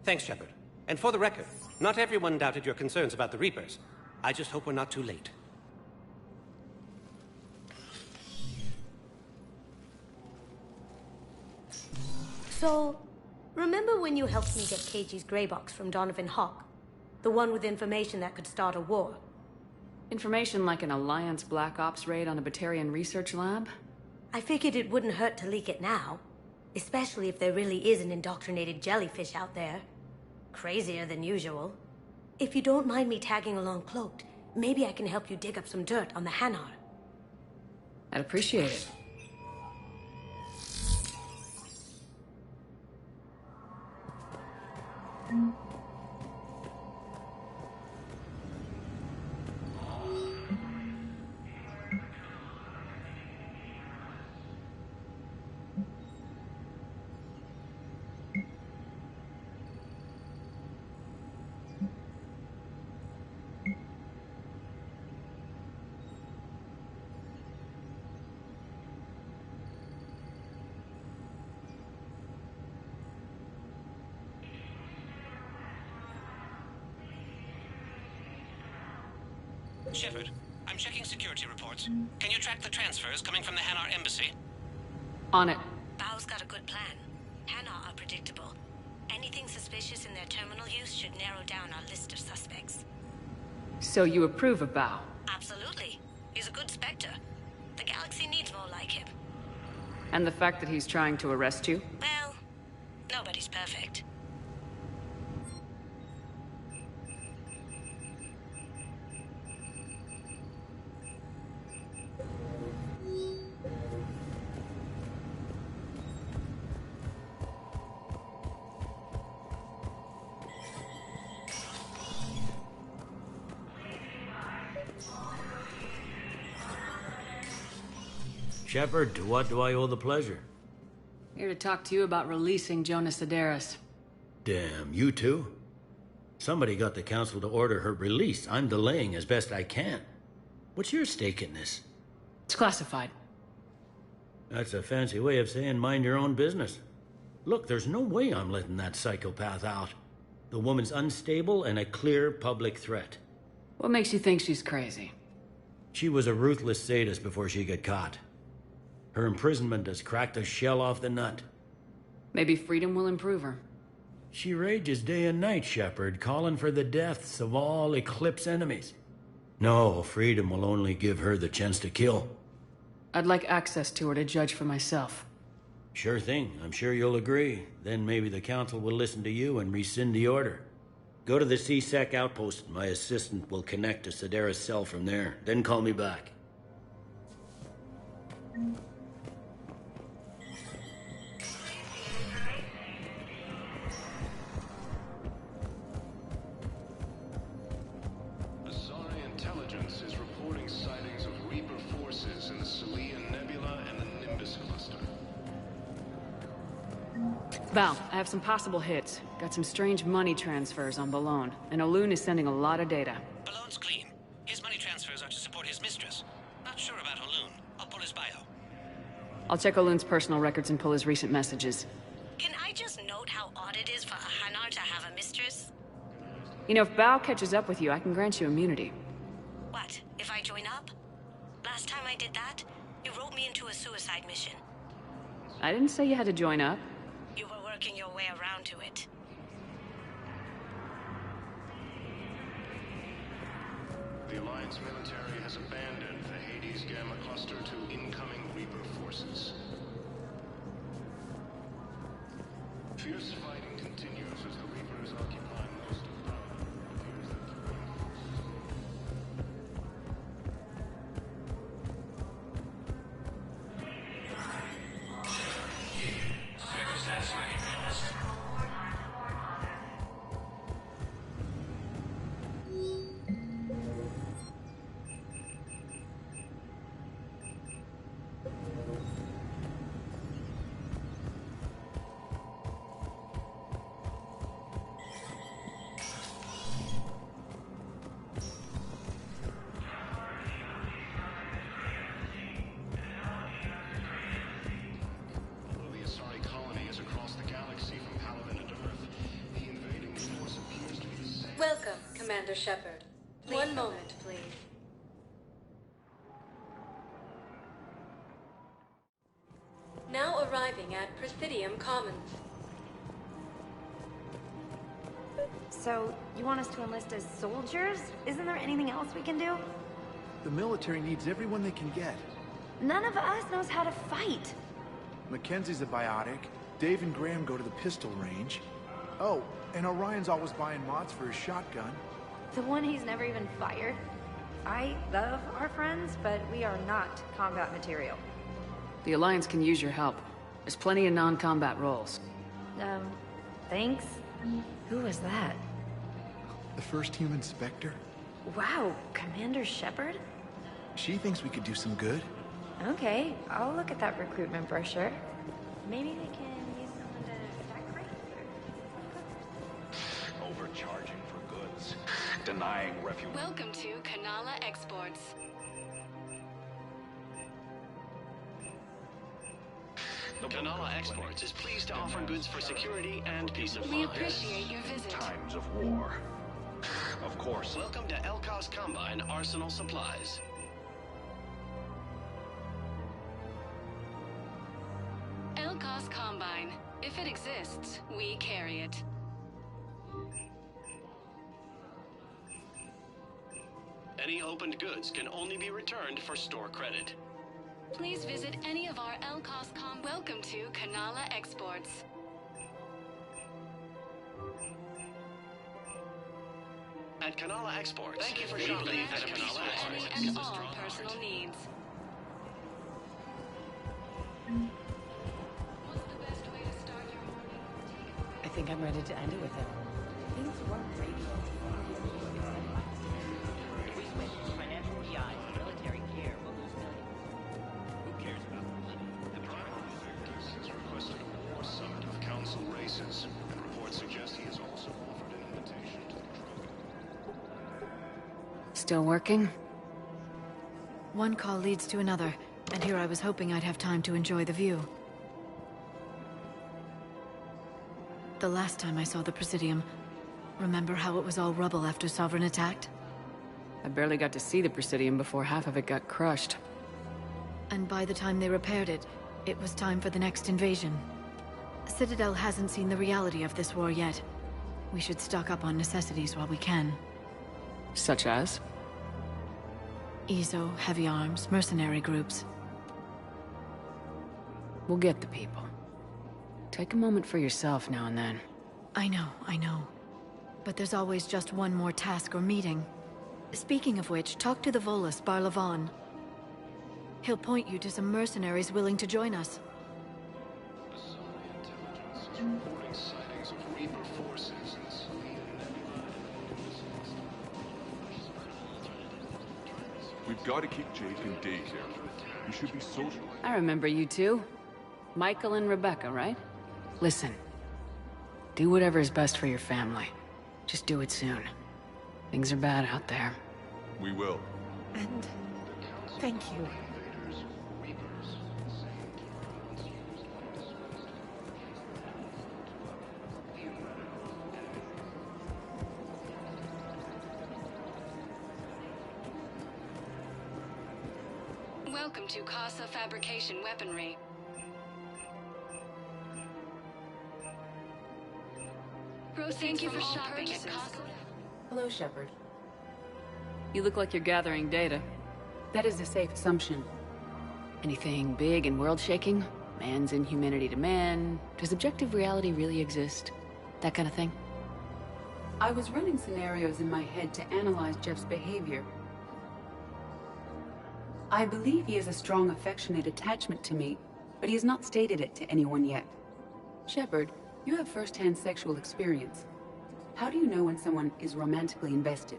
Thanks, Shepard. And for the record, not everyone doubted your concerns about the Reapers. I just hope we're not too late. So, remember when you helped me get KG's grey box from Donovan Hawk? The one with information that could start a war? Information like an Alliance Black Ops raid on a Batarian research lab? I figured it wouldn't hurt to leak it now. Especially if there really is an indoctrinated jellyfish out there. Crazier than usual. If you don't mind me tagging along cloaked, maybe I can help you dig up some dirt on the Hanar. I'd appreciate it. Shepard, I'm checking security reports. Can you track the transfers coming from the Hanar embassy? On it. Bao's got a good plan. Hanar are predictable. Anything suspicious in their terminal use should narrow down our list of suspects. So you approve of Bao? Absolutely. He's a good Spectre. The galaxy needs more like him. And the fact that he's trying to arrest you? Well, nobody's perfect. Shepard, to what do I owe the pleasure? Here to talk to you about releasing Jonas Sedaris. Damn, you too? Somebody got the council to order her release. I'm delaying as best I can. What's your stake in this? It's classified. That's a fancy way of saying mind your own business. Look, there's no way I'm letting that psychopath out. The woman's unstable and a clear public threat. What makes you think she's crazy? She was a ruthless sadist before she got caught. Her imprisonment has cracked the shell off the nut. Maybe freedom will improve her. She rages day and night, Shepard, calling for the deaths of all Eclipse enemies. No, freedom will only give her the chance to kill. I'd like access to her to judge for myself. Sure thing. I'm sure you'll agree. Then maybe the council will listen to you and rescind the order. Go to the C-Sec outpost. My assistant will connect to Sedaris' cell from there. Then call me back. Asari intelligence is reporting sightings of Reaper forces in the Salian Nebula and the Nimbus cluster. Val, I have some possible hits. Got some strange money transfers on Balone, and Olun is sending a lot of data. Balone's clean. His money transfers are to support his mistress. Not sure about Olun. I'll pull his bio. I'll check Olun's personal records and pull his recent messages. Can I just note how odd it is for a Hanar to have a mistress? You know, if Bao catches up with you, I can grant you immunity. What, if I join up? Last time I did that, you wrote me into a suicide mission. I didn't say you had to join up. You were working your way around to it. The Alliance military has abandoned the Hades Gamma cluster to incoming Reaper forces. Fierce fighting continues as the Reapers occupy most of the... Although the Asari colony is across the galaxy from Palaven and Earth, the invading force appears to be the same. Welcome, Commander Shepard. One moment, please. Now arriving at Presidium Commons. So, you want us to enlist as soldiers? Isn't there anything else we can do? The military needs everyone they can get. None of us knows how to fight. Mackenzie's a biotic. Dave and Graham go to the pistol range. Oh, and Orion's always buying mods for his shotgun. The one he's never even fired. I love our friends, but we are not combat material. The Alliance can use your help. There's plenty of non-combat roles. Thanks. Who was that? The first human Spectre? Wow, Commander Shepard? She thinks we could do some good. Okay, I'll look at that recruitment brochure. Maybe we can use someone to sacrifice. Overcharging for goods. Denying refuge. Welcome to Kanala Exports. Kanala Exports is pleased to offer goods for security and peace of We mind. appreciate your visit. Times of war. Of course. Welcome to Elkos Combine Arsenal Supplies. Elkos Combine. If it exists, we carry it. Any opened goods can only be returned for store credit. Please visit any of our Elkos Welcome to Kanala Exports. At Kanala Exports, Thank you for we shopping believe at that Kanala any Exports and is a all strong personal heart. needs. I think I'm ready to end it with him. Things weren't radio. We switched financial PI to military gear. We'll lose millions. Who cares about that? still working? One call leads to another, and here I was hoping I'd have time to enjoy the view. The last time I saw the Presidium, remember how it was all rubble after Sovereign attacked? I barely got to see the Presidium before half of it got crushed. And by the time they repaired it, it was time for the next invasion. Citadel hasn't seen the reality of this war yet. We should stock up on necessities while we can. Such as? EZO, heavy arms, mercenary groups. We'll get the people. Take a moment for yourself now and then. I know. But there's always just one more task or meeting. Speaking of which, talk to the Volus, Palaven. He'll point you to some mercenaries willing to join us. Reporting sightings of Reaper forces in Selene Nebula. We've got to keep Jake in daycare. You should be social. I remember you two. Michael and Rebecca, right? Listen. Do whatever is best for your family. Just do it soon. Things are bad out there. We will. And thank you. Welcome to Casa Fabrication Weaponry. Thank you for shopping at Casa. Hello, Shepard. You look like you're gathering data. That is a safe assumption. Anything big and world-shaking? Man's inhumanity to man? Does objective reality really exist? That kind of thing? I was running scenarios in my head to analyze Jeff's behavior. I believe he has a strong affectionate attachment to me, but he has not stated it to anyone yet. Shepard, you have first-hand sexual experience. How do you know when someone is romantically invested?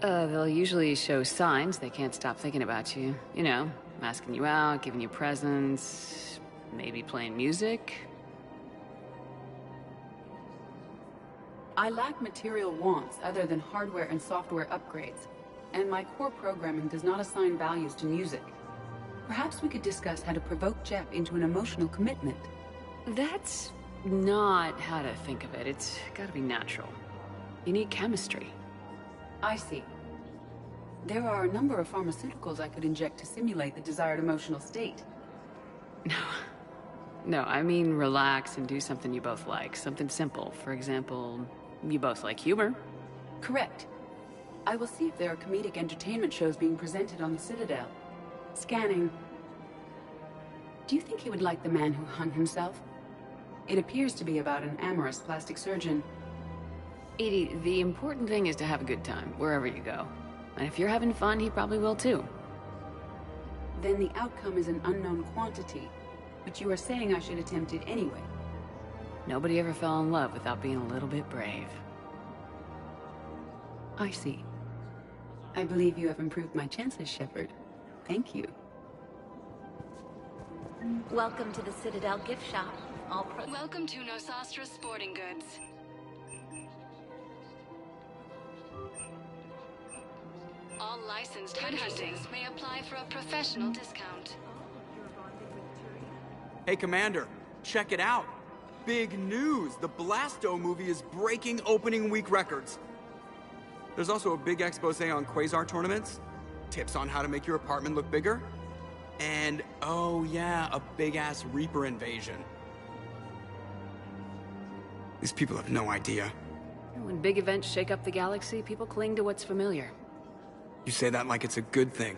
They'll usually show signs they can't stop thinking about you. You know, asking you out, giving you presents, maybe playing music. I lack material wants other than hardware and software upgrades, and my core programming does not assign values to music. Perhaps we could discuss how to provoke Jeff into an emotional commitment. That's not how to think of it. It's gotta be natural. You need chemistry. I see. There are a number of pharmaceuticals I could inject to simulate the desired emotional state. No, I mean relax and do something you both like. Something simple. For example, you both like humor. Correct. I will see if there are comedic entertainment shows being presented on the Citadel. Scanning. Do you think he would like The Man Who Hung Himself? It appears to be about an amorous plastic surgeon. Edie, the important thing is to have a good time, wherever you go. And if you're having fun, he probably will too. Then the outcome is an unknown quantity, but you are saying I should attempt it anyway. Nobody ever fell in love without being a little bit brave. I see. I believe you have improved my chances, Shepard. Thank you. Welcome to the Citadel gift shop. Welcome to Nosastra Sporting Goods. All licensed hunters may apply for a professional discount. Hey, Commander, check it out. Big news! The Blasto movie is breaking opening week records. There's also a big expose on Quasar tournaments, tips on how to make your apartment look bigger, and, oh yeah, a big-ass Reaper invasion. These people have no idea. When big events shake up the galaxy, people cling to what's familiar. You say that like it's a good thing.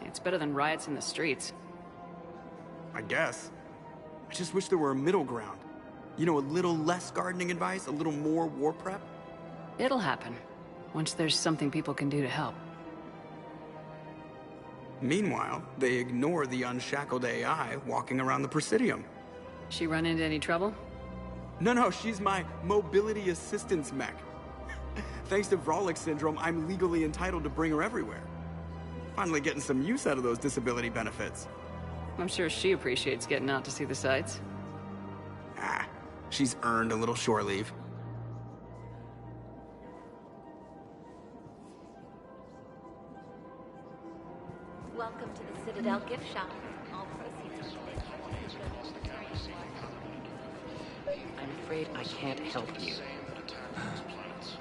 It's better than riots in the streets. I guess. I just wish there were a middle ground. You know, a little less gardening advice, a little more war prep. It'll happen. Once there's something people can do to help. Meanwhile, they ignore the unshackled AI walking around the Presidium. She run into any trouble? No, she's my mobility assistance mech. Thanks to Vrolic syndrome, I'm legally entitled to bring her everywhere. Finally getting some use out of those disability benefits. I'm sure she appreciates getting out to see the sights. She's earned a little shore leave. Citadel gift shop. All proceeds I'm afraid I can't help you.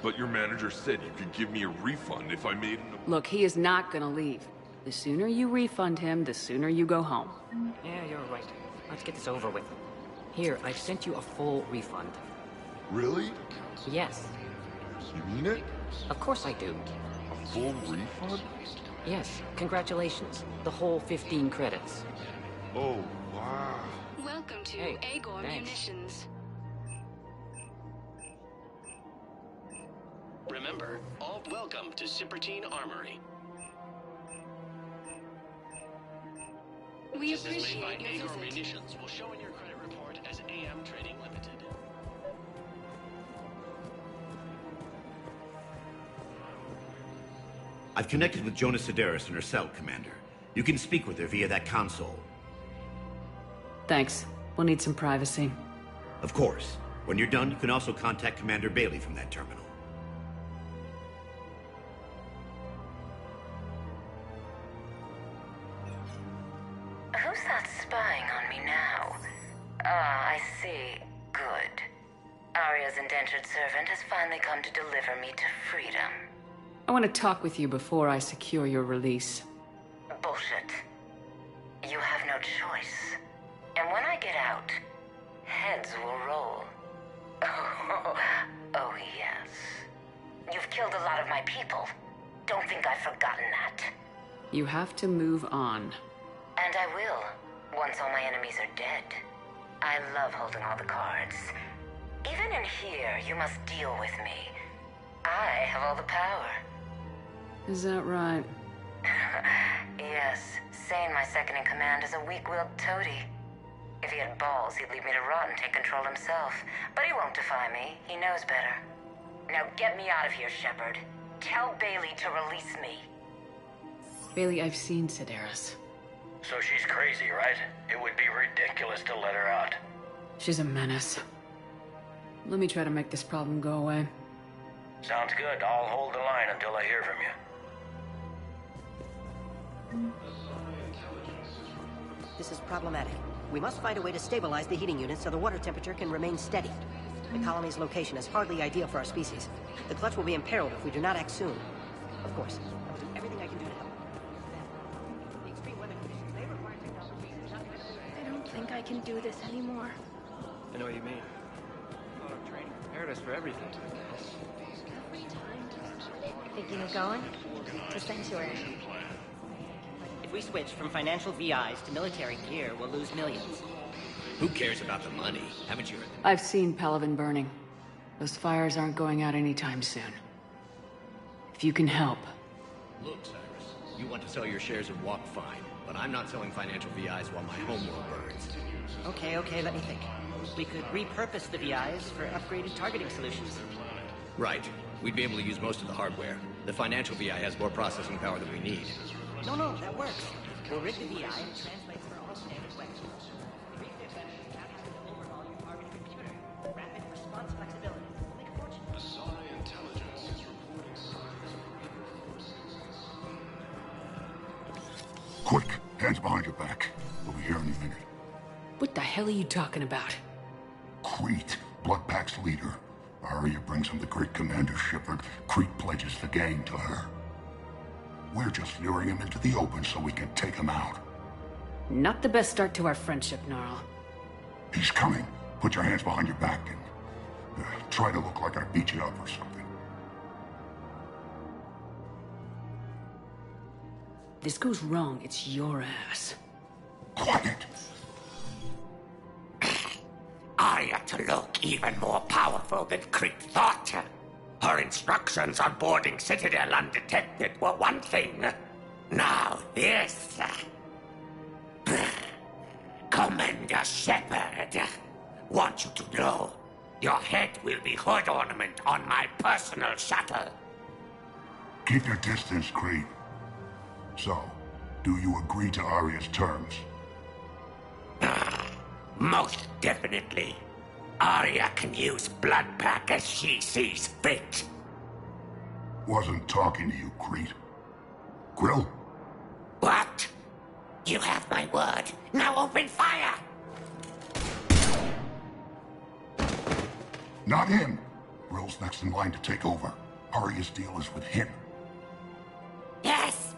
But your manager said you could give me a refund if I made an... Look, he is not gonna leave. The sooner you refund him, the sooner you go home. Yeah, you're right. Let's get this over with. Here, I've sent you a full refund. Really? Yes. You mean it? Of course I do. A full refund? Yes, congratulations. The whole 15 credits. Oh, wow. Welcome to Agor Munitions. Remember, all welcome to Cypertine Armory. We This is made appreciate by your Agor visit. Munitions. Will show in your credit report as AM Trading Limited. I've connected with Jonas Sedaris and her cell, Commander. You can speak with her via that console. Thanks. We'll need some privacy. Of course. When you're done, you can also contact Commander Bailey from that terminal. Who's that spying on me now? Ah, I see. Good. Arya's indentured servant has finally come to deliver me to freedom. I want to talk with you before I secure your release. Bullshit. You have no choice. And when I get out, heads will roll. Oh, yes. You've killed a lot of my people. Don't think I've forgotten that. You have to move on. And I will, once all my enemies are dead. I love holding all the cards. Even in here, you must deal with me. I have all the power. Is that right? Yes, Sane, my second in command, is a weak-willed toady. If he had balls, he'd leave me to rot and take control himself. But he won't defy me. He knows better. Now get me out of here, Shepard. Tell Bailey to release me. Bailey, I've seen Sedaris. So she's crazy, right? It would be ridiculous to let her out. She's a menace. Let me try to make this problem go away. Sounds good. I'll hold the line until I hear from you. This is problematic. We must find a way to stabilize the heating unit so the water temperature can remain steady. The colony's location is hardly ideal for our species. The clutch will be imperiled if we do not act soon. Of course, I will do everything I can do to help. The extreme weather conditions may require technology. I don't think I can do this anymore. I know what you mean. A lot of training prepared us for everything. Thinking of going? To Sanctuary. If we switch from financial VIs to military gear, we'll lose millions. Who cares about the money? Haven't you heard? I've seen Palaven burning. Those fires aren't going out anytime soon. If you can help. Look, Cyrus, you want to sell your shares and walk fine, but I'm not selling financial VIs while my homeworld burns. Okay, let me think. We could repurpose the VIs for upgraded targeting solutions. Right. We'd be able to use most of the hardware. The financial VI has more processing power than we need. No, that works. We'll rig the VI and translate for all standard weapons. The refit benefit without having to overhaul your target computer. Rapid response flexibility. We'll make a fortune. Asari intelligence is reporting signs of Reaper forces. Quick! Hands behind your back. We'll be here any minute. What the hell are you talking about? Crete, Bloodpack's leader. Arya brings him the great Commander Shepard. Crete pledges the gang to her. We're just luring him into the open so we can take him out. Not the best start to our friendship, Gnarl. He's coming. Put your hands behind your back and try to look like I beat you up or something. This goes wrong, it's your ass. Quiet! Arya to look even more powerful than Crete thought. Her instructions on boarding Citadel undetected were one thing. Now this. Commander Shepard, want you to know, your head will be hood ornament on my personal shuttle. Keep your distance, Crete. So, do you agree to Arya's terms? Most definitely. Arya can use Bloodpack as she sees fit. Wasn't talking to you, Crete. Grill? What? You have my word. Now open fire! Not him! Grill's next in line to take over. Arya's deal is with him. Yes.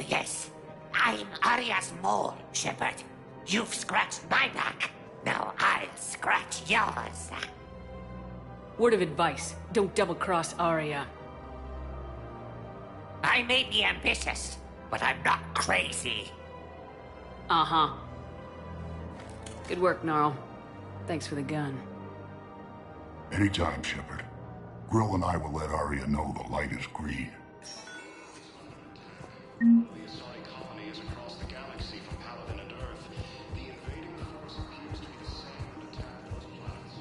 Yes. I'm Arya's mole, Shepard. You've scratched my back. Now I'll scratch yours. Word of advice. Don't double-cross Arya. I may be ambitious, but I'm not crazy. Uh-huh. Good work, Gnarl. Thanks for the gun. Anytime, Shepard. Grill and I will let Arya know the light is green. The Asari colony is across the galaxy from Palaven and Earth. The invading force appears to be the same that attacked those planets.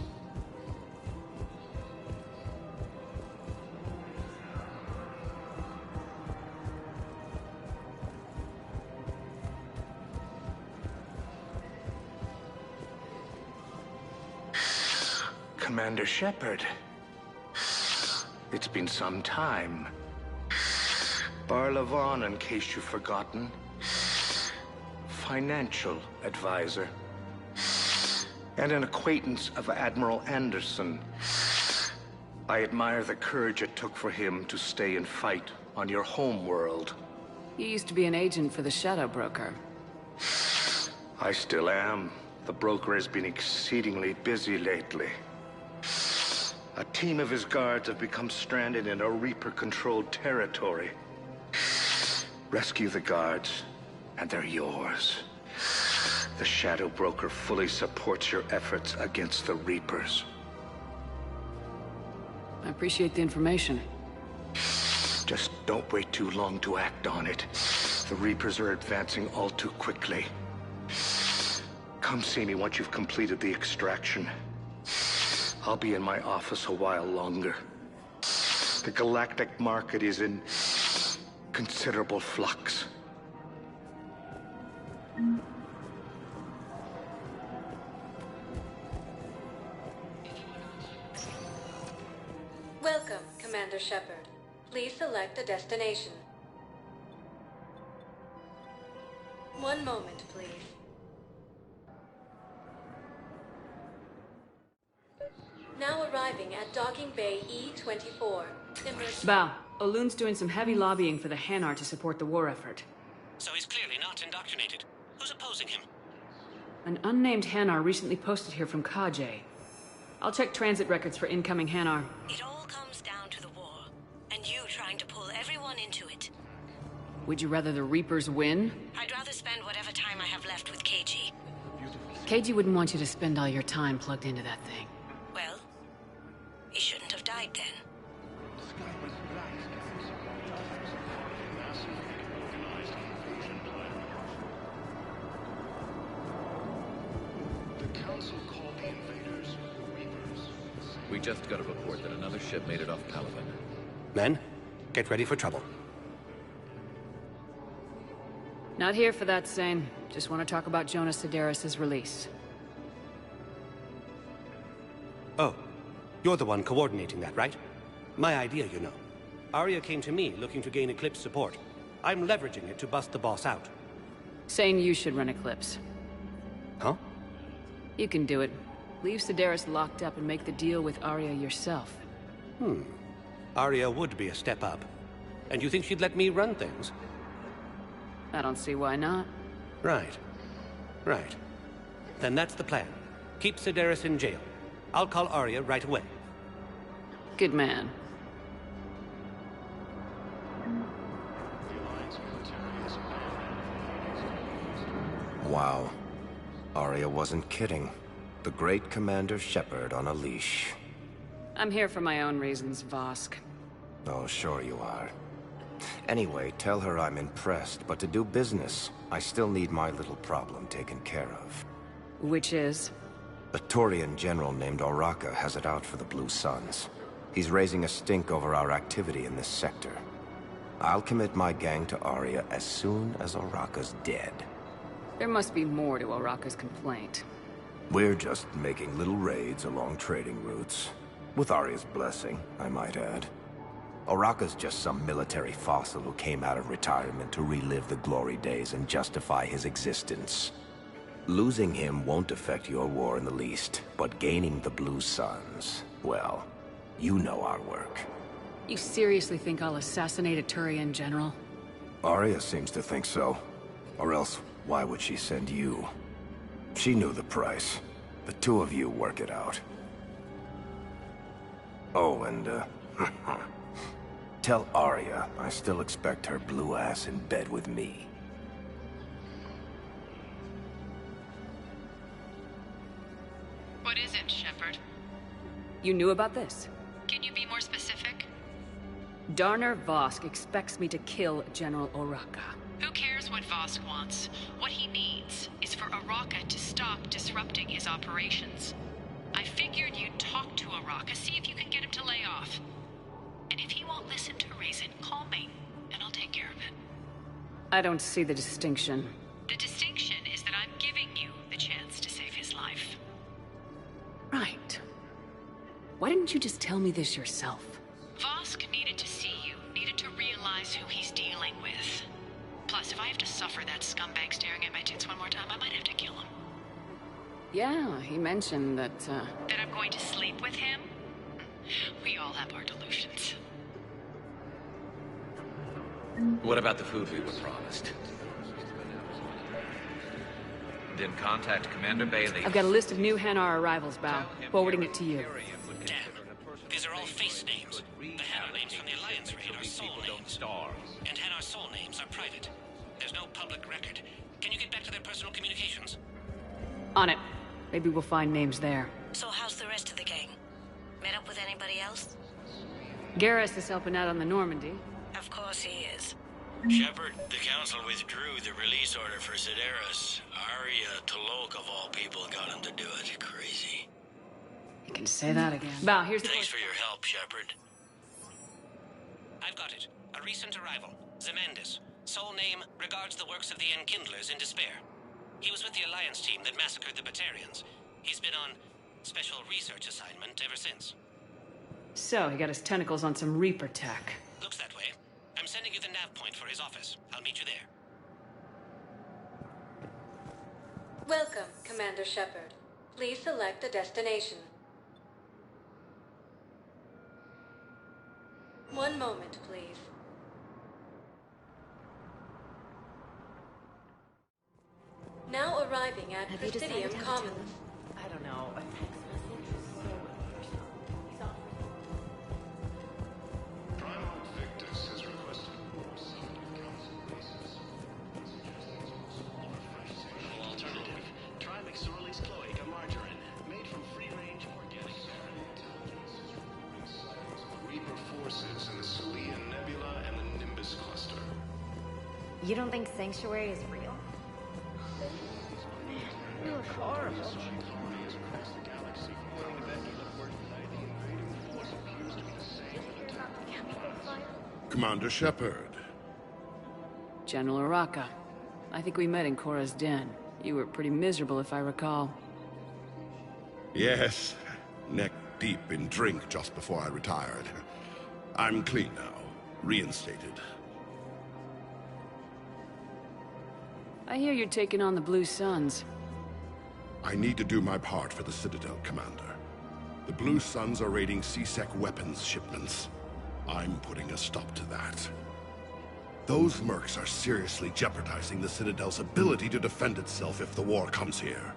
Commander Shepard. It's been some time. Palaven, in case you've forgotten. Financial advisor. And an acquaintance of Admiral Anderson. I admire the courage it took for him to stay and fight on your home world. You used to be an agent for the Shadow Broker. I still am. The broker has been exceedingly busy lately. A team of his guards have become stranded in a Reaper-controlled territory. Rescue the guards, and they're yours. The Shadow Broker fully supports your efforts against the Reapers. I appreciate the information. Just don't wait too long to act on it. The Reapers are advancing all too quickly. Come see me once you've completed the extraction. I'll be in my office a while longer. The galactic market is in considerable flux. Welcome, Commander Shepard. Please select a destination. One moment, please. Now arriving at Docking Bay E-24. Val, Olun's doing some heavy lobbying for the Hanar to support the war effort. So he's clearly not indoctrinated. Who's opposing him? An unnamed Hanar recently posted here from Kajay. I'll check transit records for incoming Hanar. It all comes down to the war, and you trying to pull everyone into it. Would you rather the Reapers win? I'd rather spend whatever time I have left with KG. KG wouldn't want you to spend all your time plugged into that thing. Well, he shouldn't have died then. The Council called the invaders the Reapers. We just got a report that another ship made it off Palaven. Men, get ready for trouble. Not here for that, Sane. Just want to talk about Jonas Sedaris' release. Oh, you're the one coordinating that, right? My idea, you know. Arya came to me looking to gain Eclipse support. I'm leveraging it to bust the boss out. Saying you should run Eclipse. Huh? You can do it. Leave Sedaris locked up and make the deal with Arya yourself. Arya would be a step up. And you think she'd let me run things? I don't see why not. Right. Right. Then that's the plan. Keep Sedaris in jail. I'll call Arya right away. Good man. Wow. Arya wasn't kidding. The great Commander Shepard on a leash. I'm here for my own reasons, Vosk. Oh, sure you are. Anyway, tell her I'm impressed, but to do business, I still need my little problem taken care of. Which is? A Turian general named Oraka has it out for the Blue Suns. He's raising a stink over our activity in this sector. I'll commit my gang to Arya as soon as Oraka's dead. There must be more to Oraka's complaint. We're just making little raids along trading routes. With Arya's blessing, I might add. Oraka's just some military fossil who came out of retirement to relive the glory days and justify his existence. Losing him won't affect your war in the least, but gaining the Blue Suns, well, you know our work. You seriously think I'll assassinate a Turian general? Arya seems to think so. Or else, why would she send you? She knew the price. The two of you work it out. Oh, and, tell Arya I still expect her blue ass in bed with me. What is it, Shepard? You knew about this? Can you be more specific? Darner Vosk expects me to kill General Oraka. Who cares what Vosk wants? What he needs is for Oraka to stop disrupting his operations. I figured you'd talk to Oraka, see if you can get him to lay off. And if he won't listen to reason, call me, and I'll take care of it. I don't see the distinction. The distinction is that I'm giving you the chance to save his life. Right. Why didn't you just tell me this yourself? Vosk needed to see you, needed to realize who he's dealing with. Plus, if I have to suffer that scumbag staring at my tits one more time, I might have to kill him. Yeah, he mentioned that, That I'm going to sleep with him? We all have our delusions. What about the food we were promised? Then contact Commander Bailey. I've got a list of new Hanar arrivals, Bao. Forwarding it to you. Damn. These are all face names. The Hanar names from the Alliance raid are soul names. And Hanar soul names are private. There's no public record. Can you get back to their personal communications? On it. Maybe we'll find names there. So how's the rest of the gang? Met up with anybody else? Garrus is helping out on the Normandy. Of course he is. Shepard, the Council withdrew the release order for Sedaris. Arya Talok, of all people, got him to do it. Crazy. You can say that again. Bao, here's the... Thanks for your help, Shepard. I've got it. A recent arrival. Zemandis. Soul name regards the works of the Enkindlers in despair. He was with the Alliance team that massacred the Batarians. He's been on special research assignment ever since. So, he got his tentacles on some Reaper tech. Looks that way. I'm sending you the nav point for his office. I'll meet you there. Welcome, Commander Shepard. Please select a destination. One moment, please. Now arriving at Presidium Commons. I don't know. Primarch Victus has requested more Summoning Council bases. Alternative. Try McSorley's Cloaca Margarine, made from free-range organic intelligence. Reaper forces in the Sulian Nebula and the Nimbus Cluster. You don't think Sanctuary is real? You look horrible. Commander Shepard. General Oraka. I think we met in Korra's den. You were pretty miserable, if I recall. Yes, neck deep in drink just before I retired. I'm clean now, reinstated. I hear you're taking on the Blue Suns. I need to do my part for the Citadel, Commander. The Blue Suns are raiding C-Sec weapons shipments. I'm putting a stop to that. Those mercs are seriously jeopardizing the Citadel's ability to defend itself if the war comes here.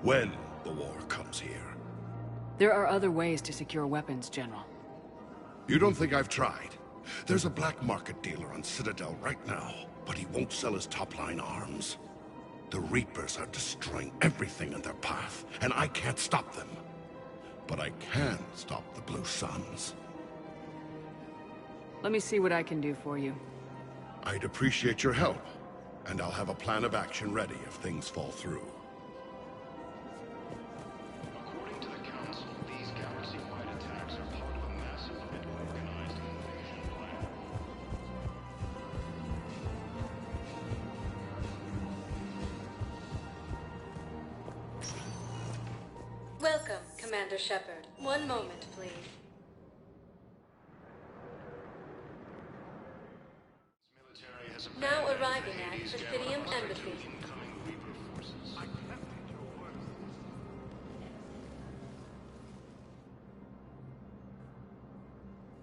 When the war comes here. There are other ways to secure weapons, General. You don't think I've tried? There's a black market dealer on Citadel right now, but he won't sell his top-line arms. The Reapers are destroying everything in their path, and I can't stop them. But I can stop the Blue Suns. Let me see what I can do for you. I'd appreciate your help, and I'll have a plan of action ready if things fall through. According to the Council, these galaxy-wide attacks are part of a massive and organized invasion plan. Welcome, Commander Shepard. One moment, please. Presidium Embassy.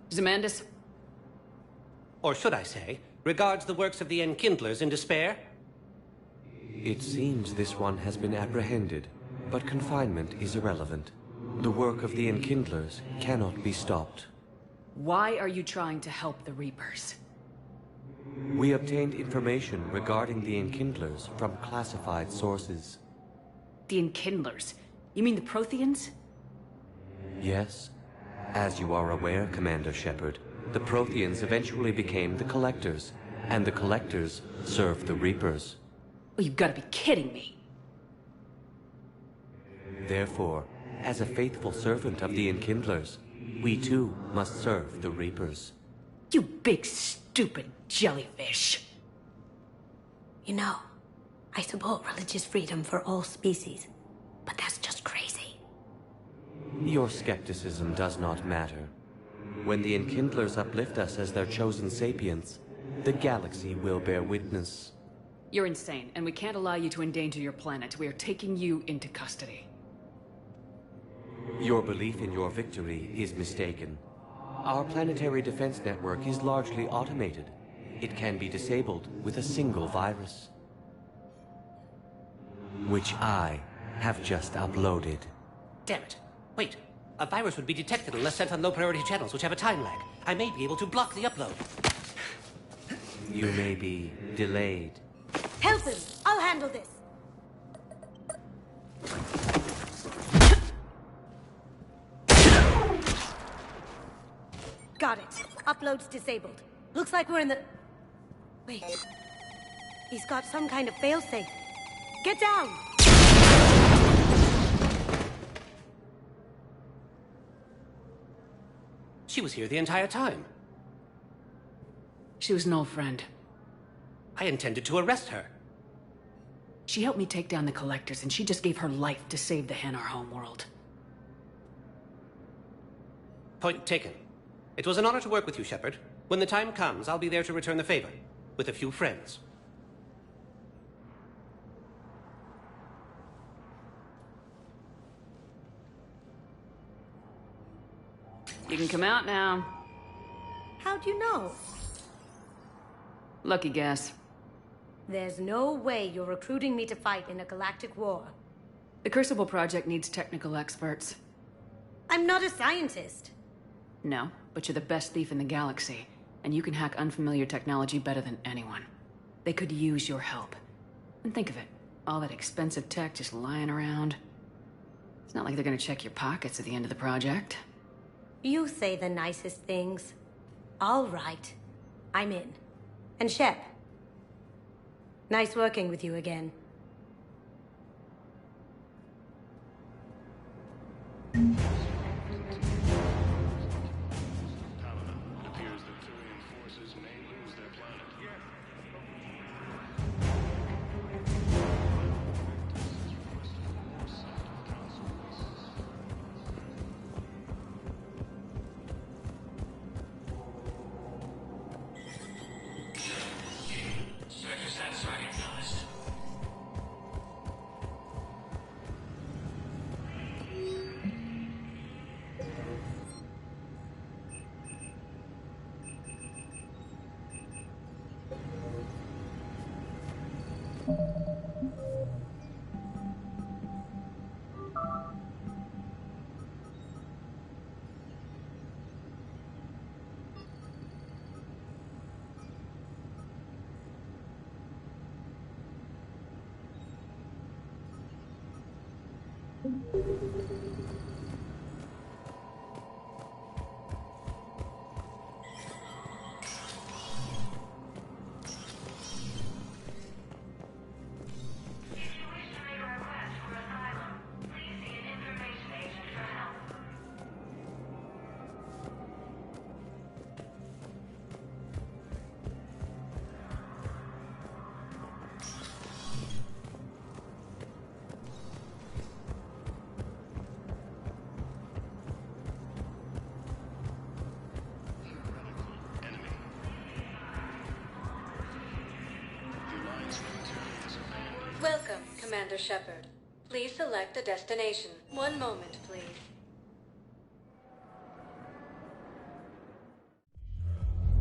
Zemandis? Or should I say, regards the works of the Enkindlers in despair? It seems this one has been apprehended, but confinement is irrelevant. The work of the Enkindlers cannot be stopped. Why are you trying to help the Reapers? We obtained information regarding the Enkindlers from classified sources. The Enkindlers? You mean the Protheans? Yes. As you are aware, Commander Shepard, the Protheans eventually became the Collectors, and the Collectors served the Reapers. Oh, you've got to be kidding me. Therefore, as a faithful servant of the Enkindlers, we too must serve the Reapers. You big stupid jellyfish. You know, I support religious freedom for all species, but that's just crazy. Your skepticism does not matter. When the Enkindlers uplift us as their chosen sapients, the galaxy will bear witness. You're insane, and we can't allow you to endanger your planet. We are taking you into custody. Your belief in your victory is mistaken. Our planetary defense network is largely automated. It can be disabled with a single virus, which I have just uploaded. Damn it. Wait. A virus would be detected unless sent on low-priority channels, which have a time lag. I may be able to block the upload. You may be delayed. Help him! I'll handle this! Got it. Upload's disabled. Looks like we're in the... Wait. He's got some kind of failsafe. Get down! She was here the entire time. She was an old friend. I intended to arrest her. She helped me take down the Collectors, and she just gave her life to save the Hanar homeworld. Point taken. It was an honor to work with you, Shepard. When the time comes, I'll be there to return the favor. With a few friends. You can come out now. How'd you know? Lucky guess. There's no way you're recruiting me to fight in a galactic war. The Crucible project needs technical experts. I'm not a scientist. No, but you're the best thief in the galaxy, and you can hack unfamiliar technology better than anyone. They could use your help. And think of it, all that expensive tech just lying around. It's not like they're gonna check your pockets at the end of the project. You say the nicest things. All right. I'm in. And Shep. Nice working with you again. Palaven. It appears that Turian forces may lose their planet. Commander Shepard. Please select a destination. One moment, please.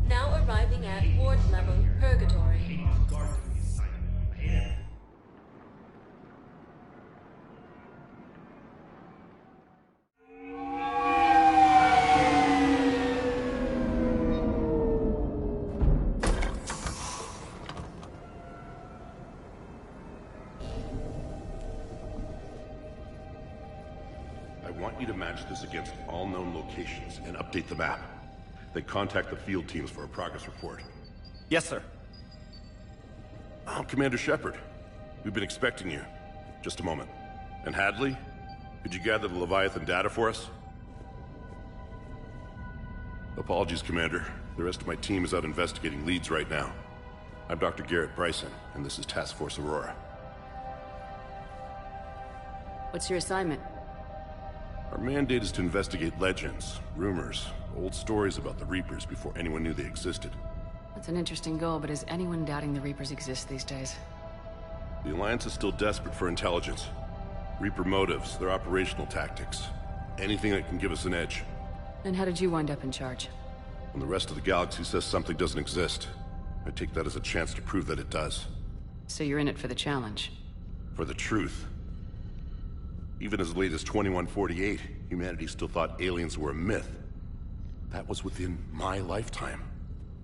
Now arriving at Ward Level, Purgatory. I want you to match this against all known locations and update the map. Then contact the field teams for a progress report. Yes, sir. I'm Commander Shepard. We've been expecting you. Just a moment. And Hadley? Could you gather the Leviathan data for us? Apologies, Commander. The rest of my team is out investigating leads right now. I'm Dr. Garrett Bryson, and this is Task Force Aurora. What's your assignment? Our mandate is to investigate legends, rumors, old stories about the Reapers before anyone knew they existed. That's an interesting goal, but is anyone doubting the Reapers exist these days? The Alliance is still desperate for intelligence. Reaper motives, their operational tactics. Anything that can give us an edge. And how did you wind up in charge? When the rest of the galaxy says something doesn't exist, I take that as a chance to prove that it does. So you're in it for the challenge? For the truth. Even as late as 2148, humanity still thought aliens were a myth. That was within my lifetime.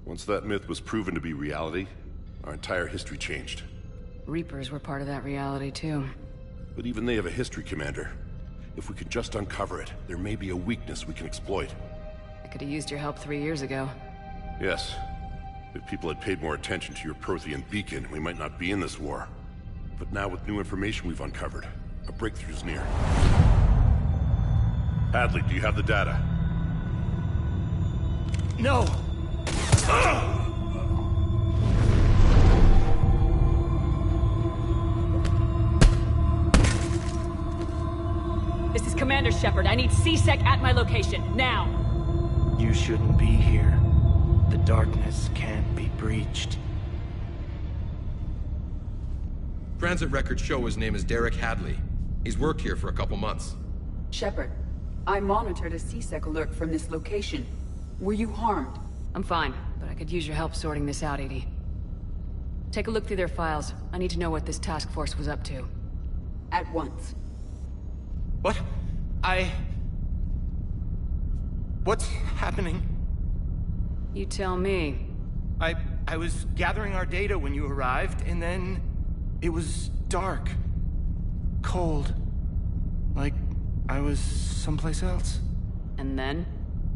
Once that myth was proven to be reality, our entire history changed. Reapers were part of that reality, too. But even they have a history, Commander. If we could just uncover it, there may be a weakness we can exploit. I could have used your help 3 years ago. Yes. If people had paid more attention to your Prothean beacon, we might not be in this war. But now with new information we've uncovered, a breakthrough's near. Hadley, do you have the data? No! This is Commander Shepard. I need C-Sec at my location, now! You shouldn't be here. The darkness can't be breached. Transit records show his name is Derek Hadley. He's worked here for a couple months. Shepard, I monitored a C-Sec alert from this location. Were you harmed? I'm fine, but I could use your help sorting this out, Edie. Take a look through their files. I need to know what this task force was up to. At once. What? What's happening? You tell me. I was gathering our data when you arrived, and then it was dark. Cold. Like I was someplace else. And then?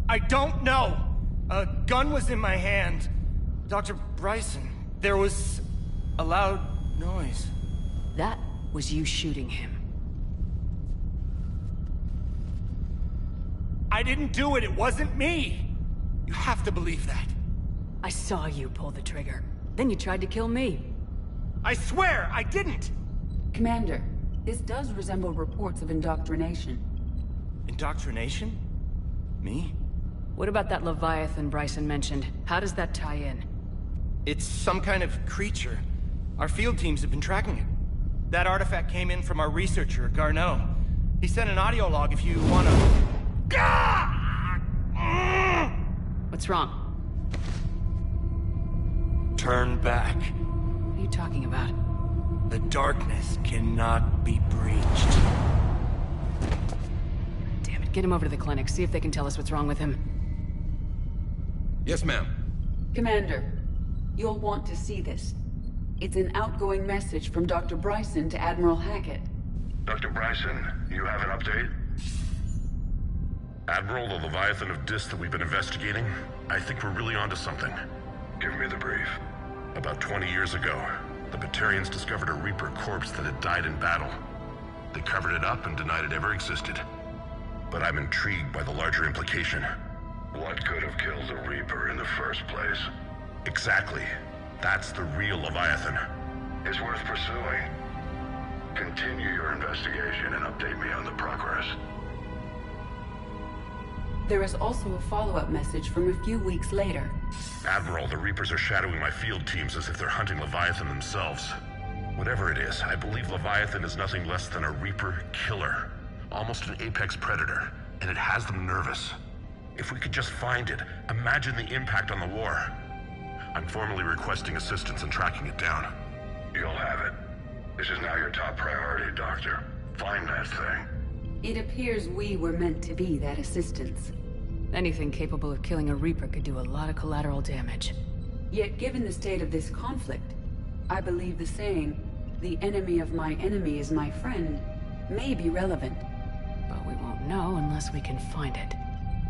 I don't know! A gun was in my hand. Dr. Bryson, there was a loud noise. That was you shooting him. I didn't do it, it wasn't me! You have to believe that. I saw you pull the trigger. Then you tried to kill me. I swear, I didn't! Commander, this does resemble reports of indoctrination. Indoctrination? Me? What about that Leviathan Bryson mentioned? How does that tie in? It's some kind of creature. Our field teams have been tracking it. That artifact came in from our researcher, Garneau. He sent an audio log if you wanna... What's wrong? Turn back. What are you talking about? The darkness cannot be breached. Damn it, get him over to the clinic. See if they can tell us what's wrong with him. Yes, ma'am. Commander, you'll want to see this. It's an outgoing message from Dr. Bryson to Admiral Hackett. Dr. Bryson, you have an update? Admiral, the Leviathan of Dis that we've been investigating, I think we're really onto something. Give me the brief. About 20 years ago, the Batarians discovered a Reaper corpse that had died in battle. They covered it up and denied it ever existed. But I'm intrigued by the larger implication. What could have killed the Reaper in the first place? Exactly. That's the real Leviathan. It's worth pursuing. Continue your investigation and update me on the progress. There is also a follow-up message from a few weeks later. Admiral, the Reapers are shadowing my field teams as if they're hunting Leviathan themselves. Whatever it is, I believe Leviathan is nothing less than a Reaper killer. Almost an apex predator, and it has them nervous. If we could just find it, imagine the impact on the war. I'm formally requesting assistance in tracking it down. You'll have it. This is now your top priority, Doctor. Find that thing. It appears we were meant to be that assistance. Anything capable of killing a Reaper could do a lot of collateral damage. Yet given the state of this conflict, I believe the saying, "The enemy of my enemy is my friend," may be relevant. But we won't know unless we can find it.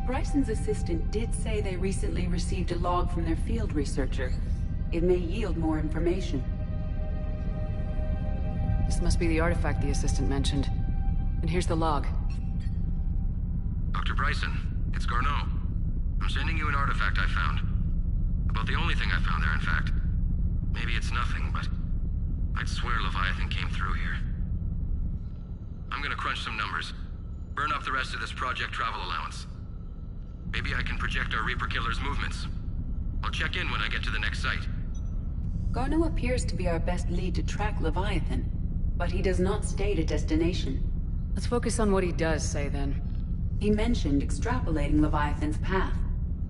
Bryson's assistant did say they recently received a log from their field researcher. It may yield more information. This must be the artifact the assistant mentioned. And here's the log. Dr. Bryson, it's Garneau. I'm sending you an artifact I found. About the only thing I found there, in fact. Maybe it's nothing, but I'd swear Leviathan came through here. I'm gonna crunch some numbers. Burn up the rest of this project travel allowance. Maybe I can project our Reaper killer's movements. I'll check in when I get to the next site. Garneau appears to be our best lead to track Leviathan, but he does not state a destination. Let's focus on what he does say, then. He mentioned extrapolating Leviathan's path.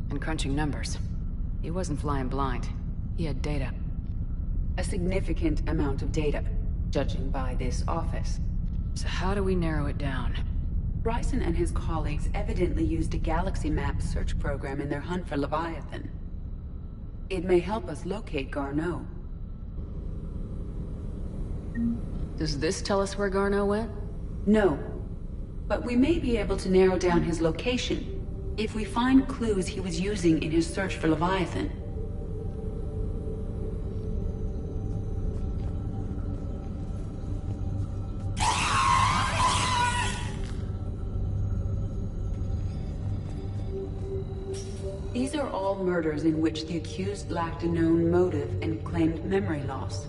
And crunching numbers. He wasn't flying blind. He had data. A significant amount of data, judging by this office. So how do we narrow it down? Bryson and his colleagues evidently used a galaxy map search program in their hunt for Leviathan. It may help us locate Garneau. Does this tell us where Garneau went? No. But we may be able to narrow down his location if we find clues he was using in his search for Leviathan. These are all murders in which the accused lacked a known motive and claimed memory loss.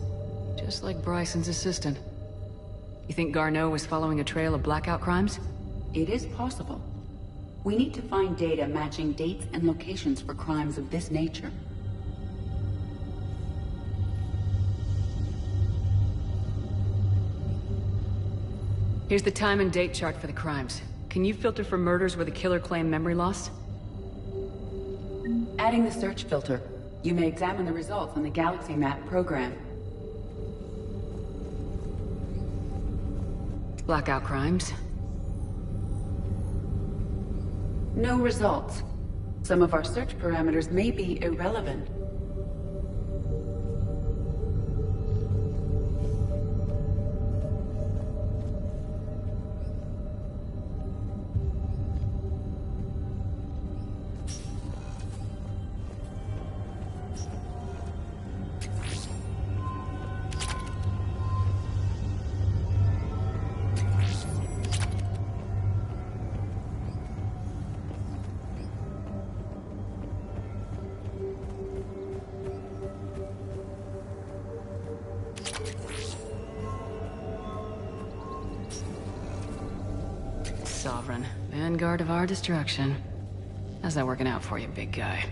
Just like Bryson's assistant. You think Garneau was following a trail of blackout crimes? It is possible. We need to find data matching dates and locations for crimes of this nature. Here's the time and date chart for the crimes. Can you filter for murders where the killer claimed memory loss? Adding the search filter, you may examine the results on the Galaxy Map program. Blackout crimes. No results. Some of our search parameters may be irrelevant. Sovereign. Vanguard of our destruction. How's that working out for you, big guy?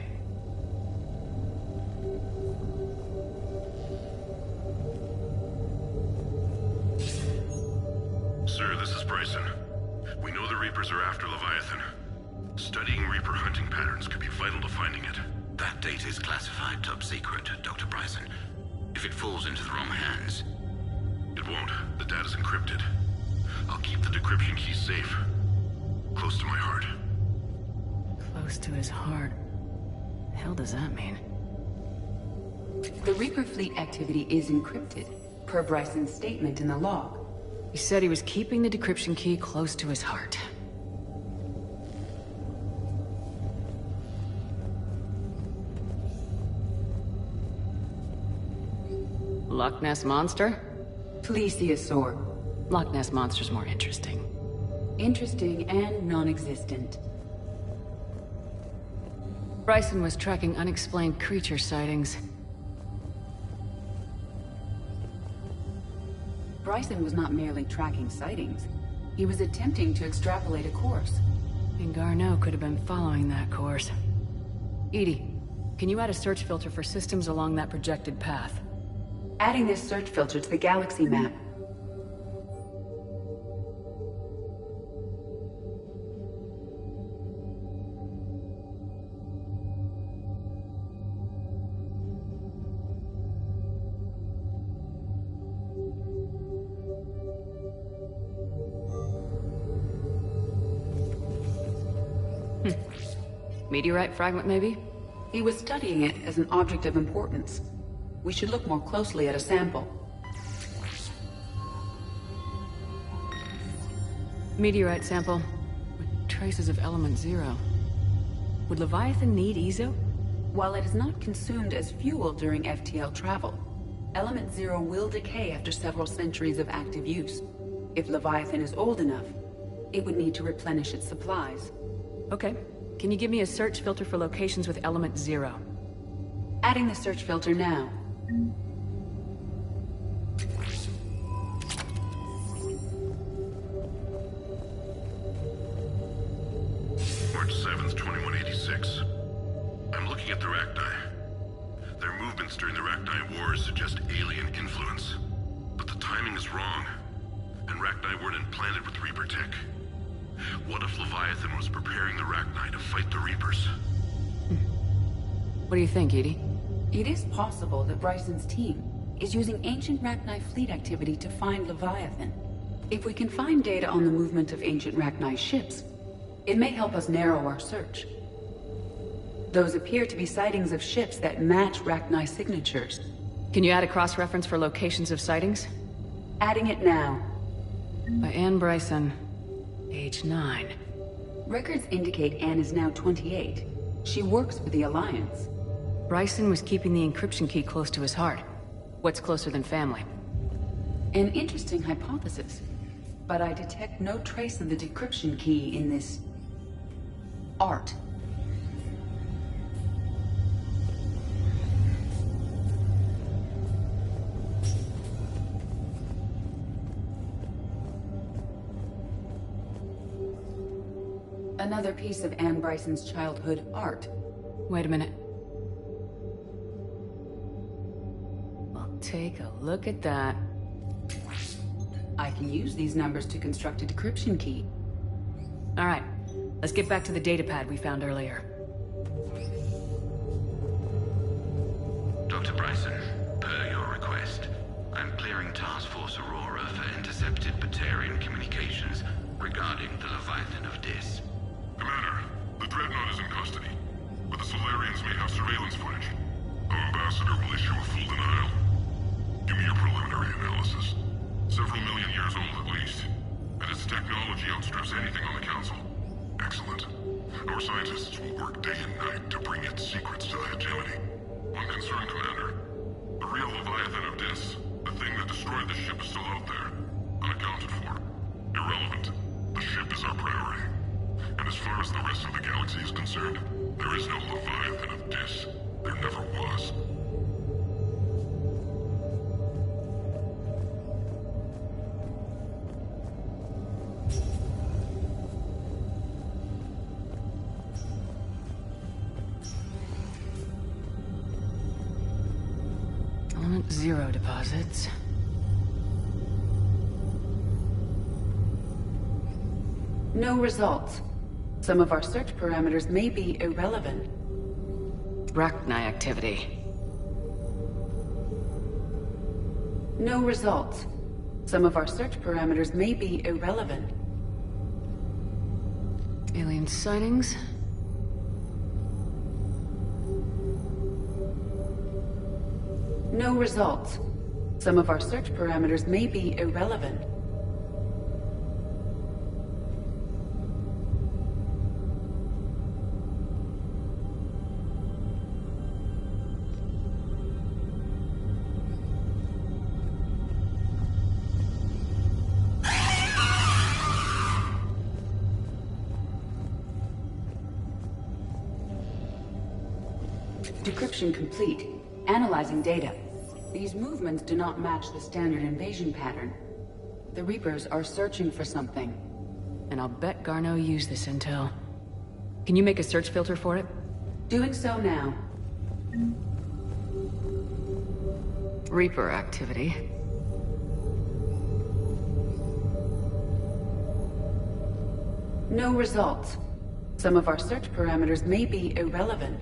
Sir, this is Bryson. We know the Reapers are after Leviathan. Studying Reaper hunting patterns could be vital to finding it. That data is classified top secret, Dr. Bryson. If it falls into the wrong hands... It won't. The data's encrypted. I'll keep the decryption key safe. Close to my heart. Close to his heart? The hell does that mean? The Reaper fleet activity is encrypted, per Bryson's statement in the log. He said he was keeping the decryption key close to his heart. Loch Ness Monster? Plesiosaur. Loch Ness Monster's more interesting. Interesting and non-existent. Bryson was tracking unexplained creature sightings. Bryson was not merely tracking sightings. He was attempting to extrapolate a course. And Garneau could have been following that course. EDI, can you add a search filter for systems along that projected path? Adding this search filter to the galaxy map. Meteorite fragment, maybe? He was studying it as an object of importance. We should look more closely at a sample. Meteorite sample with traces of element 0. Would Leviathan need Ezo? While it is not consumed as fuel during FTL travel, element 0 will decay after several centuries of active use. If Leviathan is old enough, it would need to replenish its supplies. Okay. Can you give me a search filter for locations with element 0? Adding the search filter now. March 7th, 2186. I'm looking at the Rachni. Their movements during the Rachni Wars suggest alien influence. But the timing is wrong. And Rachni weren't implanted with Reaper tech. What if Leviathan was preparing the Rachni to fight the Reapers? What do you think, Edie? It is possible that Bryson's team is using ancient Rachni fleet activity to find Leviathan. If we can find data on the movement of ancient Rachni ships, it may help us narrow our search. Those appear to be sightings of ships that match Rachni signatures. Can you add a cross-reference for locations of sightings? Adding it now. By Anne Bryson. Age 9. Records indicate Anne is now 28. She works for the Alliance. Bryson was keeping the encryption key close to his heart. What's closer than family? An interesting hypothesis. But I detect no trace of the decryption key in this... art. Another piece of Anne Bryson's childhood art. Wait a minute. Well, take a look at that. I can use these numbers to construct a decryption key. All right, let's get back to the datapad we found earlier. Dr. Bryson, per your request, I'm clearing Task Force Aurora for intercepted Batarian communications regarding the Leviathan of Dis. Commander, the Dreadnought is in custody, but the Solarians may have surveillance footage. Our ambassador will issue a full denial. Give me your preliminary analysis. Several million years old at least, and its technology outstrips anything on the Council. Excellent. Our scientists will work day and night to bring its secrets to the hegemony. One concern, Commander. The real Leviathan of Dis, the thing that destroyed the ship, is still out there, unaccounted for. Irrelevant. The ship is our priority. And as far as the rest of the galaxy is concerned, there is no Leviathan of Dis. There never was. Element 0 deposits. No results. Some of our search parameters may be irrelevant. Rachni activity. No results. Some of our search parameters may be irrelevant. Alien sightings. No results. Some of our search parameters may be irrelevant. Decryption complete. Analyzing data. These movements do not match the standard invasion pattern. The Reapers are searching for something. And I'll bet Garneau used this intel. Can you make a search filter for it? Doing so now. Reaper activity. No results. Some of our search parameters may be irrelevant.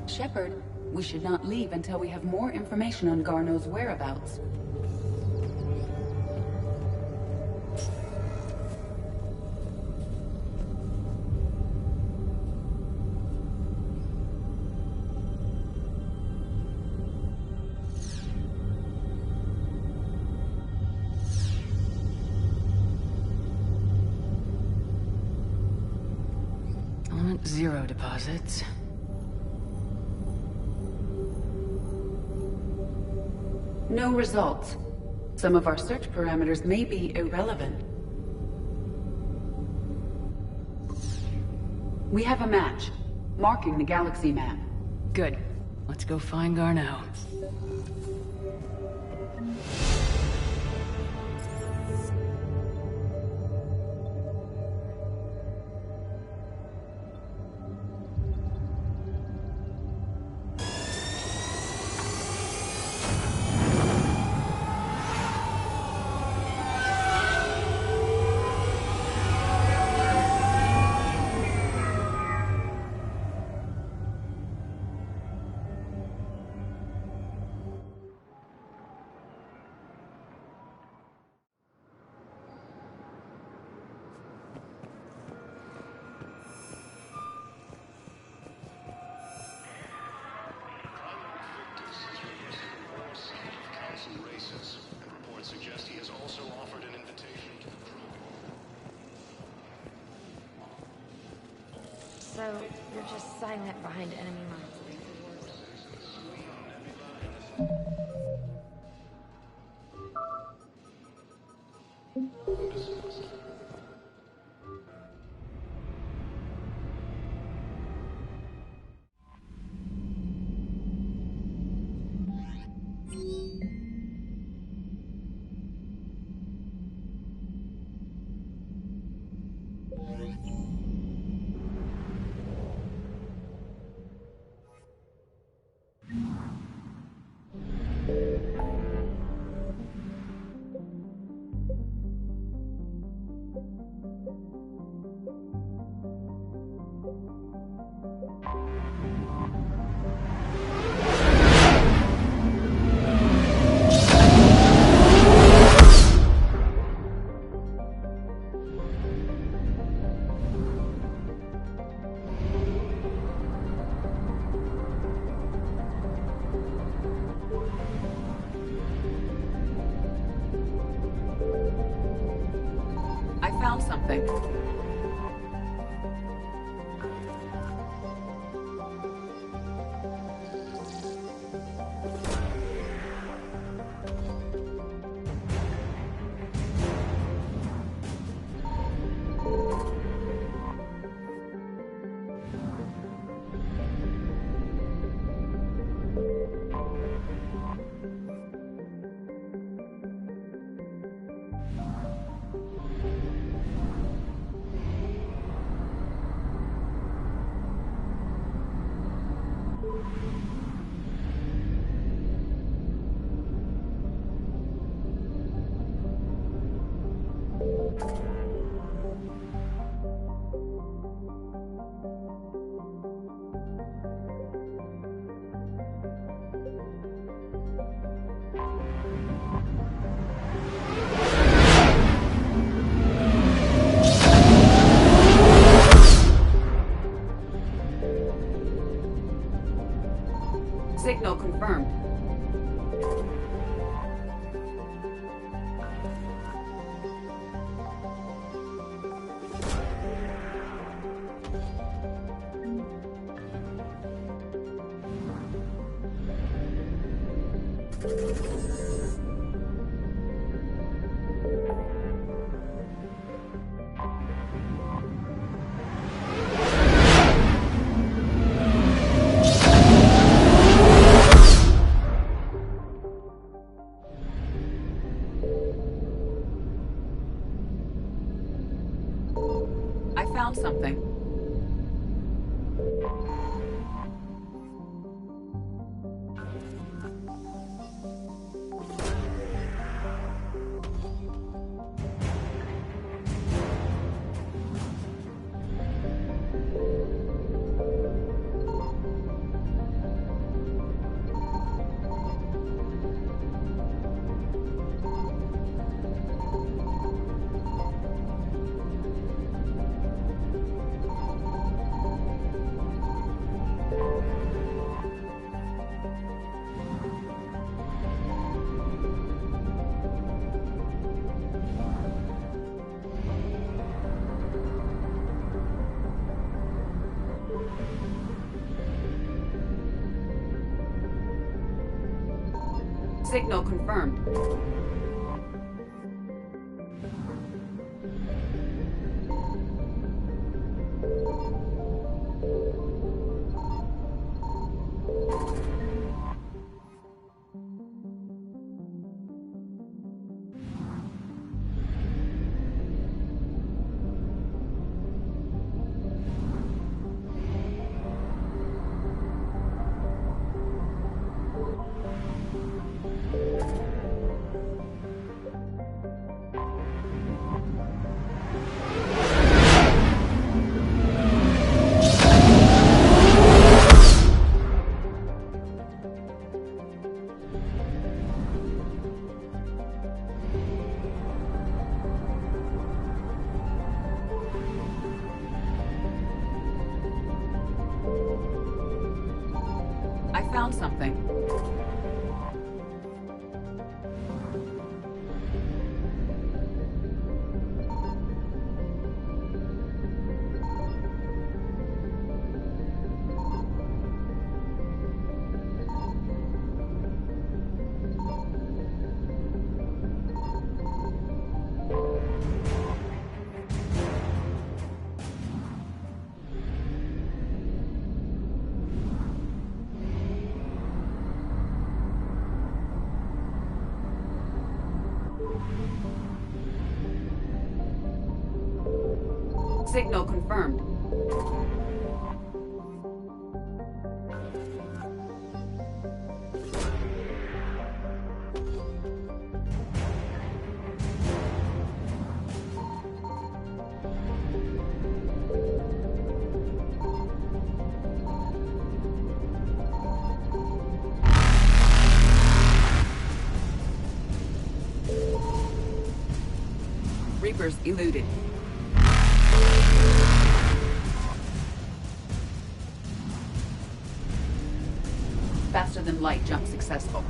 Shepard, we should not leave until we have more information on Garneau's whereabouts. Element 0 deposits. No results. Some of our search parameters may be irrelevant. We have a match, marking the galaxy map. Good. Let's go find Garneau. So, you're just silent behind enemy lines. found something. Signal confirmed. I found something. Signal confirmed. I found something. Signal confirmed. Reapers eluded. Faster than light jump successful.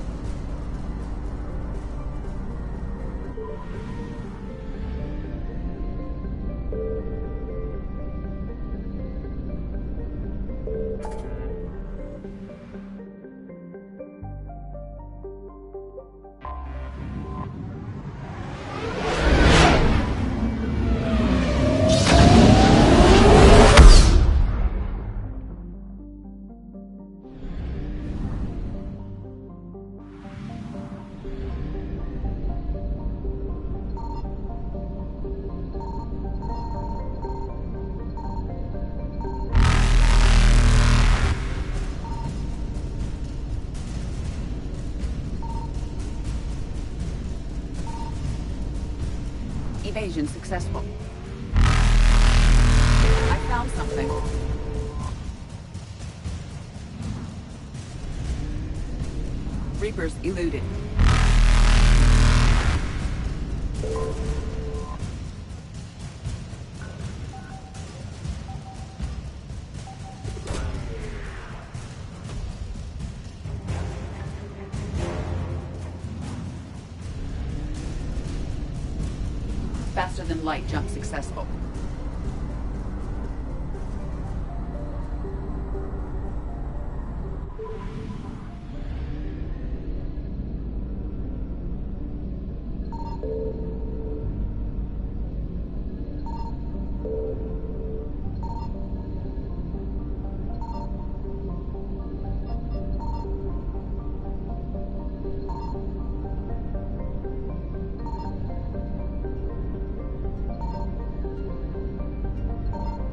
Evasion successful. I found something. Reapers eluded. Faster than light jump successful.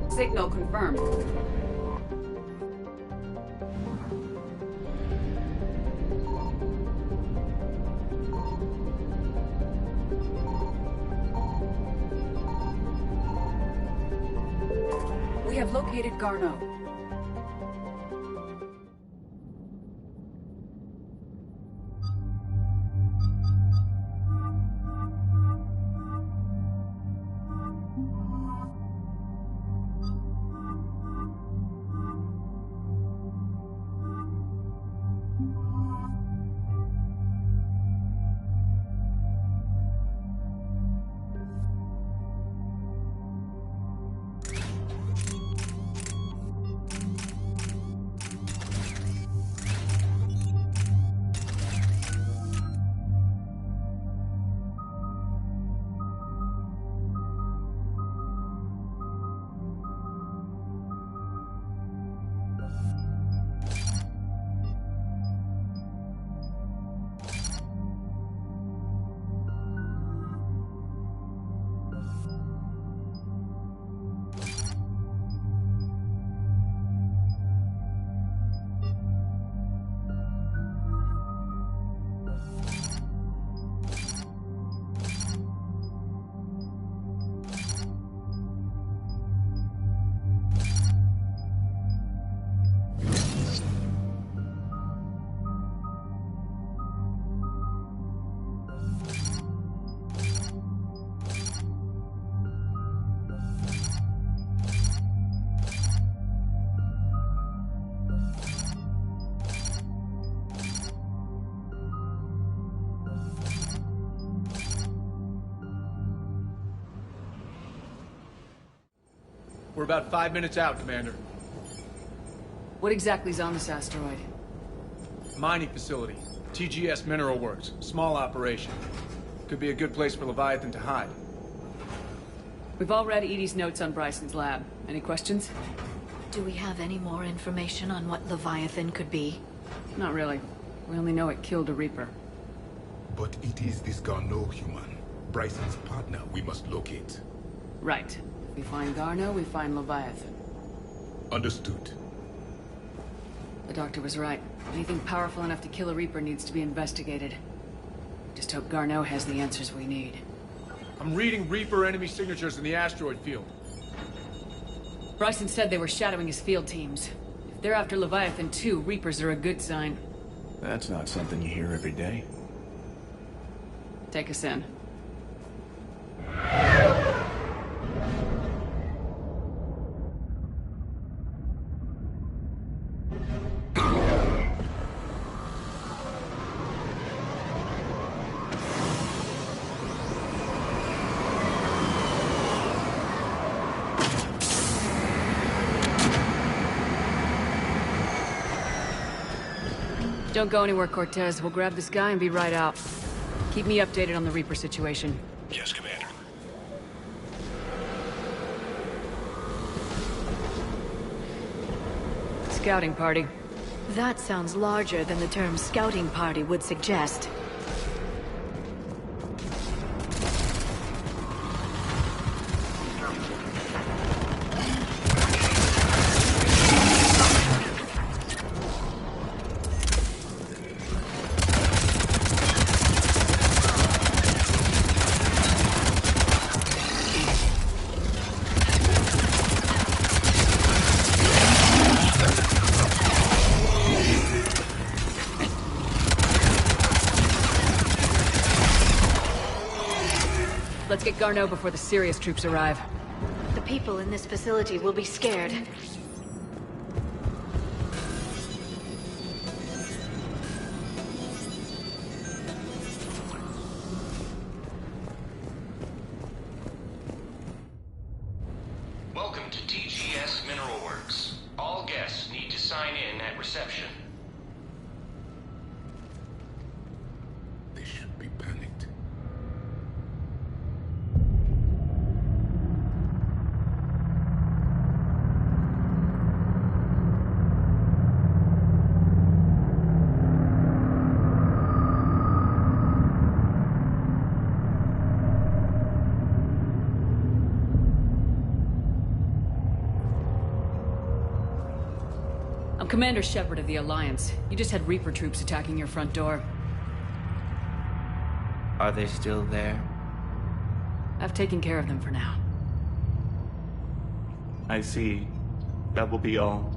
Signal confirmed. We have located Garneau. We're about 5 minutes out, Commander. What exactly is on this asteroid? Mining facility. TGS Mineral Works. Small operation. Could be a good place for Leviathan to hide. We've all read Edie's notes on Bryson's lab. Any questions? Do we have any more information on what Leviathan could be? Not really. We only know it killed a Reaper. But it is this Garneau human, Bryson's partner, we must locate. Right. If we find Garneau, we find Leviathan. Understood. The doctor was right. Anything powerful enough to kill a Reaper needs to be investigated. Just hope Garneau has the answers we need. I'm reading Reaper enemy signatures in the asteroid field. Bryson said they were shadowing his field teams. If they're after Leviathan too, Reapers are a good sign. That's not something you hear every day. Take us in. Don't go anywhere, Cortez. We'll grab this guy and be right out. Keep me updated on the Reaper situation. Yes, Commander. Scouting party. That sounds larger than the term scouting party would suggest. Let's get Garneau before the serious troops arrive. The people in this facility will be scared. Welcome to TGS Mineral Works. All guests need to sign in at reception. They should be panicked. I'm Commander Shepard of the Alliance. You just had Reaper troops attacking your front door. Are they still there? I've taken care of them for now. I see. That will be all.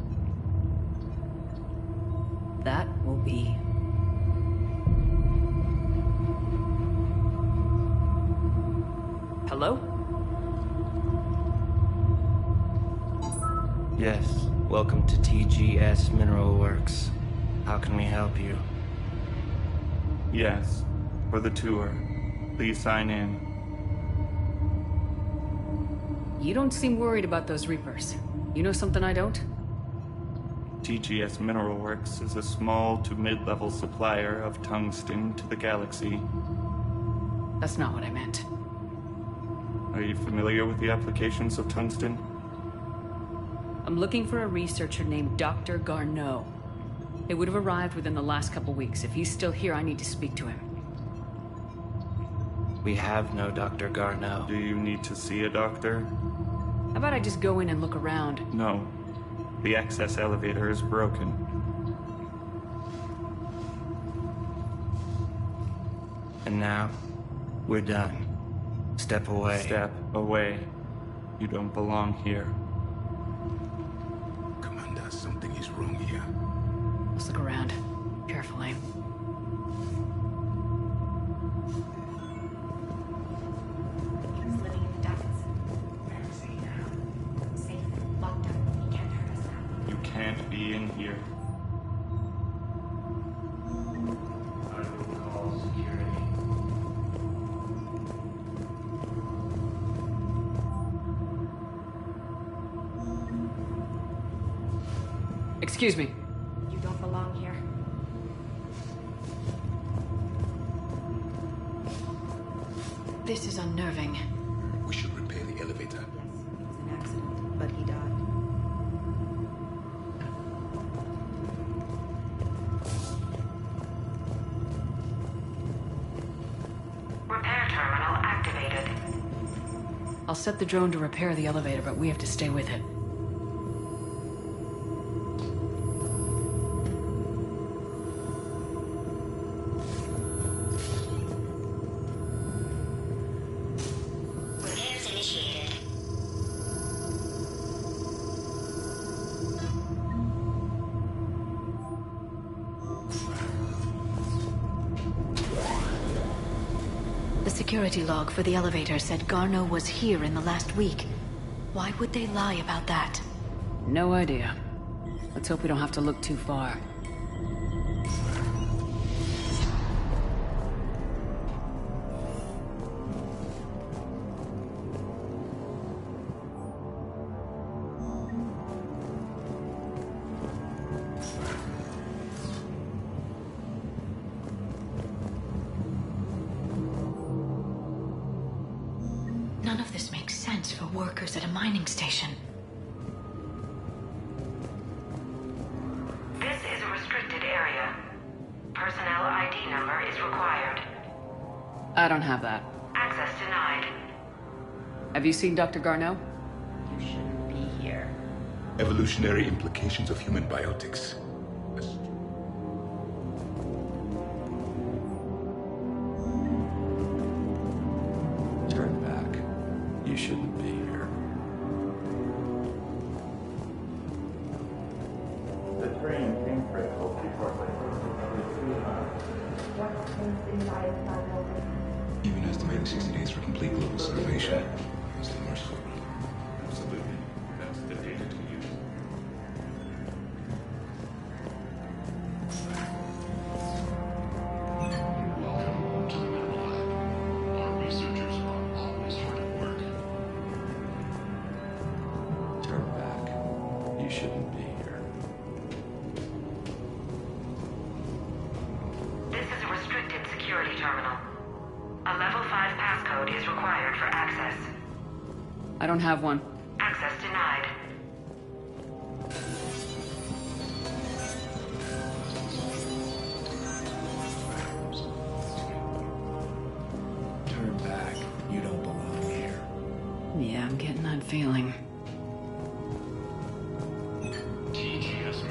That will be... Hello? Yes. Welcome to TGS Mineral Works. How can we help you? Yes. For the tour. Please sign in. You don't seem worried about those Reapers. You know something I don't? TGS Mineral Works is a small to mid-level supplier of tungsten to the galaxy. That's not what I meant. Are you familiar with the applications of tungsten? I'm looking for a researcher named Dr. Garneau. It would have arrived within the last couple weeks. If he's still here, I need to speak to him. We have no Dr. Garneau. Do you need to see a doctor? How about I just go in and look around? No. The access elevator is broken. And now, we're done. Step away. Step away. You don't belong here. Commander, something is wrong here. Let's look around. Carefully. You can't be in here. I will call security. Excuse me. You don't belong here. This is unnerving. We should repair the elevator. Yes, it was an accident, but he died. Repair terminal activated. I'll set the drone to repair the elevator, but we have to stay with it. Repairs initiated. The security log for the elevator said Garneau was here in the last week. Why would they lie about that? No idea. Let's hope we don't have to look too far. None of this makes sense for workers at a mining station. This is a restricted area. Personnel ID number is required. I don't have that. Access denied. Have you seen Dr. Garneau? You shouldn't be here. Evolutionary implications of human biotics. Turn back. You shouldn't be here. The train came critical before Even estimating 60 days for complete global starvation is too merciful. Absolutely. That's the data to use. Welcome to the Mineral Lab. Our researchers are always hard at work. Turn back. You shouldn't be here. This is a restricted security terminal. A level 5 passcode is required for access. I don't have one. Access denied. Turn back. You don't belong here. Yeah, I'm getting that feeling. TGS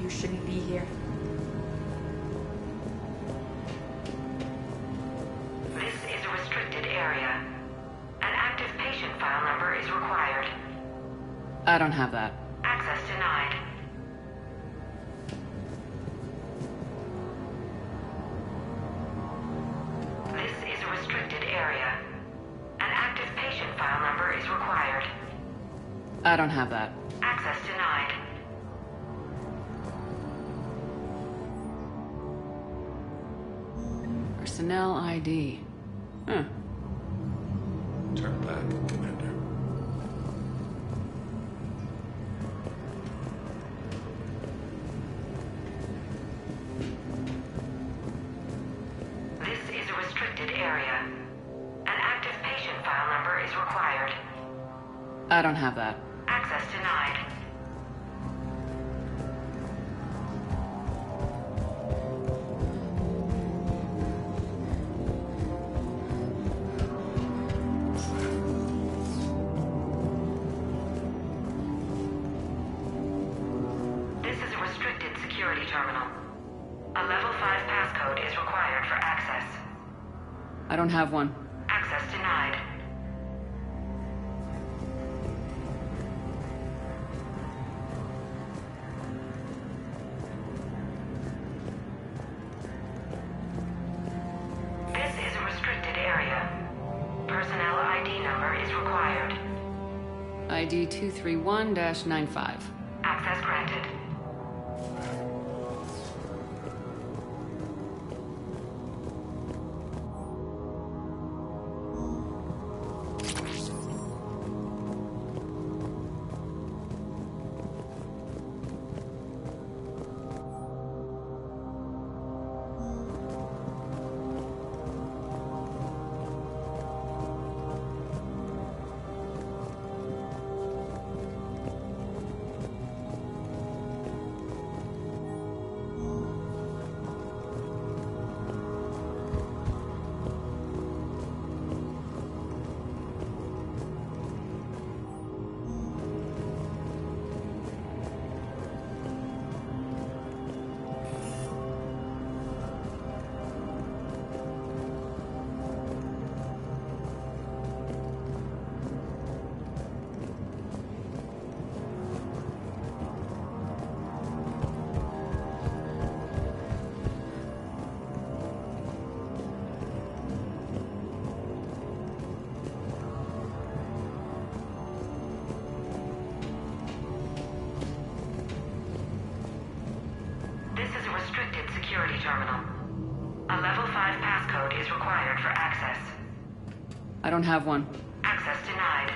You shouldn't be here. This is a restricted area. An active patient file number is required. I don't have that. Access denied. This is a restricted area. An active patient file number is required. I don't have that. Access denied. Personnel ID. Huh. Turn back, Commander. This is a restricted area. An active patient file number is required. I don't have that. Access denied. This is a restricted security terminal. A level 5 passcode is required for access. I don't have one. Access denied. This is a restricted area. Personnel ID number is required. ID 231-95. Access granted. This is a restricted security terminal. A level 5 passcode is required for access. I don't have one. Access denied.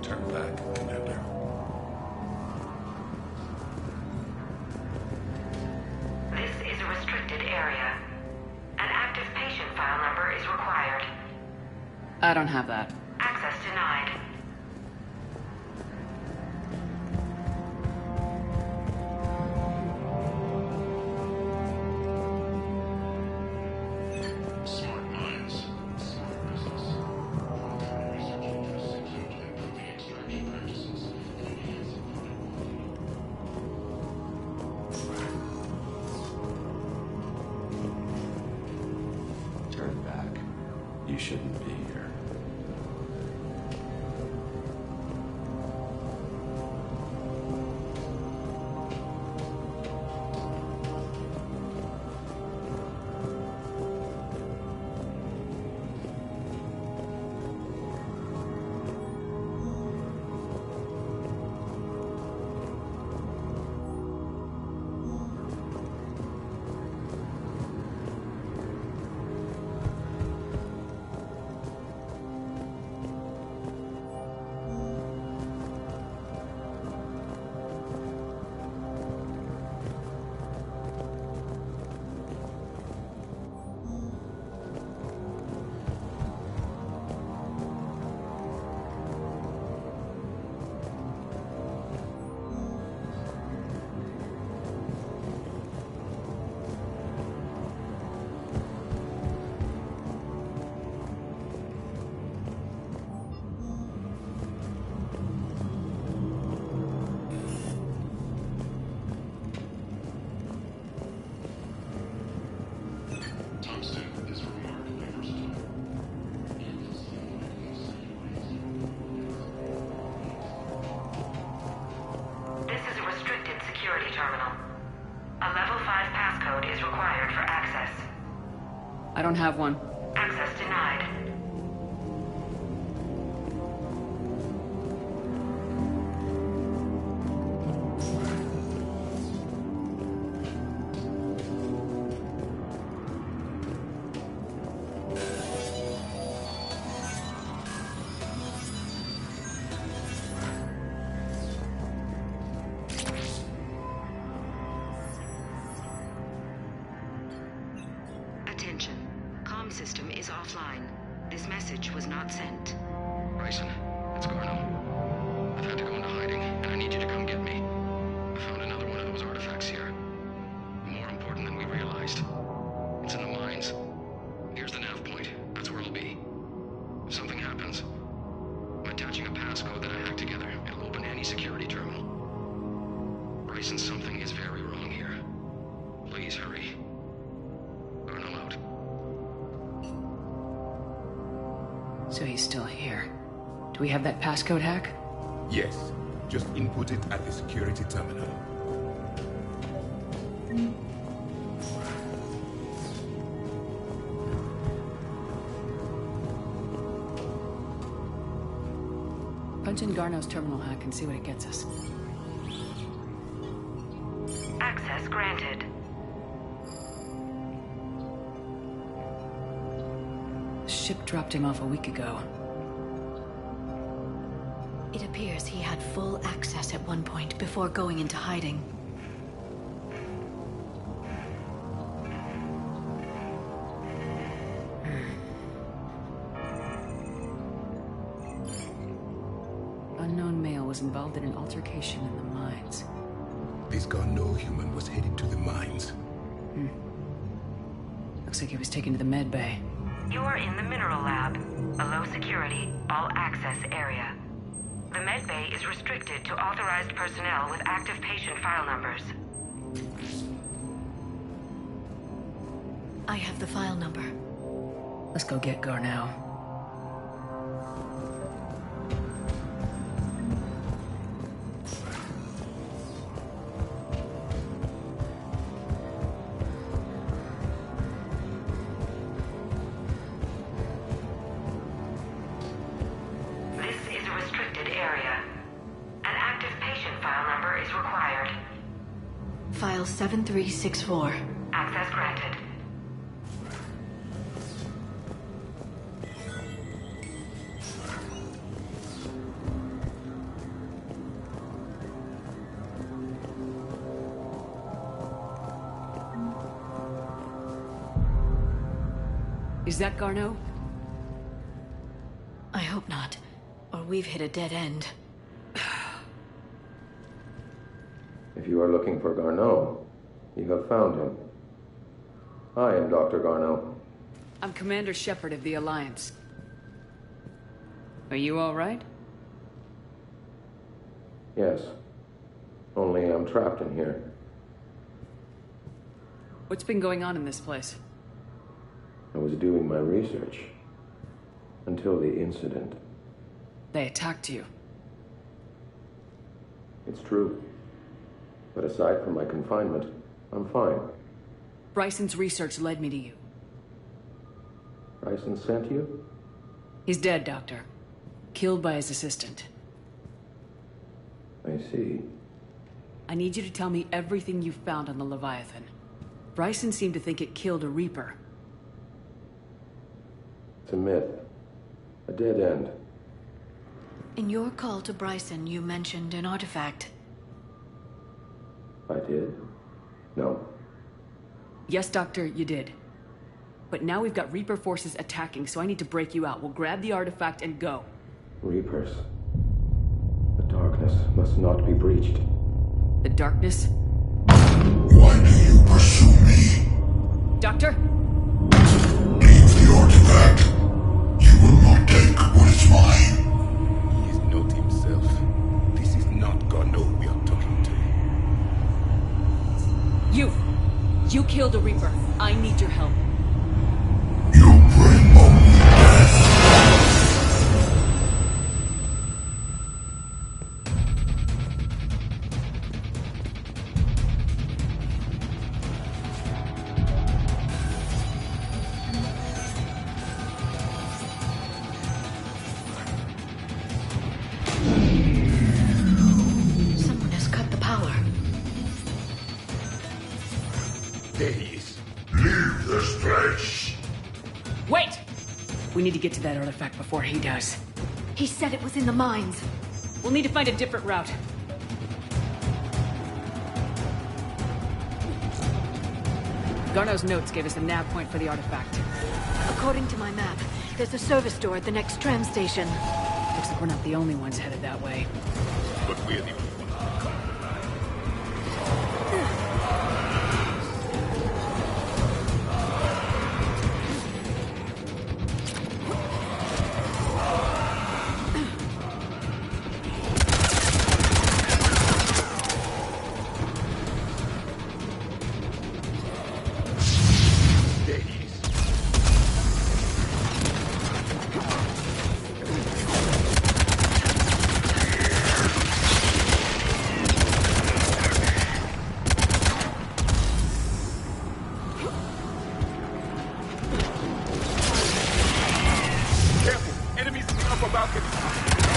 Turn back, Commander. This is a restricted area. An active patient file number is required. I don't have that. Access denied. you shouldn't be here. I don't have one. Access denied. Attention. Comm system is offline. This message was not sent. Bryson, it's Garno. I've had to go into hiding, and I need you to come get me. I found another one of those artifacts here. More important than we realized. It's in the mines. Here's the nav point. That's where I'll be. If something happens, I'm attaching a passcode that I hacked together. It'll open any security terminal. Bryson, something is very wrong here. Please hurry. Garno out. So he's still here. Do we have that passcode hack? Yes. Just input it at the security terminal. Punch in Garno's terminal hack and see what it gets us. Access granted. The ship dropped him off a week ago. It appears he had full access at one point before going into hiding. Unknown male was involved in an altercation in the mines. This Garno human was headed to the mines. Looks like he was taken to the med bay. You are in the mineral lab, a low security, all access area. The med bay is restricted to authorized personnel with active patient file numbers. I have the file number. Let's go get Garno. This is a restricted area. An active patient file number is required. File 7364. Access granted. Is that Garno? I hope not, or we've hit a dead end. If you are looking for Garno, you have found him. I am Dr. Garno. I'm Commander Shepard of the Alliance. Are you all right? Yes. Only I'm trapped in here. What's been going on in this place? I was doing my research. Until the incident. They attacked you. It's true. But aside from my confinement, I'm fine. Bryson's research led me to you. Bryson sent you? He's dead, Doctor. Killed by his assistant. I see. I need you to tell me everything you found on the Leviathan. Bryson seemed to think it killed a Reaper. It's a myth. A dead end. In your call to Bryson, you mentioned an artifact. I did? No. Yes, Doctor, you did. But now we've got Reaper forces attacking, so I need to break you out. We'll grab the artifact and go. Reapers. The darkness must not be breached. The darkness? Why do you pursue me? Doctor? Leave the artifact. You will not take what is mine. He is not himself. This is not Garneau we are talking to. You killed a Reaper. I need your help. You bring only death. Someone has cut the power. There he is. Leave this place. Wait! We need to get to that artifact before he does. He said it was in the mines. We'll need to find a different route. Garneau's notes gave us a nav point for the artifact. According to my map, there's a service door at the next tram station. Looks like we're not the only ones headed that way. But we're the only ones to come.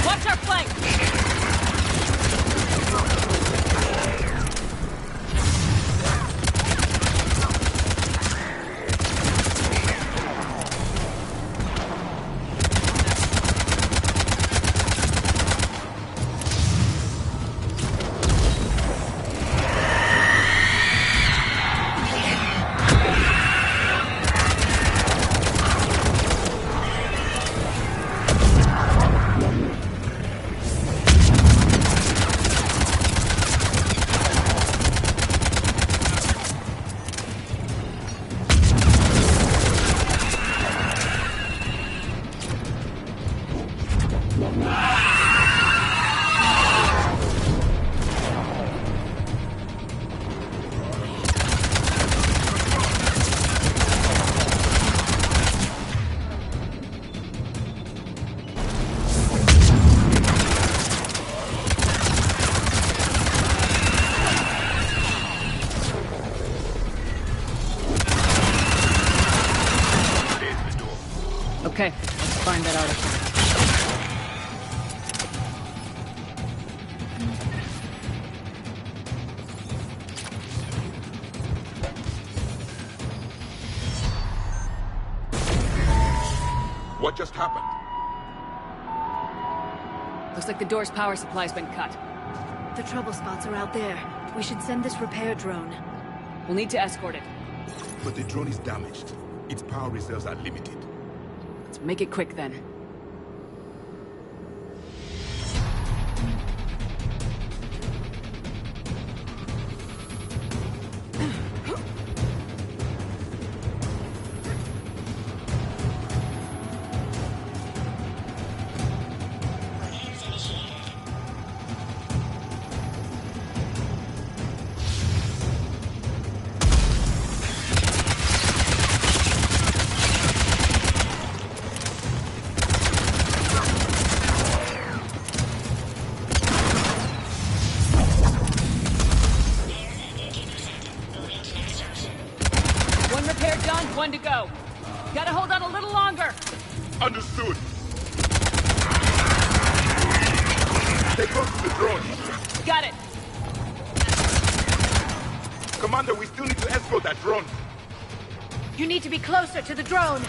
Watch our flank! Okay, let's find that artifact. What just happened? Looks like the door's power supply's been cut. The trouble spots are out there. We should send this repair drone. We'll need to escort it. But the drone is damaged. Its power reserves are limited. Let's make it quick then. Understood. Stay close to the drone. Got it. Commander, we still need to escort that drone. You need to be closer to the drone.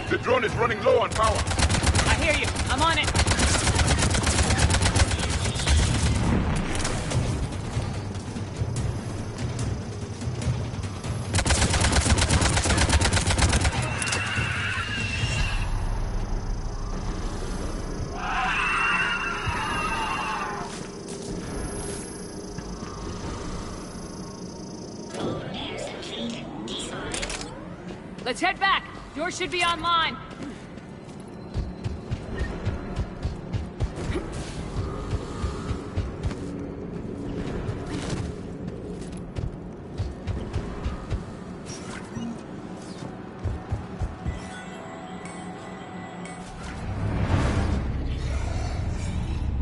The drone is running low on power. I hear you. I'm on it. Let's head back. Yours should be online.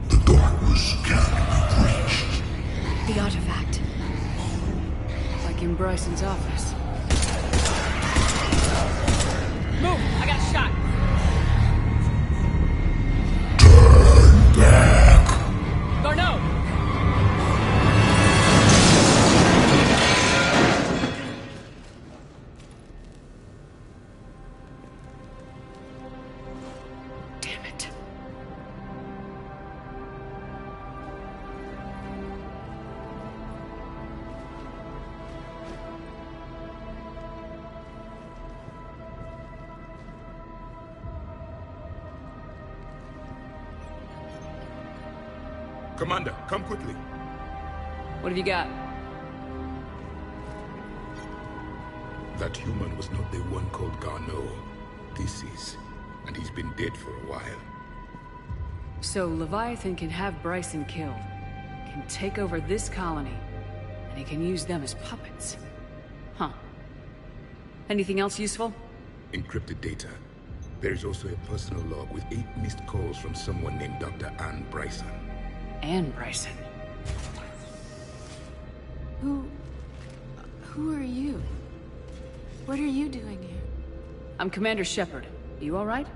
The darkness can't be breached. The artifact. Like in Bryson's office. Move! I got a shot! Turn back! Garneau! Damn it. Commander, come quickly. What have you got? That human was not the one called Garneau. This is. And he's been dead for a while. So Leviathan can have Bryson killed, can take over this colony, and he can use them as puppets. Huh. Anything else useful? Encrypted data. There is also a personal log with 8 missed calls from someone named Dr. Anne Bryson. Anne Bryson. Who are you? What are you doing here? I'm Commander Shepard. You all right?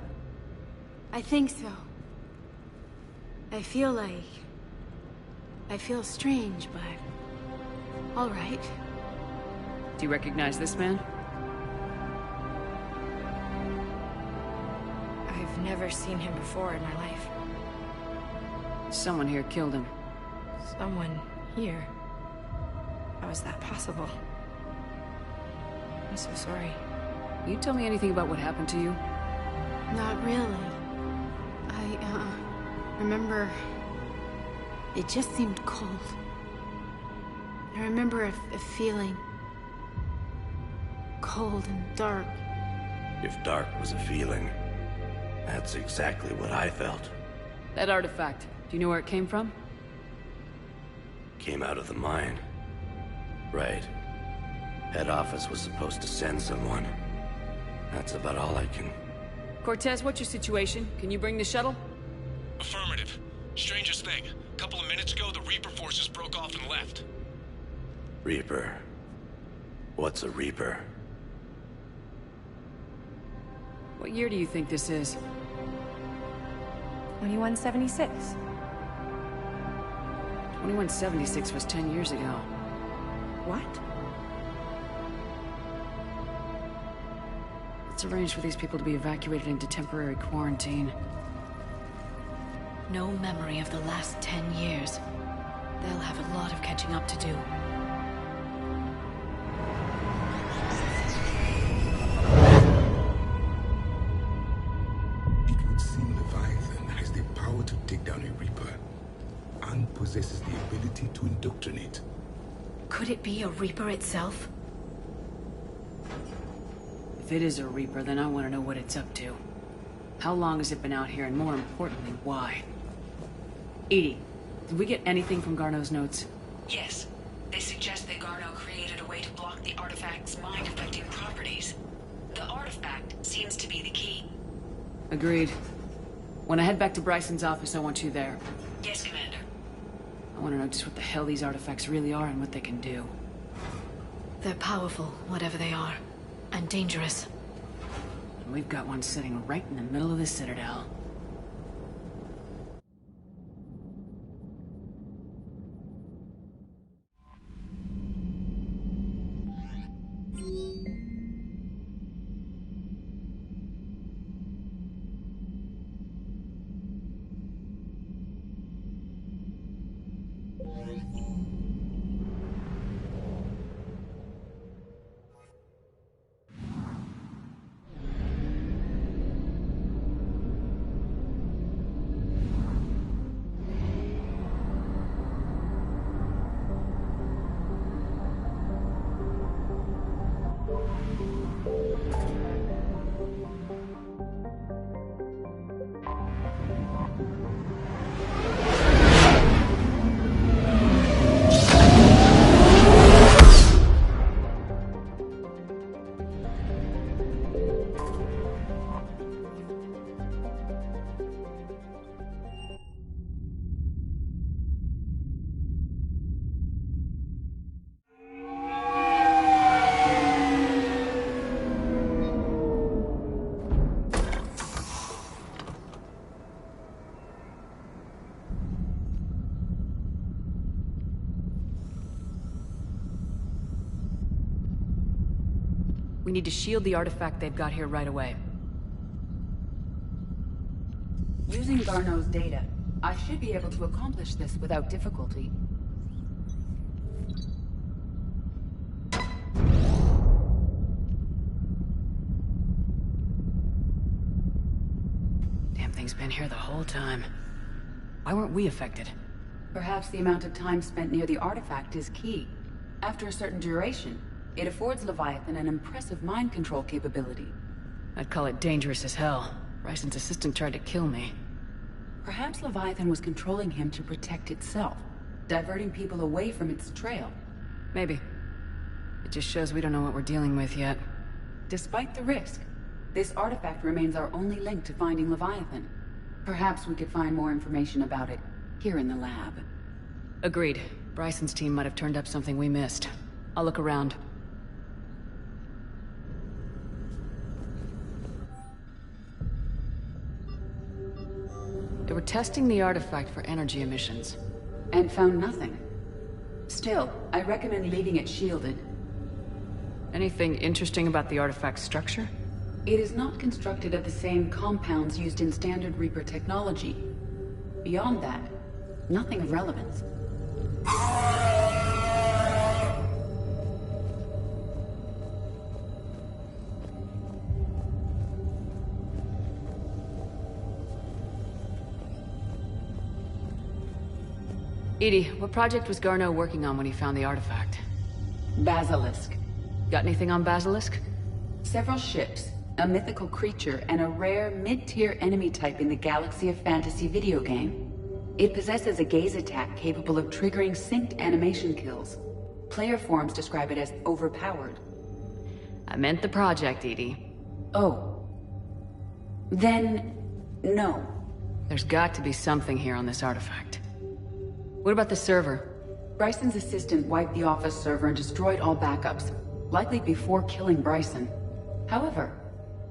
I think so. I feel strange, but all right. Do you recognize this man? I've never seen him before in my life. Someone here killed him. Someone here? How is that possible? I'm so sorry. Can you tell me anything about what happened to you? Not really. I remember... It just seemed cold. I remember a feeling... cold and dark. If dark was a feeling, that's exactly what I felt. That artifact, do you know where it came from? Came out of the mine. Right. Head office was supposed to send someone. That's about all I can... Cortez, what's your situation? Can you bring the shuttle? Affirmative. Strangest thing. A couple of minutes ago, the Reaper forces broke off and left. Reaper? What's a Reaper? What year do you think this is? 2176. 2176 was 10 years ago. What? Let's arrange for these people to be evacuated into temporary quarantine. No memory of the last 10 years. They'll have a lot of catching up to do. It would seem Leviathan has the power to take down a Reaper, and possesses the ability to indoctrinate. Could it be a Reaper itself? If it is a Reaper, then I want to know what it's up to. How long has it been out here, and more importantly, why? Edie, did we get anything from Garneau's notes? Yes. They suggest that Garneau created a way to block the artifact's mind-affecting properties. The artifact seems to be the key. Agreed. When I head back to Bryson's office, I want you there. Yes, Commander. I want to know just what the hell these artifacts really are and what they can do. They're powerful, whatever they are. And dangerous. And we've got one sitting right in the middle of the Citadel. We need to shield the artifact they've got here right away. Using Garneau's data, I should be able to accomplish this without difficulty. Damn thing's been here the whole time. Why weren't we affected? Perhaps the amount of time spent near the artifact is key. After a certain duration, it affords Leviathan an impressive mind control capability. I'd call it dangerous as hell. Bryson's assistant tried to kill me. Perhaps Leviathan was controlling him to protect itself, diverting people away from its trail. Maybe. It just shows we don't know what we're dealing with yet. Despite the risk, this artifact remains our only link to finding Leviathan. Perhaps we could find more information about it here in the lab. Agreed. Bryson's team might have turned up something we missed. I'll look around. They were testing the artifact for energy emissions. And found nothing. Still, I recommend leaving it shielded. Anything interesting about the artifact's structure? It is not constructed of the same compounds used in standard Reaper technology. Beyond that, nothing of relevance. Edie, what project was Garneau working on when he found the artifact? Basilisk. Got anything on Basilisk? Several ships, a mythical creature, and a rare mid-tier enemy type in the Galaxy of Fantasy video game. It possesses a gaze attack capable of triggering synced animation kills. Player forums describe it as overpowered. I meant the project, Edie. Oh. Then, no. There's got to be something here on this artifact. What about the server? Bryson's assistant wiped the office server and destroyed all backups, likely before killing Bryson. However,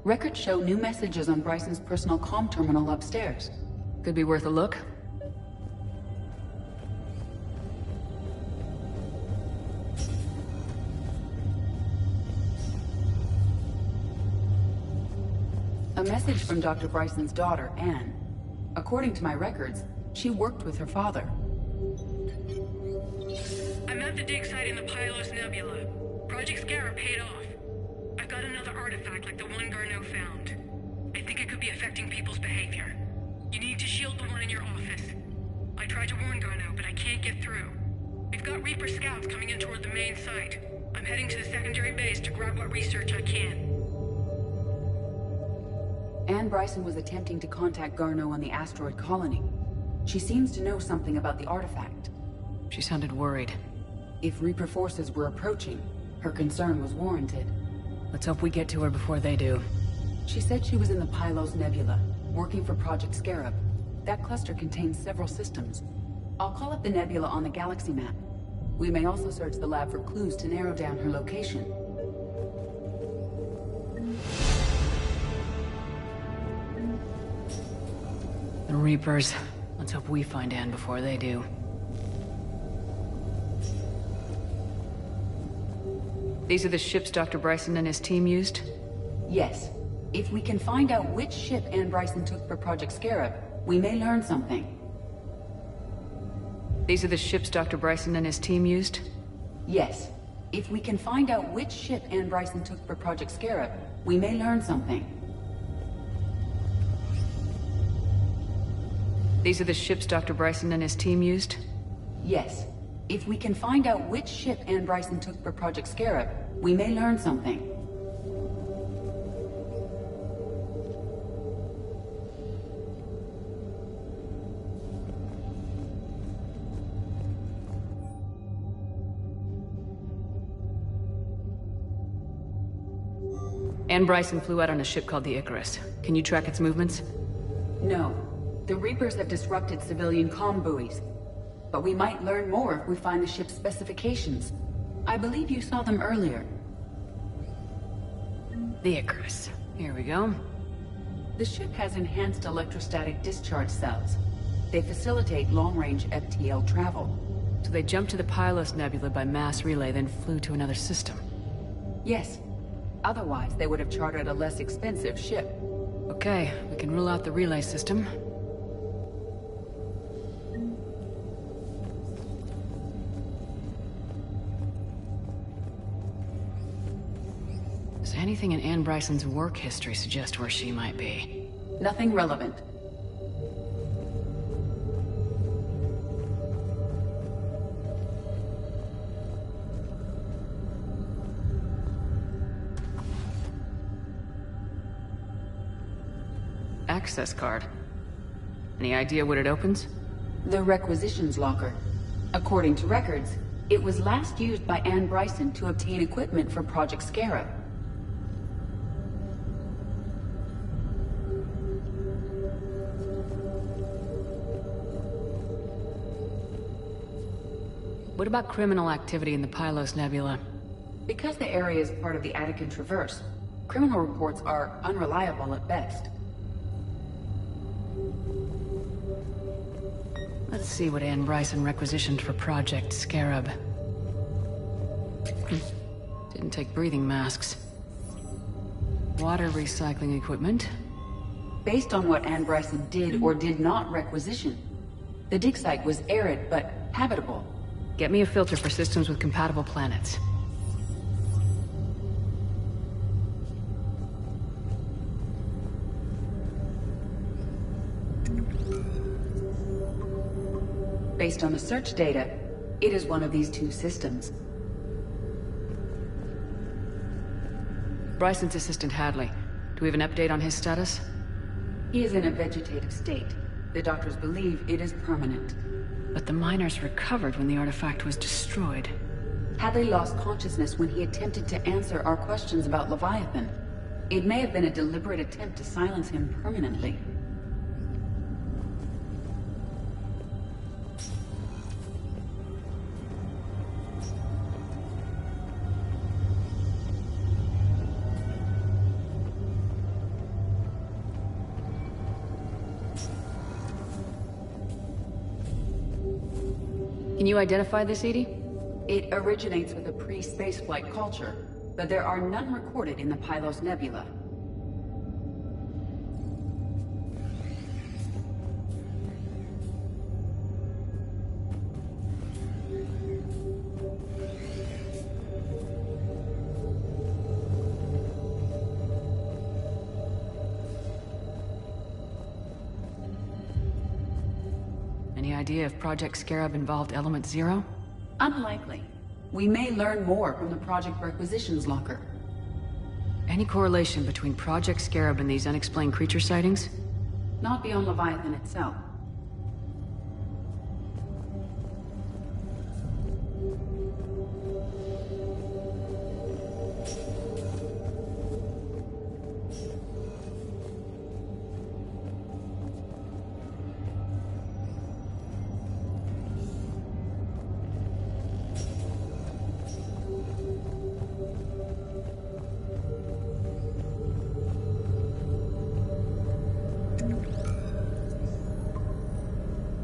records show new messages on Bryson's personal comm terminal upstairs. Could be worth a look. A message from Dr. Bryson's daughter, Anne. According to my records, she worked with her father. I'm at the dig site in the Pylos Nebula. Project Scarab paid off. I've got another artifact like the one Garneau found. I think it could be affecting people's behavior. You need to shield the one in your office. I tried to warn Garneau, but I can't get through. We've got Reaper scouts coming in toward the main site. I'm heading to the secondary base to grab what research I can. Anne Bryson was attempting to contact Garneau on the asteroid colony. She seems to know something about the artifact. She sounded worried. If Reaper forces were approaching, her concern was warranted. Let's hope we get to her before they do. She said she was in the Pylos Nebula, working for Project Scarab. That cluster contains several systems. I'll call up the nebula on the galaxy map. We may also search the lab for clues to narrow down her location. The Reapers. Let's hope we find Anne before they do. These are the ships Dr. Bryson and his team used? Yes. If we can find out which ship Anne Bryson took for Project Scarab, we may learn something. These are the ships Dr. Bryson and his team used? Yes. If we can find out which ship Anne Bryson took for Project Scarab, we may learn something. These are the ships Dr. Bryson and his team used? Yes. If we can find out which ship Anne Bryson took for Project Scarab, we may learn something. Anne Bryson flew out on a ship called the Icarus. Can you track its movements? No. The Reapers have disrupted civilian comm buoys. But we might learn more if we find the ship's specifications. I believe you saw them earlier. The Icarus. Here we go. The ship has enhanced electrostatic discharge cells. They facilitate long-range FTL travel. So they jumped to the Pylos Nebula by mass relay, then flew to another system? Yes. Otherwise, they would have chartered a less expensive ship. Okay, we can rule out the relay system. Does anything in Anne Bryson's work history suggest where she might be? Nothing relevant. Access card. Any idea what it opens? The requisitions locker. According to records, it was last used by Anne Bryson to obtain equipment for Project Scarab. What about criminal activity in the Pylos Nebula? Because the area is part of the Attican Traverse, criminal reports are unreliable at best. Let's see what Anne Bryson requisitioned for Project Scarab. Didn't take breathing masks. Water recycling equipment. Based on what Anne Bryson did or did not requisition, the dig site was arid but habitable. Get me a filter for systems with compatible planets. Based on the search data, it is one of these two systems. Bryson's assistant Hadley. Do we have an update on his status? He is in a vegetative state. The doctors believe it is permanent. But the miners recovered when the artifact was destroyed. Hadley lost consciousness when he attempted to answer our questions about Leviathan. It may have been a deliberate attempt to silence him permanently. Can you identify this, Edie? It originates with a pre-spaceflight culture, but there are none recorded in the Pylos Nebula. Any idea if Project Scarab involved Element Zero? Unlikely. We may learn more from the Project Requisitions Locker. Any correlation between Project Scarab and these unexplained creature sightings? Not beyond Leviathan itself.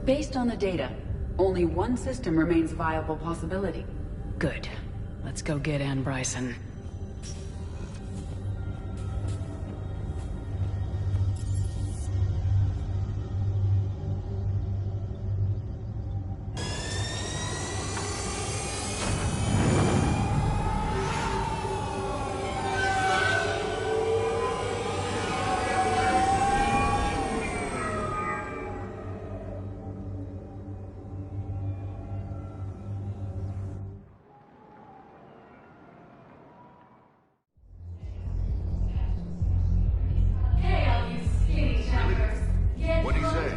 Based on the data, only one system remains a viable possibility. Good. Let's go get Anne Bryson. What'd he say?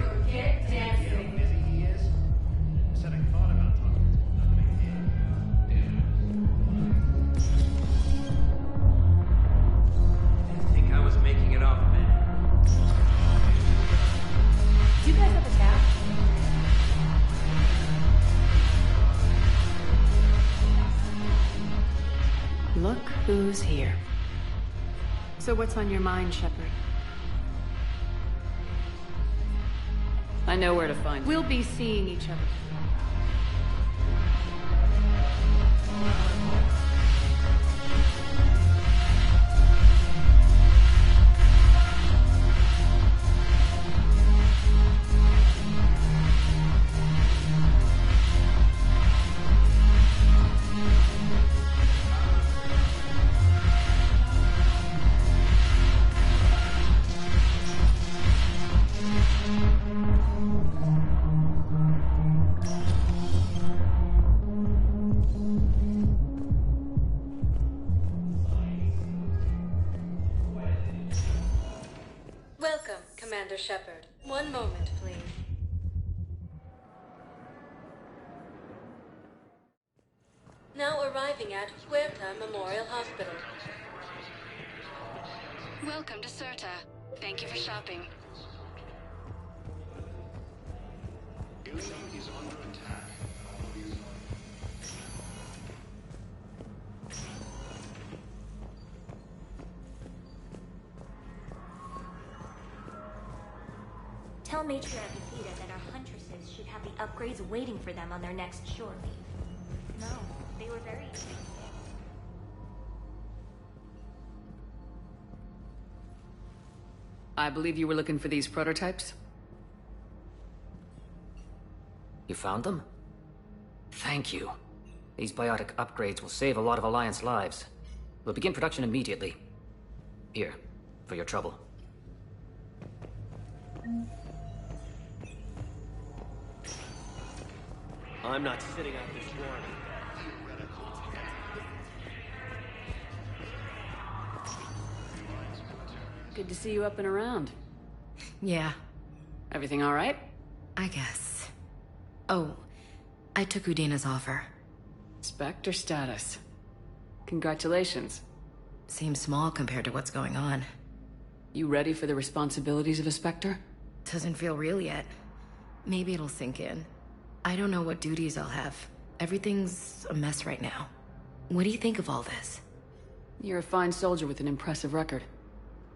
Think I was making it off, man. You guys have a tap? Look who's here. So what's on your mind, Shepard? I know where to find you. We'll be seeing each other. Welcome, Commander Shepard. One moment, please. Now arriving at Huerta Memorial Hospital. Welcome to Certa. Thank you for shopping. Area is under attack. Tell Matriarch Akita that our huntresses should have the upgrades waiting for them on their next shore leave. No, they were very expensive. I believe you were looking for these prototypes? You found them? Thank you. These biotic upgrades will save a lot of Alliance lives. We'll begin production immediately. Here, for your trouble. I'm not sitting out this warning. Good to see you up and around. Yeah, Everything all right? I guess. Oh, I took Udina's offer. Spectre status. Congratulations. Seems small compared to what's going on. You ready for the responsibilities of a Spectre? Doesn't feel real yet. Maybe it'll sink in. I don't know what duties I'll have. Everything's a mess right now. What do you think of all this? You're a fine soldier with an impressive record.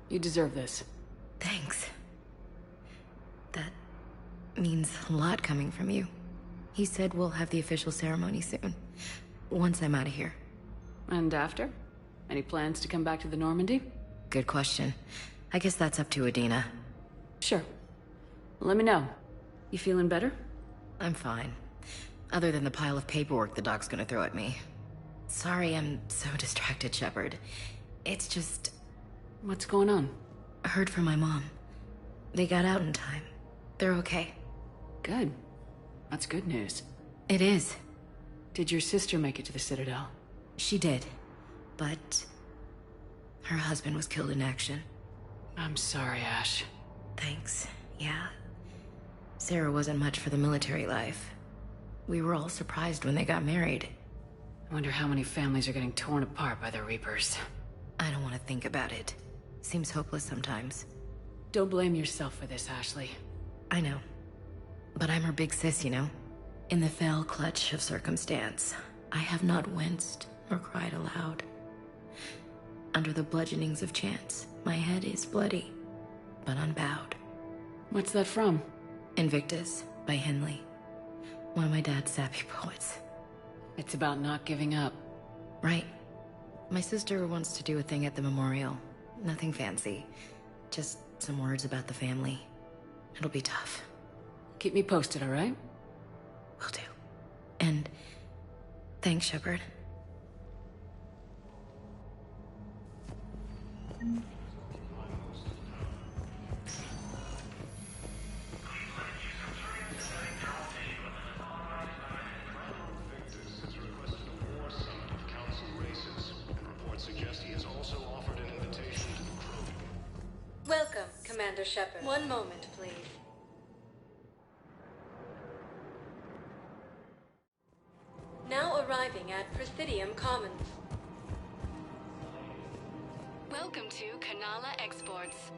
You deserve this. Thanks. That means a lot coming from you. He said we'll have the official ceremony soon. Once I'm out of here. And after? Any plans to come back to the Normandy? Good question. I guess that's up to Udina. Sure. Let me know. You feeling better? I'm fine. Other than the pile of paperwork the doc's gonna throw at me. Sorry I'm so distracted, Shepard. It's just... What's going on? I heard from my mom. They got out in time. They're okay. Good. That's good news. It is. Did your sister make it to the Citadel? She did. But... Her husband was killed in action. I'm sorry, Ash. Thanks. Yeah. Sarah wasn't much for the military life. We were all surprised when they got married. I wonder how many families are getting torn apart by the Reapers. I don't want to think about it. Seems hopeless sometimes. Don't blame yourself for this, Ashley. I know. But I'm her big sis, you know? In the fell clutch of circumstance, I have not winced or cried aloud. Under the bludgeonings of chance, my head is bloody, but unbowed. What's that from? Invictus by Henley. One of my dad's sappy poets. It's about not giving up. Right. My sister wants to do a thing at the memorial. Nothing fancy. Just some words about the family. It'll be tough. Keep me posted, all right? Will do. And thanks, Shepard. Welcome, Commander Shepard. One moment, please. Now arriving at Presidium Commons. Welcome to Kanala Exports.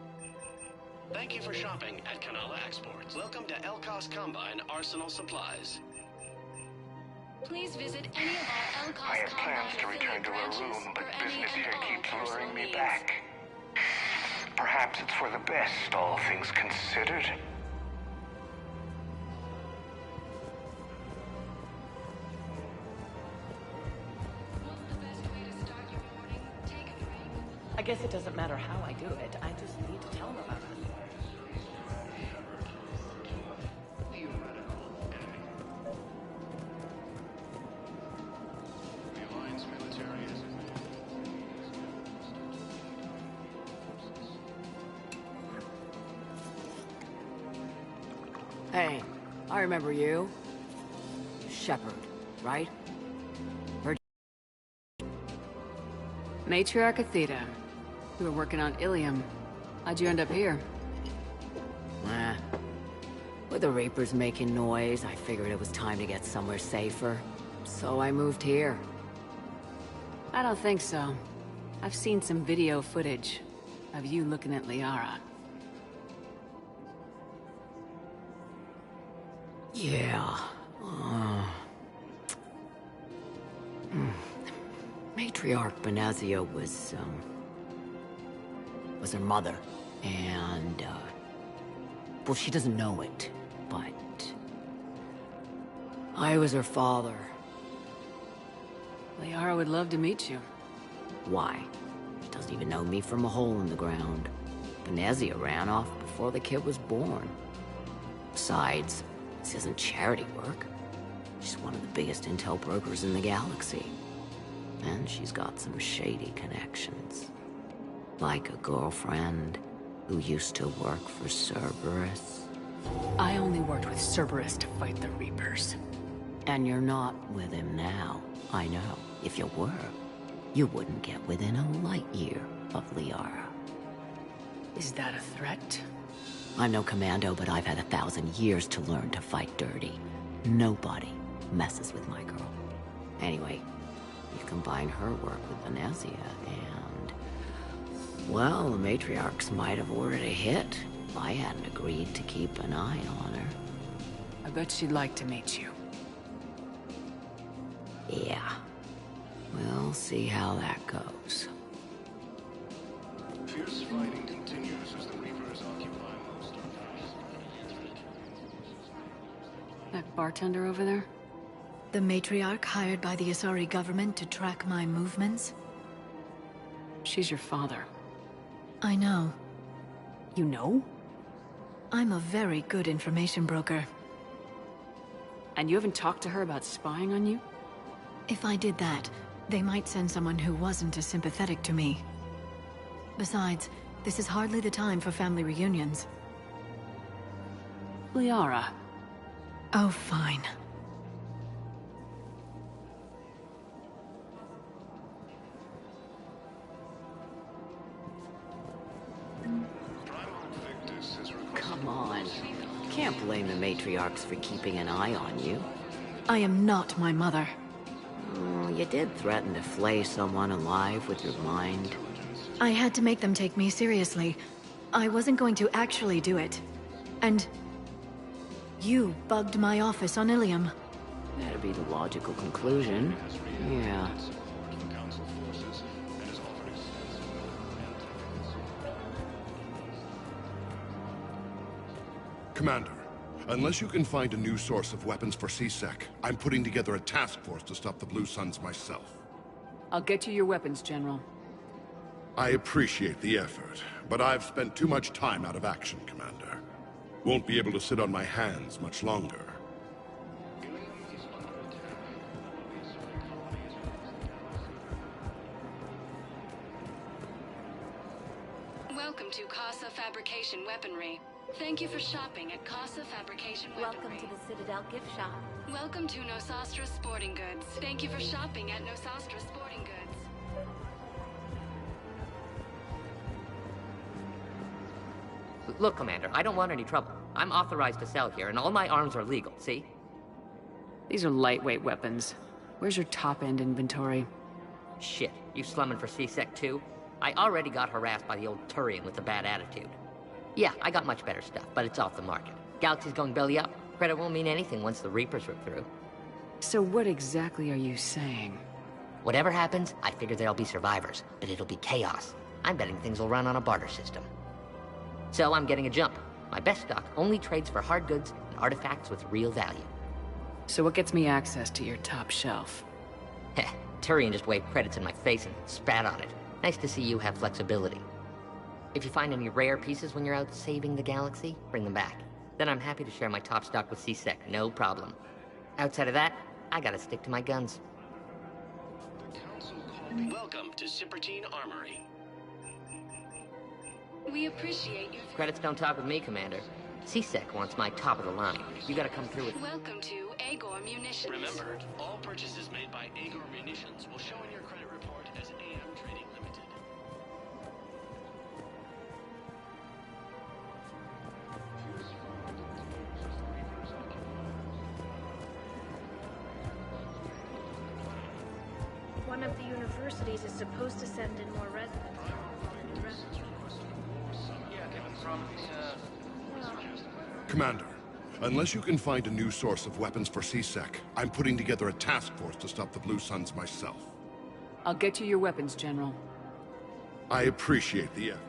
Thank you for shopping at Kanala Exports. Welcome to Elkos Combine Arsenal Supplies. Please visit any of our Elkos I had plans to return to a room, but business here keeps luring me back. Perhaps it's for the best, all things considered. I guess it doesn't matter how I do it. I just need to tell them about it. The Alliance military is... Hey, I remember you. Shepard, right? Matriarch Athena. You were working on Ilium. How'd you end up here? With the Reapers making noise, I figured it was time to get somewhere safer. So I moved here. I don't think so. I've seen some video footage of you looking at Liara. Yeah. Matriarch Benazia was her mother. And, well, she doesn't know it, but... I was her father. Liara would love to meet you. Why? She doesn't even know me from a hole in the ground. Benazia ran off before the kid was born. Besides, this isn't charity work. She's one of the biggest intel brokers in the galaxy. And she's got some shady connections. Like a girlfriend who used to work for Cerberus. I only worked with Cerberus to fight the Reapers. And you're not with him now. I know. If you were, you wouldn't get within a light year of Liara. Is that a threat? I'm no commando, but I've had 1,000 years to learn to fight dirty. Nobody messes with my girl. Anyway, you combine her work with Benazia and... well, the matriarchs might have ordered a hit if I hadn't agreed to keep an eye on her. I bet she'd like to meet you. Yeah. We'll see how that goes. Fierce fighting continues as the Reapers occupy most of That bartender over there? The matriarch hired by the Asari government to track my movements? She's your father. I know. You know? I'm a very good information broker. And you haven't talked to her about spying on you? If I did that, they might send someone who wasn't as sympathetic to me. Besides, this is hardly the time for family reunions. Liara. Oh, fine. again. Can't blame the matriarchs for keeping an eye on you. I am not my mother. You did threaten to flay someone alive with your mind. I had to make them take me seriously. I wasn't going to actually do it. And... you bugged my office on Ilium. That'd be the logical conclusion. Yeah. Commander, unless you can find a new source of weapons for C-Sec, I'm putting together a task force to stop the Blue Suns myself. I'll get you your weapons, General. I appreciate the effort, but I've spent too much time out of action, Commander. Won't be able to sit on my hands much longer. Welcome to Casa Fabrication Weaponry. Thank you for shopping at Casa Fabrication Weaponry. Welcome to the Citadel gift shop. Welcome to Nosastra Sporting Goods. Thank you for shopping at Nosastra Sporting Goods. Look, Commander, I don't want any trouble. I'm authorized to sell here, and all my arms are legal, see? These are lightweight weapons. Where's your top-end inventory? Shit, you slumming for C-Sec too? I already got harassed by the old Turian with a bad attitude. Yeah, I got much better stuff, but it's off the market. Galaxy's going belly up. Credit won't mean anything once the Reapers rip through. So what exactly are you saying? Whatever happens, I figure there'll be survivors, but it'll be chaos. I'm betting things will run on a barter system. So I'm getting a jump. My best stock only trades for hard goods and artifacts with real value. So what gets me access to your top shelf? Heh, Turian just waved credits in my face and spat on it. Nice to see you have flexibility. If you find any rare pieces when you're out saving the galaxy, bring them back. Then I'm happy to share my top stock with C-Sec, no problem. Outside of that, I gotta stick to my guns. Welcome to Cipertine Armory. We appreciate you. Credits don't talk with me, Commander. C-Sec wants my top of the line. You gotta come through with... Welcome to Agor Munitions. Remember, all purchases made by Agor Munitions will show in your credit report as AM Trading Limited. One of the universities is supposed to send in more residents. Commander, unless you can find a new source of weapons for C-Sec, I'm putting together a task force to stop the Blue Suns myself. I'll get you your weapons, General. I appreciate the effort.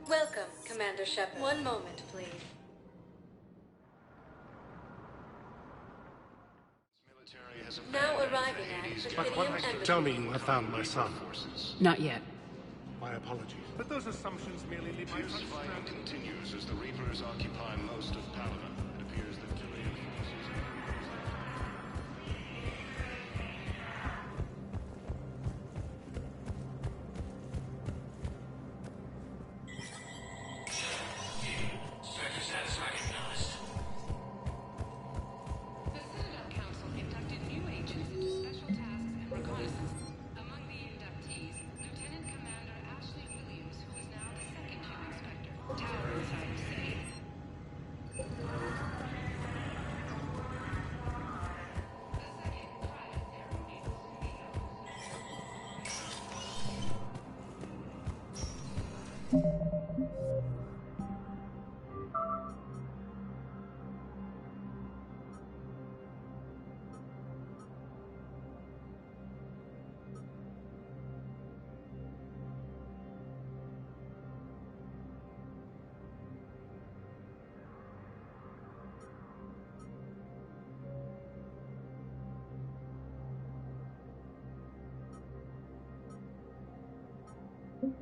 Welcome, Commander Shepard. One moment, please. Now arriving at the Turian Embassy. Tell me you have found my son. Not yet. My apologies. But those assumptions merely lead my Fierce fighting continues as the Reapers occupy most of Palaven. It appears that Turian forces The Citadel Council inducted new agents into special tasks and reconnaissance. Among the inductees, Lieutenant Commander Ashley Williams, who is now the second Chief Inspector. Tower inside the city. Galaxy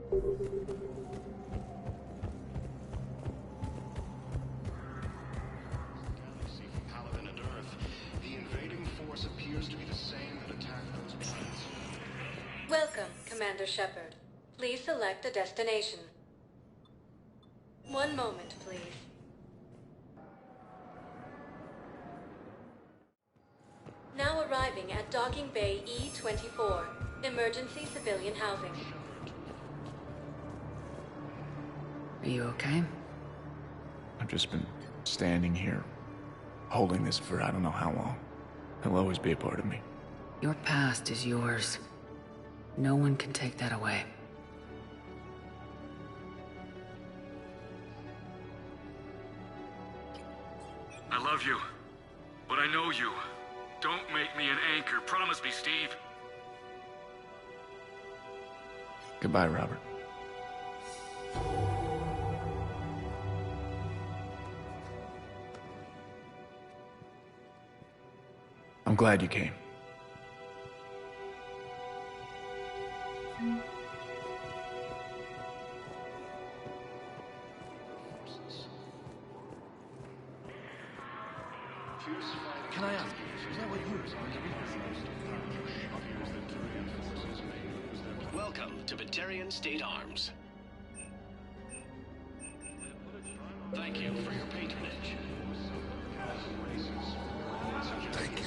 from Palaven and Earth. The invading force appears to be the same that attacked those planets. Welcome, Commander Shepard. Please select a destination. One moment, please. Now arriving at Docking Bay E-24, emergency civilian housing. Are you okay? I've just been standing here, holding this for I don't know how long. It'll always be a part of me. Your past is yours. No one can take that away. I love you, but I know you. Don't make me an anchor. Promise me, Steve. Goodbye, Robert. I'm glad you came. Can I ask, where were you when the Reapers? Welcome to Batarian State Arms. Thank you for your patronage. Thank you.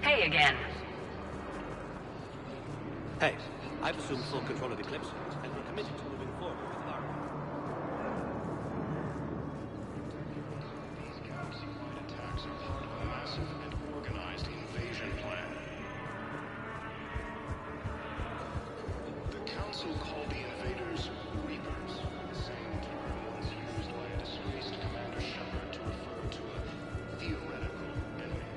Hey again. Hey, I've assumed full control of Eclipse, and we're committed to moving forward with our... These galaxy-wide attacks are part of a massive and organized invasion plan. The Council called the invaders Reapers, the same term once used by a disgraced Commander Shepard to refer to a theoretical enemy.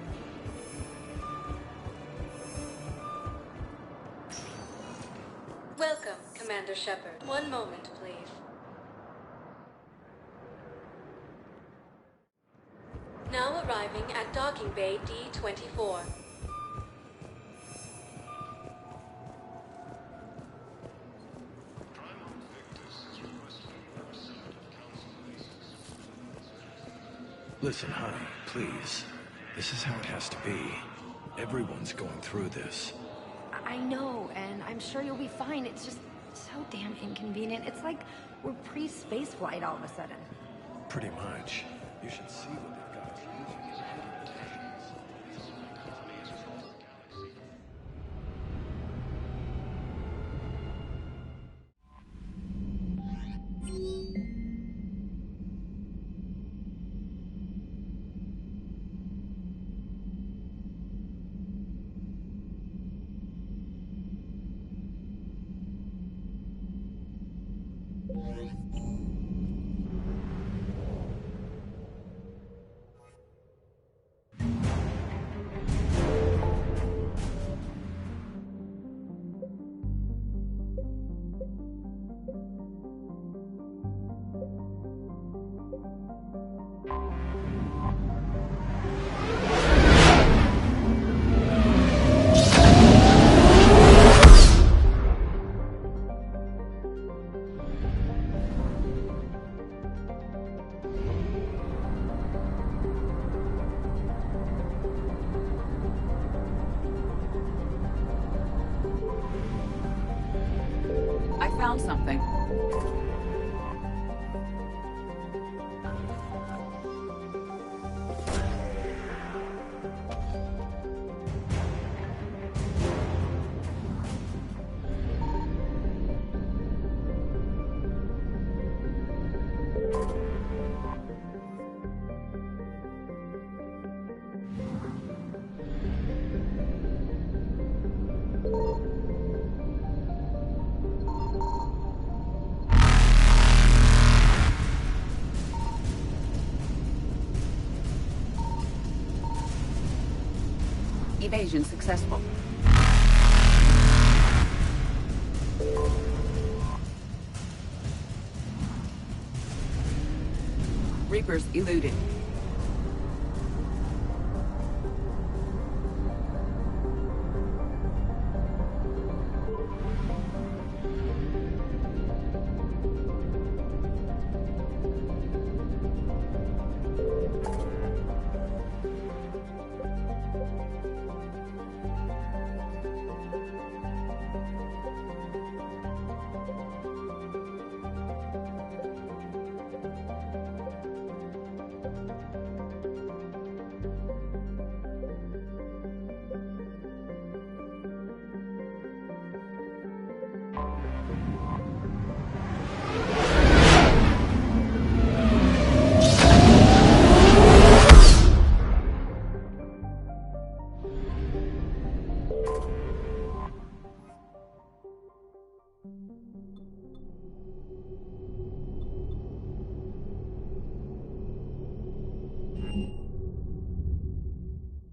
Welcome, Commander Shepard. One moment, please. Now arriving at Docking Bay D-24. Listen, honey, please. This is how it has to be. Everyone's going through this. I know, and I'm sure you'll be fine. It's just so damn inconvenient. It's like we're pre-space flight all of a sudden. Pretty much. You should see what they've got. I found something. Evasion successful. Reapers eluded.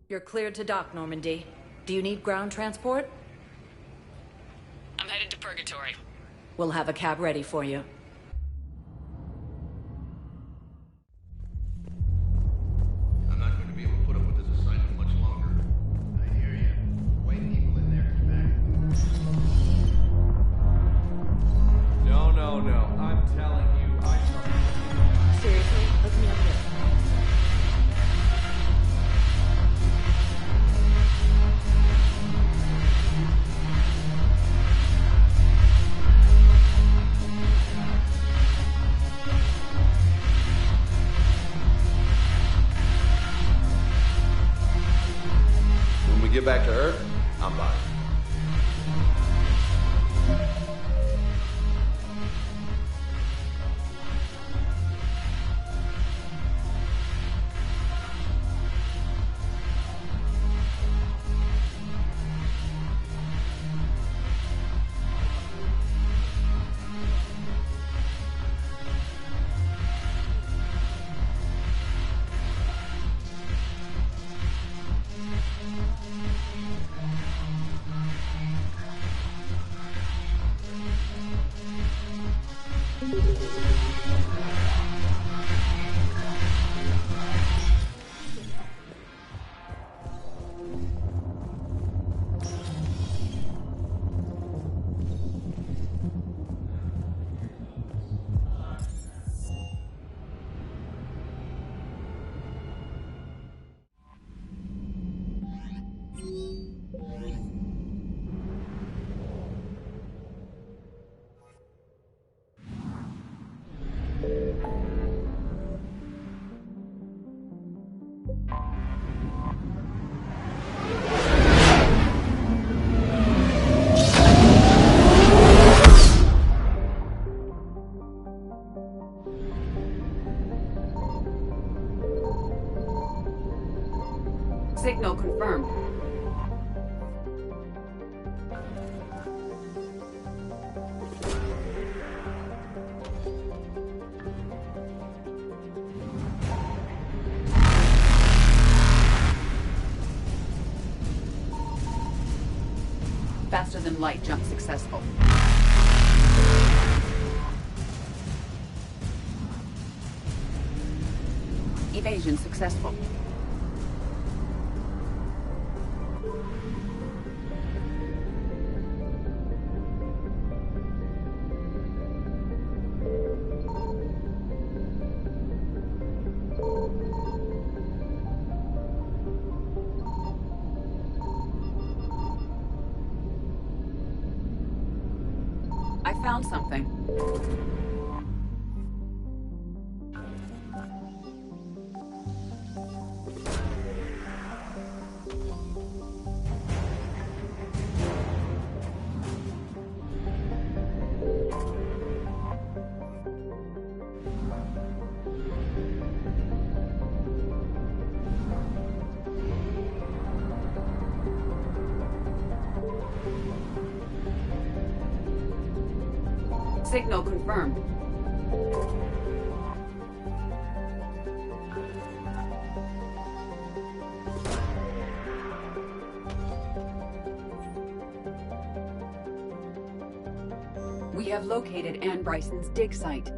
You're cleared to dock, Normandy. Do you need ground transport? I'm headed to Purgatory. We'll have a cab ready for you. I'm not going to be able to put up with this assignment much longer. I hear you. White people in there is back. No, no, no. I'm telling you, Seriously? Let me have this. When we get back to Earth, I'm buying. Signal confirmed. Faster than light jump successful. Evasion successful. I found something. Signal confirmed. We have located Anne Bryson's dig site.